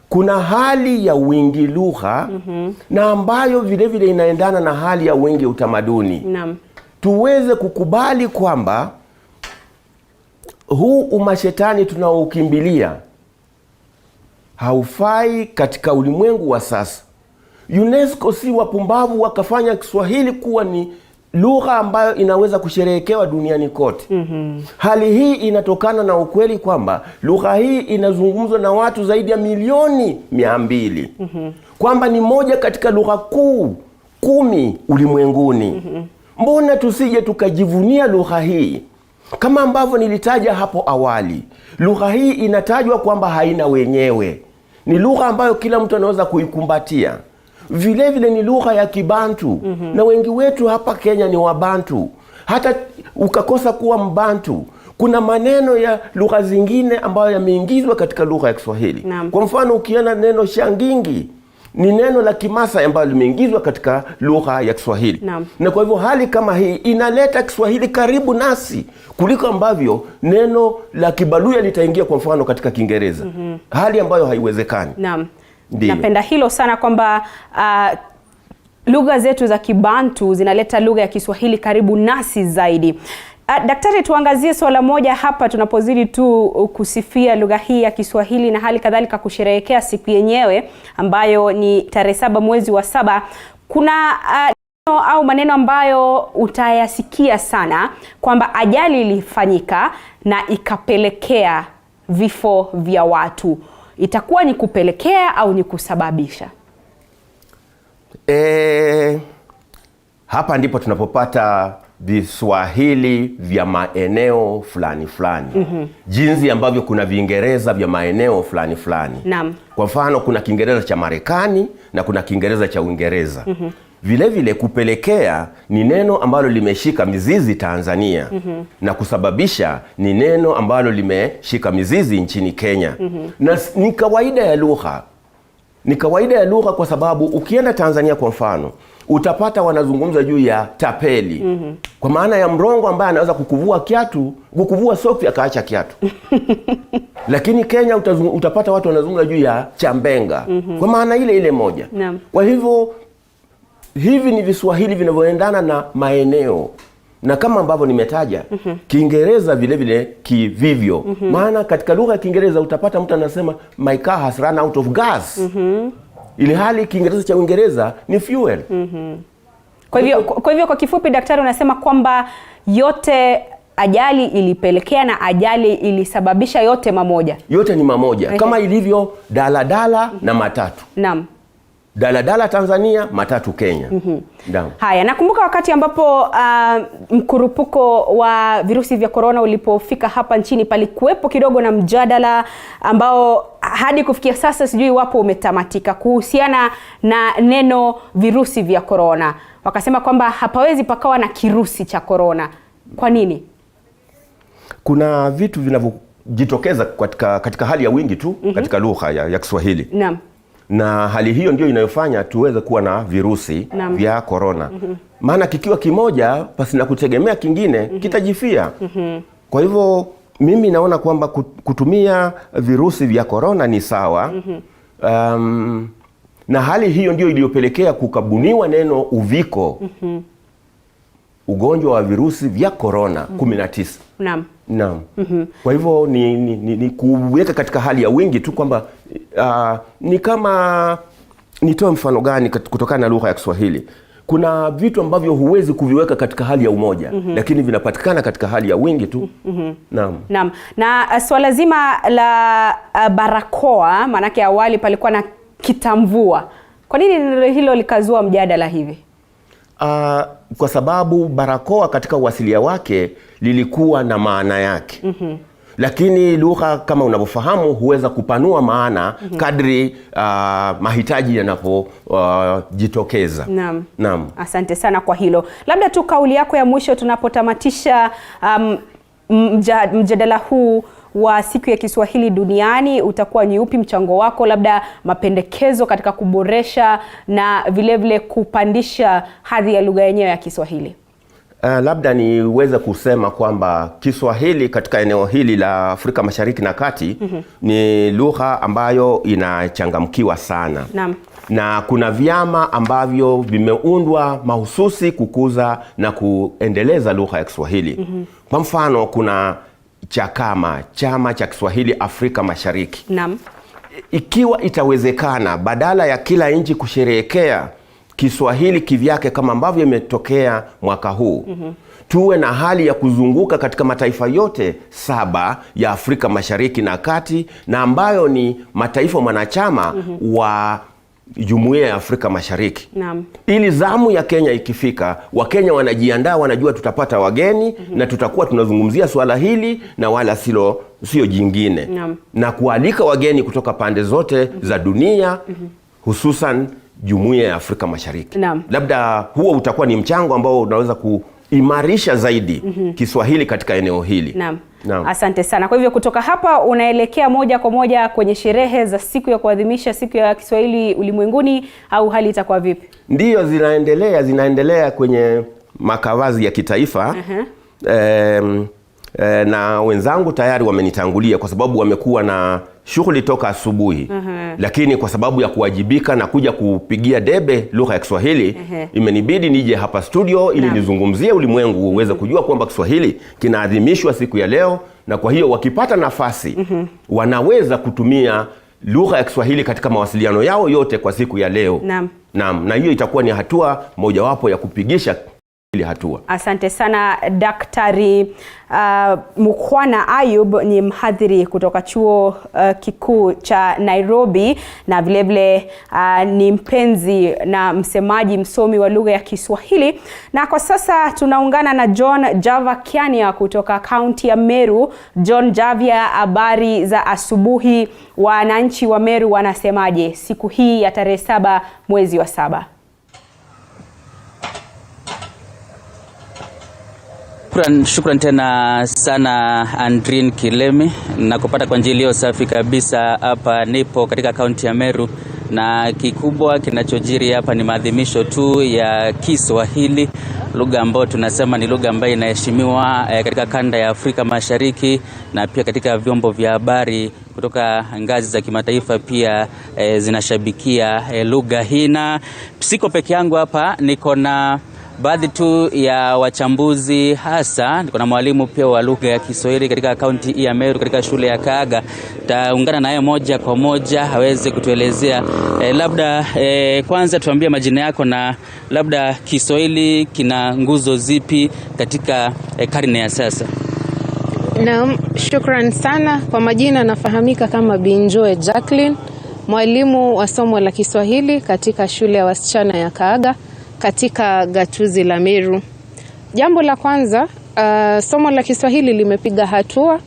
kuna hali ya wingi lugha na ambayo vile vile inaendana na hali ya wingi utamaduni. Tuweze kukubali kwamba huu umashetani tunaoukimbilia haufai katika ulimwengu wa sasa. UNESCO si wapumbavu wakafanya Kiswahili kuwa ni lugha ambayo inaweza kusherehekewa duniani kote. Hali hii inatokana na ukweli kwamba lugha hii inazungumzwa na watu zaidi ya milioni 200. Kwamba ni moja katika lugha kuu 10 ulimwenguni. Mbona tusije tukajivunia lugha hii? Kama ambavyo nilitaja hapo awali, lugha hii inatajwa kwamba haina wenyewe. Ni lugha ambayo kila mtu anaweza kuikumbatia. Vile vile ni lugha ya Kibantu. Na wengi wetu hapa Kenya ni Wabantu. Hata ukakosa kuwa Mbantu, kuna maneno ya lugha zingine ambayo yameingizwa katika lugha ya Kiswahili. Kwa mfano ukiona neno shangingi ni neno la Kimasai ambalo limeingizwa katika lugha ya Kiswahili. Na kwa hivyo hali kama hii inaleta Kiswahili karibu nasi kuliko ambavyo neno la Kibaluya litaingia kwa mfano katika Kiingereza. Hali ambayo haiwezekani. Napenda hilo sana kwamba lugha zetu za Kibantu zinaleta lugha ya Kiswahili karibu nasi zaidi. Daktari, tuangazie swala moja hapa tunapozidi tu kusifia lugha hii ya Kiswahili na hali kadhalika kusherehekea siku yenyewe ambayo ni tarehe 7 mwezi wa 7. Kuna au maneno ambayo utayasikia sana kwamba ajali ilifanyika na ikapelekea vifo vya watu. Itakuwa ni kupelekea au ni kusababisha? Hapa ndipo tunapopata viswahili vya maeneo fulani fulani. Jinsi ambavyo kuna Viingereza vya maeneo fulani fulani. Kwa mfano kuna Kiingereza cha Marekani na kuna Kiingereza cha Uingereza. Vile vile kupelekea ni neno ambalo limeshika mizizi Tanzania. Na kusababisha ni neno ambalo limeshika mizizi nchini Kenya. Na ni kawaida ya lugha. Ni kawaida ya lugha kwa sababu ukienda Tanzania kwa mfano utapata wanazungumza juu ya tapeli. Kwa maana ya mrongo ambaye anaweza kukuvua kiatu, kukuvua soksi akaacha kiatu. Lakini Kenya utapata watu wanazungumza juu ya chambenga. Kwa maana ile ile moja. Kwa hivyo hivi ni viswahili vinavyoendana na maeneo. Na kama ambavyo nimetaja, Kiingereza vile vile kivivyo. Maana katika lugha ya Kiingereza utapata mtu anasema my car has run out of gas. Ili hali Kiingereza cha Uingereza ni fuel. Kwa hivyo kwa kifupi daktari unasema kwamba yote ajali ilipelekea na ajali ilisababisha yote mamoja. Yote ni mamoja. Kama ilivyo daladala na matatu. Daladala Tanzania, matatu Kenya. Haya, nakumbuka wakati ambapo mkurupuko wa virusi vya corona ulipofika hapa nchini, palikuwepo kidogo na mjadala ambao hadi kufikia sasa sijui wapo umetamatika kuhusiana na neno virusi vya corona. Wakasema kwamba hapawezi pakawa na kirusi cha corona. Kwa nini? Kuna vitu vinavyojitokeza katika hali ya wingi tu katika lugha ya Kiswahili. Na hali hiyo ndio inayofanya tuweze kuwa na virusi vya corona. Maana kikiwa kimoja pasi na kutegemea kingine kitajifia. Kwa hivyo mimi naona kwamba kutumia virusi vya corona ni sawa. Na hali hiyo ndio iliyopelekea kukabuniwa neno uviko. Ugonjwa wa virusi vya corona 19. Naam. Naam. Kwa hivyo ni kuweka katika hali ya wingi tu kwamba ni kama nitoe mfano gani kutokana na lugha ya Kiswahili. Kuna vitu ambavyo huwezi kuviweka katika hali ya umoja, lakini vinapatikana katika hali ya wingi tu. Naam. Naam. Na swala zima la barakoa, manake awali palikuwa na kitamvua. Kwa nini neno hilo likazua mjadala hivi? Kwa sababu barakoa katika uasilia wake lilikuwa na maana yake. Lakini lugha kama unavyofahamu huweza kupanua maana kadri mahitaji yanapojitokeza. Naam. Naam. Asante sana kwa hilo. Labda tu kauli yako ya mwisho tunapotamatisha mjadala huu wa siku ya Kiswahili duniani, utakuwa ni upi mchango wako, labda mapendekezo katika kuboresha na vile vile kupandisha hadhi ya lugha yenyewe ya Kiswahili? Labda niweze kusema kwamba Kiswahili katika eneo hili la Afrika Mashariki na Kati ni lugha ambayo inachangamkiwa sana. Naam. Na kuna vyama ambavyo vimeundwa mahususi kukuza na kuendeleza lugha ya Kiswahili. Kwa mfano kuna chama cha Kiswahili Afrika Mashariki. Naam. Ikiwa itawezekana, badala ya kila nchi kusherehekea Kiswahili kivyake kama ambavyo imetokea mwaka huu, tuwe na hali ya kuzunguka katika mataifa yote 7 ya Afrika Mashariki na Kati, na ambayo ni mataifa mwanachama wa Jumuiya ya Afrika Mashariki. Naam. Ili zamu ya Kenya ikifika, Wakenya wanajiandaa, wanajua tutapata wageni na tutakuwa tunazungumzia swala hili na wala sio jingine. Naam. Na kualika wageni kutoka pande zote za dunia, hususan Jumuiya ya Afrika Mashariki. Naam. Labda huo utakuwa ni mchango ambao unaweza kuimarisha zaidi Kiswahili katika eneo hili. Naam. Naam. Asante sana. Kwa hivyo kutoka hapa unaelekea moja kwa moja kwenye sherehe za siku ya kuadhimisha siku ya Kiswahili ulimwenguni, au hali itakuwa vipi? Ndiyo, zinaendelea kwenye makavazi ya kitaifa. Na wenzangu tayari wamenitangulia kwa sababu wamekuwa na shughuli toka asubuhi. Lakini kwa sababu ya kuwajibika na kuja kupigia debe lugha ya Kiswahili, imenibidi nije hapa studio ili nizungumzie ulimwengu uweze kujua kwamba Kiswahili kinaadhimishwa siku ya leo, na kwa hiyo wakipata nafasi wanaweza kutumia lugha ya Kiswahili katika mawasiliano yao yote kwa siku ya leo. Naam. Na hiyo itakuwa ni hatua mojawapo ya kupigisha ile hatua. Asante sana Daktari Mukwana Ayub, ni mhadhiri kutoka chuo kikuu cha Nairobi, na vile vile ni mpenzi na msemaji msomi wa lugha ya Kiswahili. Na kwa sasa tunaungana na John Java Kiania kutoka kaunti ya Meru. John Javia, habari za asubuhi. Wananchi wa Meru wanasemaje siku hii ya tarehe 7 mwezi wa 7? Shukran tena sana Andrin Kilemi, na kupata kwa njia iliyo safi kabisa. Hapa nipo katika kaunti ya Meru, na kikubwa kinachojiri hapa ni maadhimisho tu ya Kiswahili, lugha ambayo tunasema ni lugha ambayo inaheshimiwa katika kanda ya Afrika Mashariki, na pia katika vyombo vya habari kutoka ngazi za kimataifa pia zinashabikia lugha hii. Na siko peke yangu hapa, niko na baadhi tu ya wachambuzi, hasa niko na mwalimu pia wa lugha ya Kiswahili katika kaunti ya Meru katika shule ya Kaaga. Taungana naye moja kwa moja aweze kutuelezea labda kwanza tuambie majina yako na labda Kiswahili kina nguzo zipi katika karne ya sasa. Naam, shukran sana. Kwa majina nafahamika kama Binjoe Jacqueline, mwalimu wa somo la Kiswahili katika shule ya wasichana ya Kaaga katika gatuzi la Meru. Jambo la kwanza, somo la Kiswahili limepiga hatua.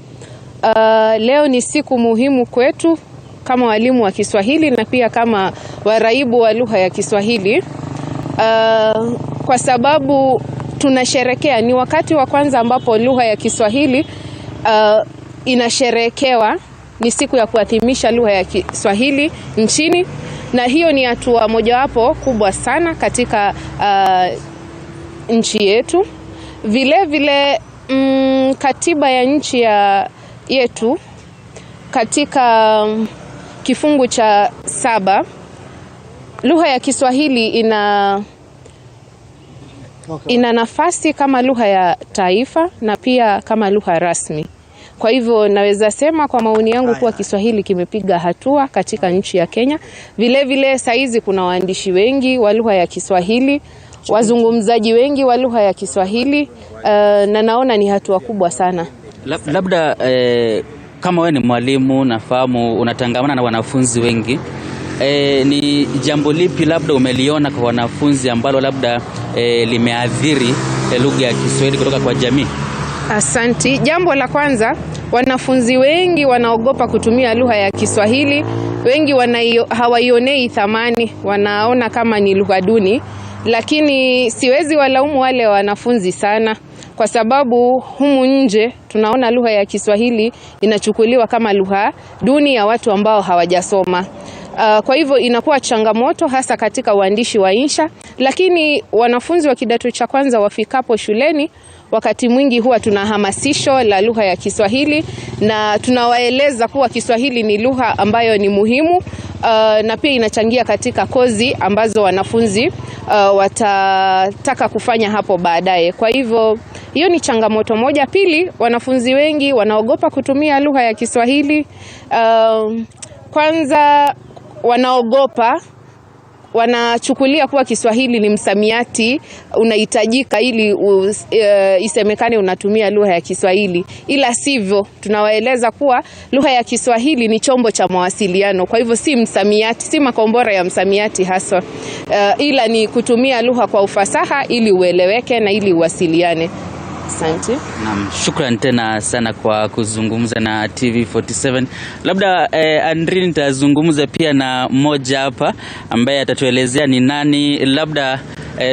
Leo ni siku muhimu kwetu kama walimu wa Kiswahili na pia kama waraibu wa lugha ya Kiswahili, kwa sababu tunasherekea, ni wakati wa kwanza ambapo lugha ya Kiswahili inasherekewa. Ni siku ya kuadhimisha lugha ya Kiswahili nchini, na hiyo ni hatua mojawapo kubwa sana katika nchi yetu. Vile vile Katiba ya nchi yetu katika kifungu cha 7 lugha ya Kiswahili ina nafasi kama lugha ya taifa na pia kama lugha rasmi. Kwa hivyo naweza sema kwa maoni yangu kuwa Kiswahili kimepiga hatua katika nchi ya Kenya. Vile vile saizi kuna waandishi wengi wa lugha ya Kiswahili, wazungumzaji wengi wa lugha ya Kiswahili, na naona ni hatua kubwa sana. Labda kama wewe ni mwalimu, nafahamu unatangamana na wanafunzi wengi. Ni jambo lipi labda umeliona kwa wanafunzi ambalo labda limeathiri lugha ya Kiswahili kutoka kwa jamii? Asanti. Jambo la kwanza, wanafunzi wengi wanaogopa kutumia lugha ya Kiswahili. Wengi hawaionei thamani, wanaona kama ni lugha duni, lakini siwezi walaumu wale wanafunzi sana, kwa sababu humu nje tunaona lugha ya Kiswahili inachukuliwa kama lugha duni ya watu ambao hawajasoma. Kwa hivyo inakuwa changamoto hasa katika uandishi wa insha, lakini wanafunzi wa kidato cha kwanza wafikapo shuleni, wakati mwingi huwa tuna hamasisho la lugha ya Kiswahili na tunawaeleza kuwa Kiswahili ni lugha ambayo ni muhimu, na pia inachangia katika kozi ambazo wanafunzi watataka kufanya hapo baadaye. Kwa hivyo hiyo ni changamoto moja. Pili, wanafunzi wengi wanaogopa kutumia lugha ya Kiswahili. Kwanza wanaogopa, wanachukulia kuwa Kiswahili ni msamiati unahitajika ili isemekane unatumia lugha ya Kiswahili, ila sivyo. Tunawaeleza kuwa lugha ya Kiswahili ni chombo cha mawasiliano, kwa hivyo si msamiati, si makombora ya msamiati haswa, ila ni kutumia lugha kwa ufasaha ili ueleweke na ili uwasiliane. Asante. Naam, shukrani tena sana kwa kuzungumza na TV47. Labda Andrin, nitazungumza pia na mmoja hapa ambaye atatuelezea ni nani. Labda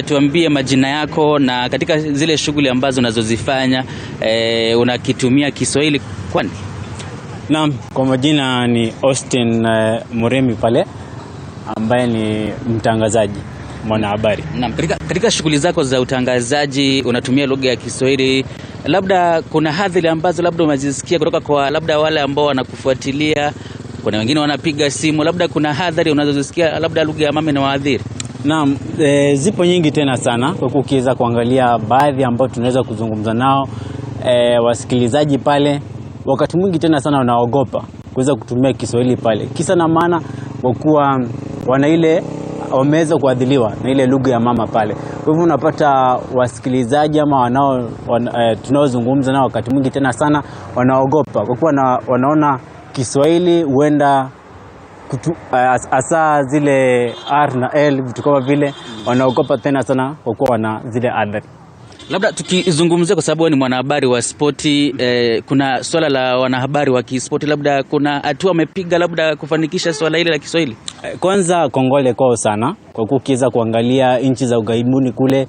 tuambie majina yako na katika zile shughuli ambazo unazozifanya unakitumia Kiswahili kwani? Naam, kwa majina ni Austin Muremi pale, ambaye ni mtangazaji, mwanahabari. Naam, katika shughuli zako za utangazaji unatumia lugha ya Kiswahili. Labda kuna hadhiri ambazo labda umezisikia kutoka kwa labda wale ambao wanakufuatilia, kuna wengine wanapiga simu, labda kuna hadhiri unazozisikia labda lugha ya mama na waadhiri? Naam, zipo nyingi tena sana, kwa ukiweza kuangalia baadhi ambao tunaweza kuzungumza nao, wasikilizaji pale wakati mwingi tena sana wanaogopa kuweza kutumia Kiswahili pale. Kisa na maana kwa kuwa wana ile wameweza kuadhiliwa na ile lugha ya mama pale. Kwa hivyo unapata wasikilizaji ama tunaozungumza nao wakati mwingi tena sana wanaogopa kwa kuwa wanaona Kiswahili huenda hasa zile R na L vitu kama vile, wanaogopa tena sana kwa kuwa wana zile adhari. Labda tukizungumzia kwa sababu ni mwanahabari wa spoti, kuna swala la wanahabari wa kispoti, labda kuna hatua wamepiga labda kufanikisha swala hili la Kiswahili? Kwanza kongole kwao sana kwa kukiweza kuangalia nchi za ughaibuni kule,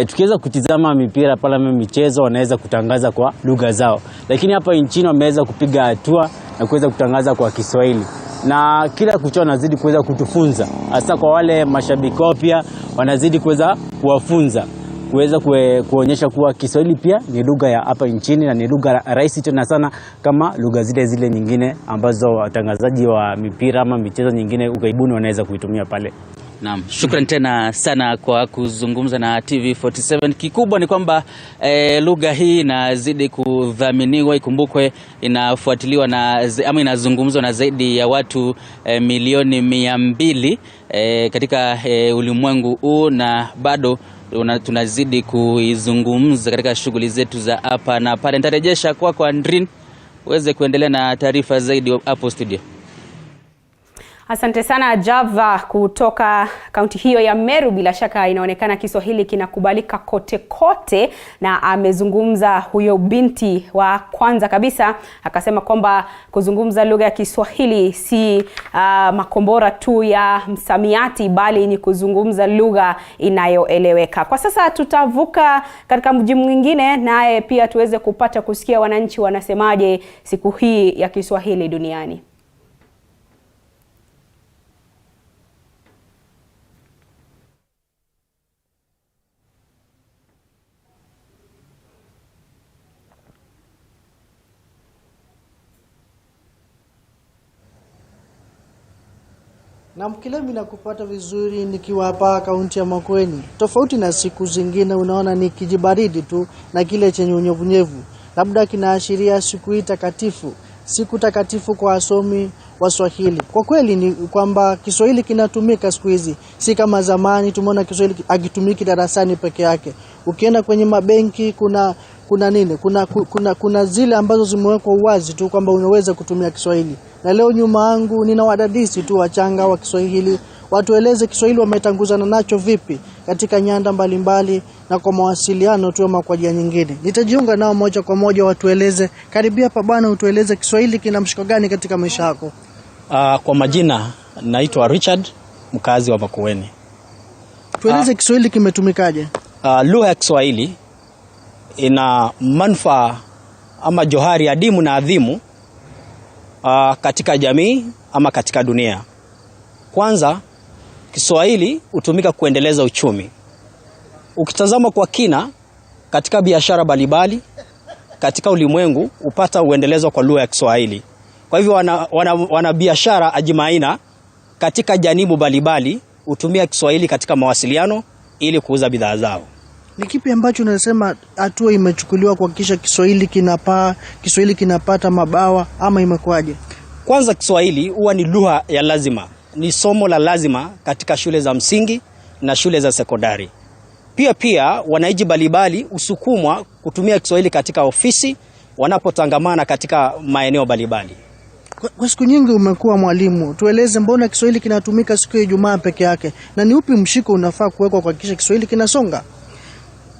tukiweza kutizama mipira pala michezo wanaweza kutangaza kwa lugha zao, lakini hapa nchini wameweza kupiga hatua na kuweza kutangaza kwa Kiswahili, na kila kuchao wanazidi kuweza kutufunza, hasa kwa wale mashabiki pia wanazidi kuweza kuwafunza, kuweza kuonyesha kuwa Kiswahili pia ni lugha ya hapa nchini na ni lugha rahisi tena sana kama lugha zile nyingine ambazo watangazaji wa mipira ama michezo nyingine ughaibuni wanaweza kuitumia pale. Naam, shukrani tena sana kwa kuzungumza na TV47. Kikubwa ni kwamba lugha hii inazidi kudhaminiwa. Ikumbukwe inafuatiliwa ama inazungumzwa na zaidi ya watu milioni 200 katika ulimwengu huu, na bado tunazidi kuizungumza katika shughuli zetu za hapa na pale. Nitarejesha kwako Andrin uweze kuendelea na taarifa zaidi hapo studio. Asante sana Java kutoka kaunti hiyo ya Meru. Bila shaka inaonekana Kiswahili kinakubalika kote kote, na amezungumza huyo binti wa kwanza kabisa, akasema kwamba kuzungumza lugha ya Kiswahili si makombora tu ya msamiati, bali ni kuzungumza lugha inayoeleweka. Kwa sasa tutavuka katika mji mwingine, naye pia tuweze kupata kusikia wananchi wanasemaje siku hii ya Kiswahili duniani. Na Mkilemi na kupata vizuri nikiwa hapa kaunti ya Makueni. Tofauti na siku zingine unaona ni kijibaridi tu na kile chenye unyevunyevu. Labda kinaashiria siku hii takatifu, siku takatifu kwa wasomi wa Swahili. Kwa kweli ni kwamba Kiswahili kinatumika siku hizi. Si kama zamani tumeona Kiswahili hakitumiki darasani peke yake. Ukienda kwenye mabenki kuna zile ambazo zimewekwa uwazi tu kwamba unaweza kutumia Kiswahili. Na leo nyuma yangu nina wadadisi tu wachanga wa Kiswahili. Watueleze Kiswahili wametanguzana nacho vipi katika nyanda mbalimbali na kwa mawasiliano tu ama kwa njia nyingine. Nitajiunga nao moja kwa moja watueleze. Karibia hapa bwana, utueleze Kiswahili kina mshiko gani katika maisha yako? Kwa majina naitwa Richard, mkazi wa Makueni. Tueleze Kiswahili kimetumikaje? Lugha ya Kiswahili ina manufaa ama johari adimu na adhimu katika jamii ama katika dunia. Kwanza, Kiswahili hutumika kuendeleza uchumi. Ukitazama kwa kina katika biashara mbalimbali katika ulimwengu upata uendelezo kwa lugha ya Kiswahili. Kwa hivyo wana biashara ajimaina katika janibu mbalimbali hutumia Kiswahili katika mawasiliano ili kuuza bidhaa zao. Ni kipi ambacho unasema hatua imechukuliwa kuhakikisha Kiswahili kinapata mabawa ama imekwaje? Kwanza, Kiswahili huwa ni lugha ya lazima. Ni somo la lazima katika shule za msingi na shule za sekondari. Pia wananchi mbalimbali usukumwa kutumia Kiswahili katika ofisi wanapotangamana katika maeneo mbalimbali. Kwa siku nyingi umekuwa mwalimu. Tueleze mbona Kiswahili kinatumika siku ya Ijumaa peke yake? Na ni upi mshiko unafaa kuwekwa kuhakikisha Kiswahili kinasonga?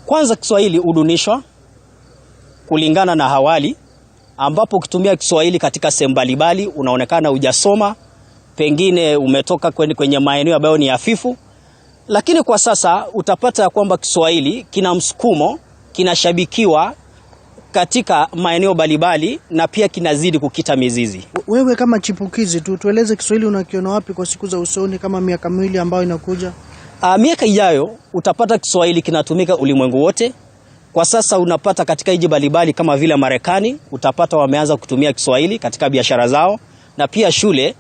Kwanza, Kiswahili udunishwa kulingana na hawali, ambapo ukitumia Kiswahili katika sehemu mbalimbali unaonekana hujasoma, pengine umetoka kwenye maeneo ambayo ni hafifu. Lakini kwa sasa utapata kwamba Kiswahili kina msukumo, kinashabikiwa katika maeneo mbalimbali na pia kinazidi kukita mizizi. Wewe kama chipukizi tu, tueleze Kiswahili unakiona wapi kwa siku za usoni kama miaka miwili ambayo inakuja? Miaka ijayo utapata Kiswahili kinatumika ulimwengu wote. Kwa sasa unapata katika nchi mbalimbali kama vile Marekani, utapata wameanza kutumia Kiswahili katika biashara zao na pia shule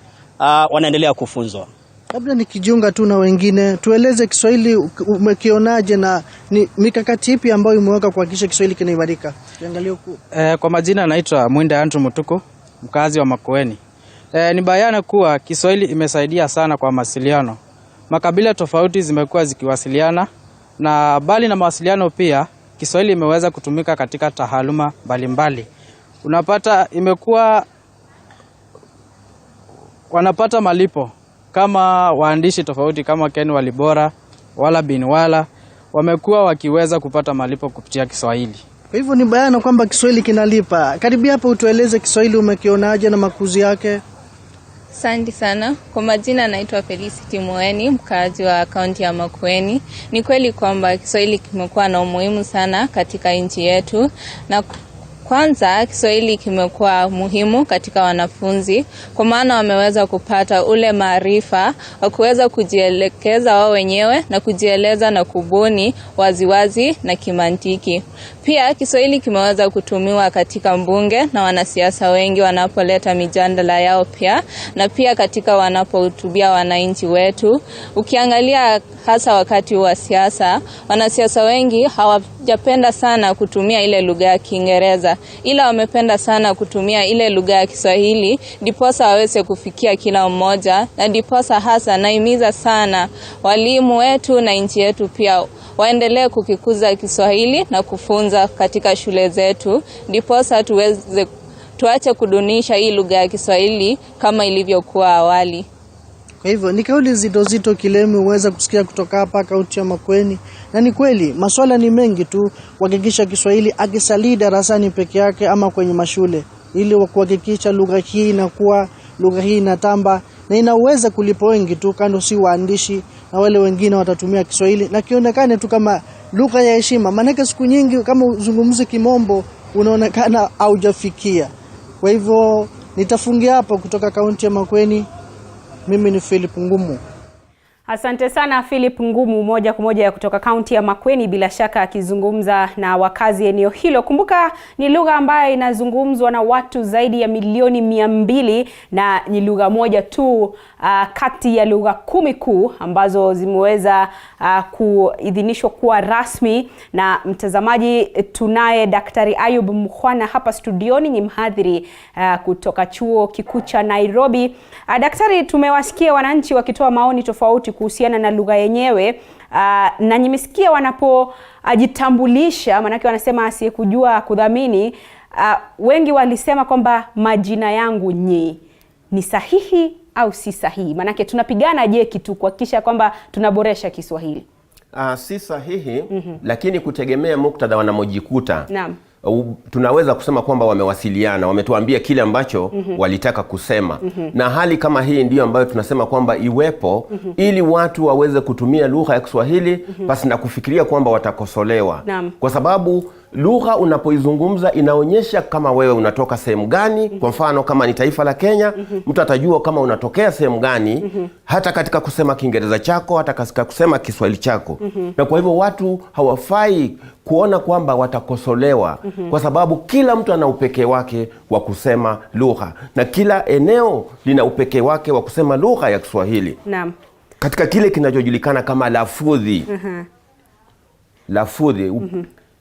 wanaendelea kufunzwa. Labda nikijiunga tu na wengine, tueleze Kiswahili umekionaje na ni mikakati ipi ambayo imeweka kuhakikisha Kiswahili kinaimarika? Tuangalie huku. Kwa majina naitwa Mwinda Andrew Mutuku, mkazi wa Makueni. Ni bayana kuwa Kiswahili imesaidia sana kwa mawasiliano. Makabila tofauti zimekuwa zikiwasiliana, na bali na mawasiliano pia Kiswahili imeweza kutumika katika taaluma mbalimbali. Unapata imekuwa wanapata malipo kama waandishi tofauti kama Ken Walibora, Wala bin Wala, wamekuwa wakiweza kupata malipo kupitia Kiswahili. Kwa hivyo ni bayana kwamba Kiswahili kinalipa. Karibia hapa utueleze Kiswahili umekionaje na makuzi yake? Asante sana. Kwa majina naitwa Felicity Moeni, mkazi wa kaunti ya Makueni. Ni kweli kwamba Kiswahili kimekuwa na umuhimu sana katika nchi yetu, na kwanza Kiswahili kimekuwa muhimu katika wanafunzi kwa maana wameweza kupata ule maarifa wa kuweza kujielekeza wao wenyewe na kujieleza na kubuni waziwazi na kimantiki. Pia Kiswahili kimeweza kutumiwa katika mbunge na wanasiasa wengi wanapoleta mijadala yao pia, na pia katika wanapohutubia wananchi wetu. Ukiangalia hasa wakati wa siasa, wanasiasa wengi hawajapenda sana kutumia ile lugha ya Kiingereza, ila wamependa sana kutumia ile lugha ya Kiswahili ndiposa waweze kufikia kila mmoja, na ndiposa hasa naimiza sana walimu wetu na nchi yetu pia waendelee kukikuza Kiswahili na kufunza katika shule zetu, ndiposa tuache kudunisha hii lugha ya Kiswahili kama ilivyokuwa awali. Kwa hivyo ni kauli zito Kilemi uweza kusikia kutoka hapa kaunti ya Makueni, na ni kweli masuala ni mengi tu kuhakikisha Kiswahili akisalii darasani peke yake ama kwenye mashule, ili kuhakikisha lugha hii inakuwa, lugha hii inatamba na inaweza kulipa wengi tu, kando si waandishi na wale wengine watatumia Kiswahili na kionekane tu kama lugha ya heshima. Maana siku nyingi kama uzungumzi Kimombo unaonekana haujafikia. Kwa hivyo nitafungia hapo kutoka kaunti ya Makueni. Mimi ni Philip Ngumu. Asante sana Philip Ngumu, moja kwa moja kutoka kaunti ya Makueni, bila shaka akizungumza na wakazi eneo hilo. Kumbuka ni lugha ambayo inazungumzwa na watu zaidi ya milioni 200 na ni lugha moja tu kati ya lugha 10 kuu ambazo zimeweza kuidhinishwa kuwa rasmi. Na mtazamaji, tunaye Daktari Ayub Mkhwana hapa studioni, ni mhadhiri kutoka chuo kikuu cha Nairobi. Daktari, tumewasikia wananchi wakitoa maoni tofauti kuhusiana na lugha yenyewe, na nimesikia wanapojitambulisha, manake wanasema asiyekujua kudhamini. Wengi walisema kwamba majina yangu ni sahihi au si sahihi? Manake tunapigana jeki tu kuhakikisha kwamba tunaboresha Kiswahili. Si sahihi, lakini kutegemea muktadha wanamojikuta. Naam. Tunaweza kusema kwamba wamewasiliana, wametuambia kile ambacho walitaka kusema. Na hali kama hii ndiyo ambayo tunasema kwamba iwepo ili watu waweze kutumia lugha ya Kiswahili basi na kufikiria kwamba watakosolewa. Naam. Kwa sababu lugha unapoizungumza inaonyesha kama wewe unatoka sehemu gani. Kwa mfano kama ni taifa la Kenya, mtu atajua kama unatokea sehemu gani hata katika kusema Kiingereza chako, hata katika kusema Kiswahili chako. Na kwa hivyo watu hawafai kuona kwamba watakosolewa kwa sababu kila mtu ana upekee wake wa kusema lugha na kila eneo lina upekee wake wa kusema lugha ya Kiswahili. Naam. Katika kile kinachojulikana kama lafudhi. Lafudhi.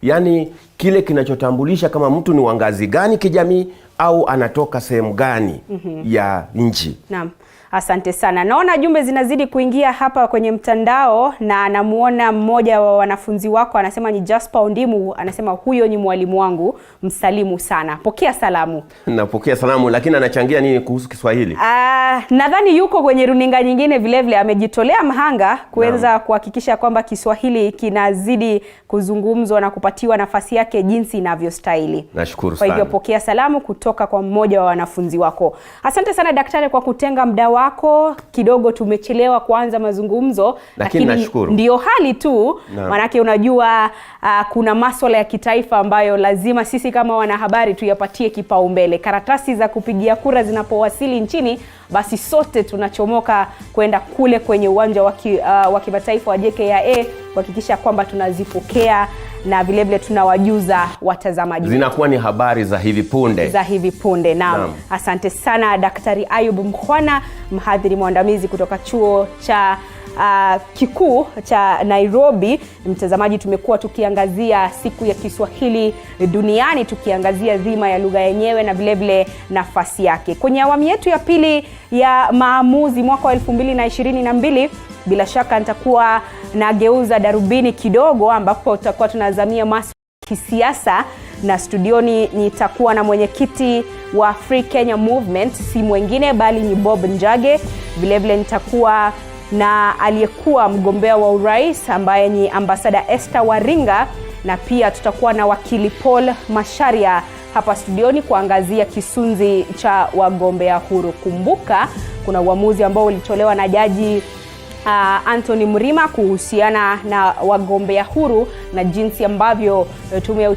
Yani kile kinachotambulisha kama mtu ni wangazi gani kijamii au anatoka sehemu gani ya nchi. Naam. Asante sana. Naona jumbe zinazidi kuingia hapa kwenye mtandao, na namuona mmoja wa wanafunzi wako anasema ni Jasper Ondimu, anasema huyo ni mwalimu wangu, msalimu sana. Pokea salamu. Napokea salamu, lakini anachangia nini kuhusu Kiswahili? Nadhani yuko kwenye runinga nyingine vile amejitolea mhanga kuweza kuhakikisha kwamba Kiswahili kinazidi kuzungumzwa na kupatiwa nafasi yake jinsi inavyostahili. Nashukuru sana. Kwa hivyo pokea salamu kutoka kwa mmoja wa wanafunzi wako. Asante sana daktari kwa kutenga muda wako. Kidogo tumechelewa kuanza mazungumzo, lakini ndio hali tu. Manake unajua kuna masuala ya kitaifa ambayo lazima sisi kama wanahabari tuyapatie kipaumbele. Karatasi za kupigia kura zinapowasili nchini, basi sote tunachomoka kwenda kule kwenye uwanja wa kimataifa wa JKIA kuhakikisha kwamba tunazipokea na vile vile tunawajuza watazamaji. Zinakuwa ni habari za hivi punde. Naam. Asante sana Daktari Ayub Mkhwana, mhadhiri mwandamizi kutoka chuo cha kikuu cha Nairobi. Mtazamaji, tumekuwa tukiangazia siku ya Kiswahili duniani, tukiangazia dhima ya lugha yenyewe na vile vile nafasi yake. Kwenye awamu yetu ya pili ya maamuzi mwaka wa 2022, bila shaka nitakuwa nageuza darubini kidogo, ambapo tutakuwa tunazamia masuala ya kisiasa, na studioni nitakuwa na mwenyekiti wa Free Kenya Movement, si mwingine bali ni Bob Njage. Vile vile nitakuwa na aliyekuwa mgombea wa urais ambaye ni Ambassador Esther Waringa, na pia tutakuwa na wakili Paul Masharia hapa studioni kuangazia kisunzi cha wagombea huru. Kumbuka kuna uamuzi ambao ulitolewa na jaji Anthony Mrima kuhusiana na wagombea huru na jinsi ambavyo tume ya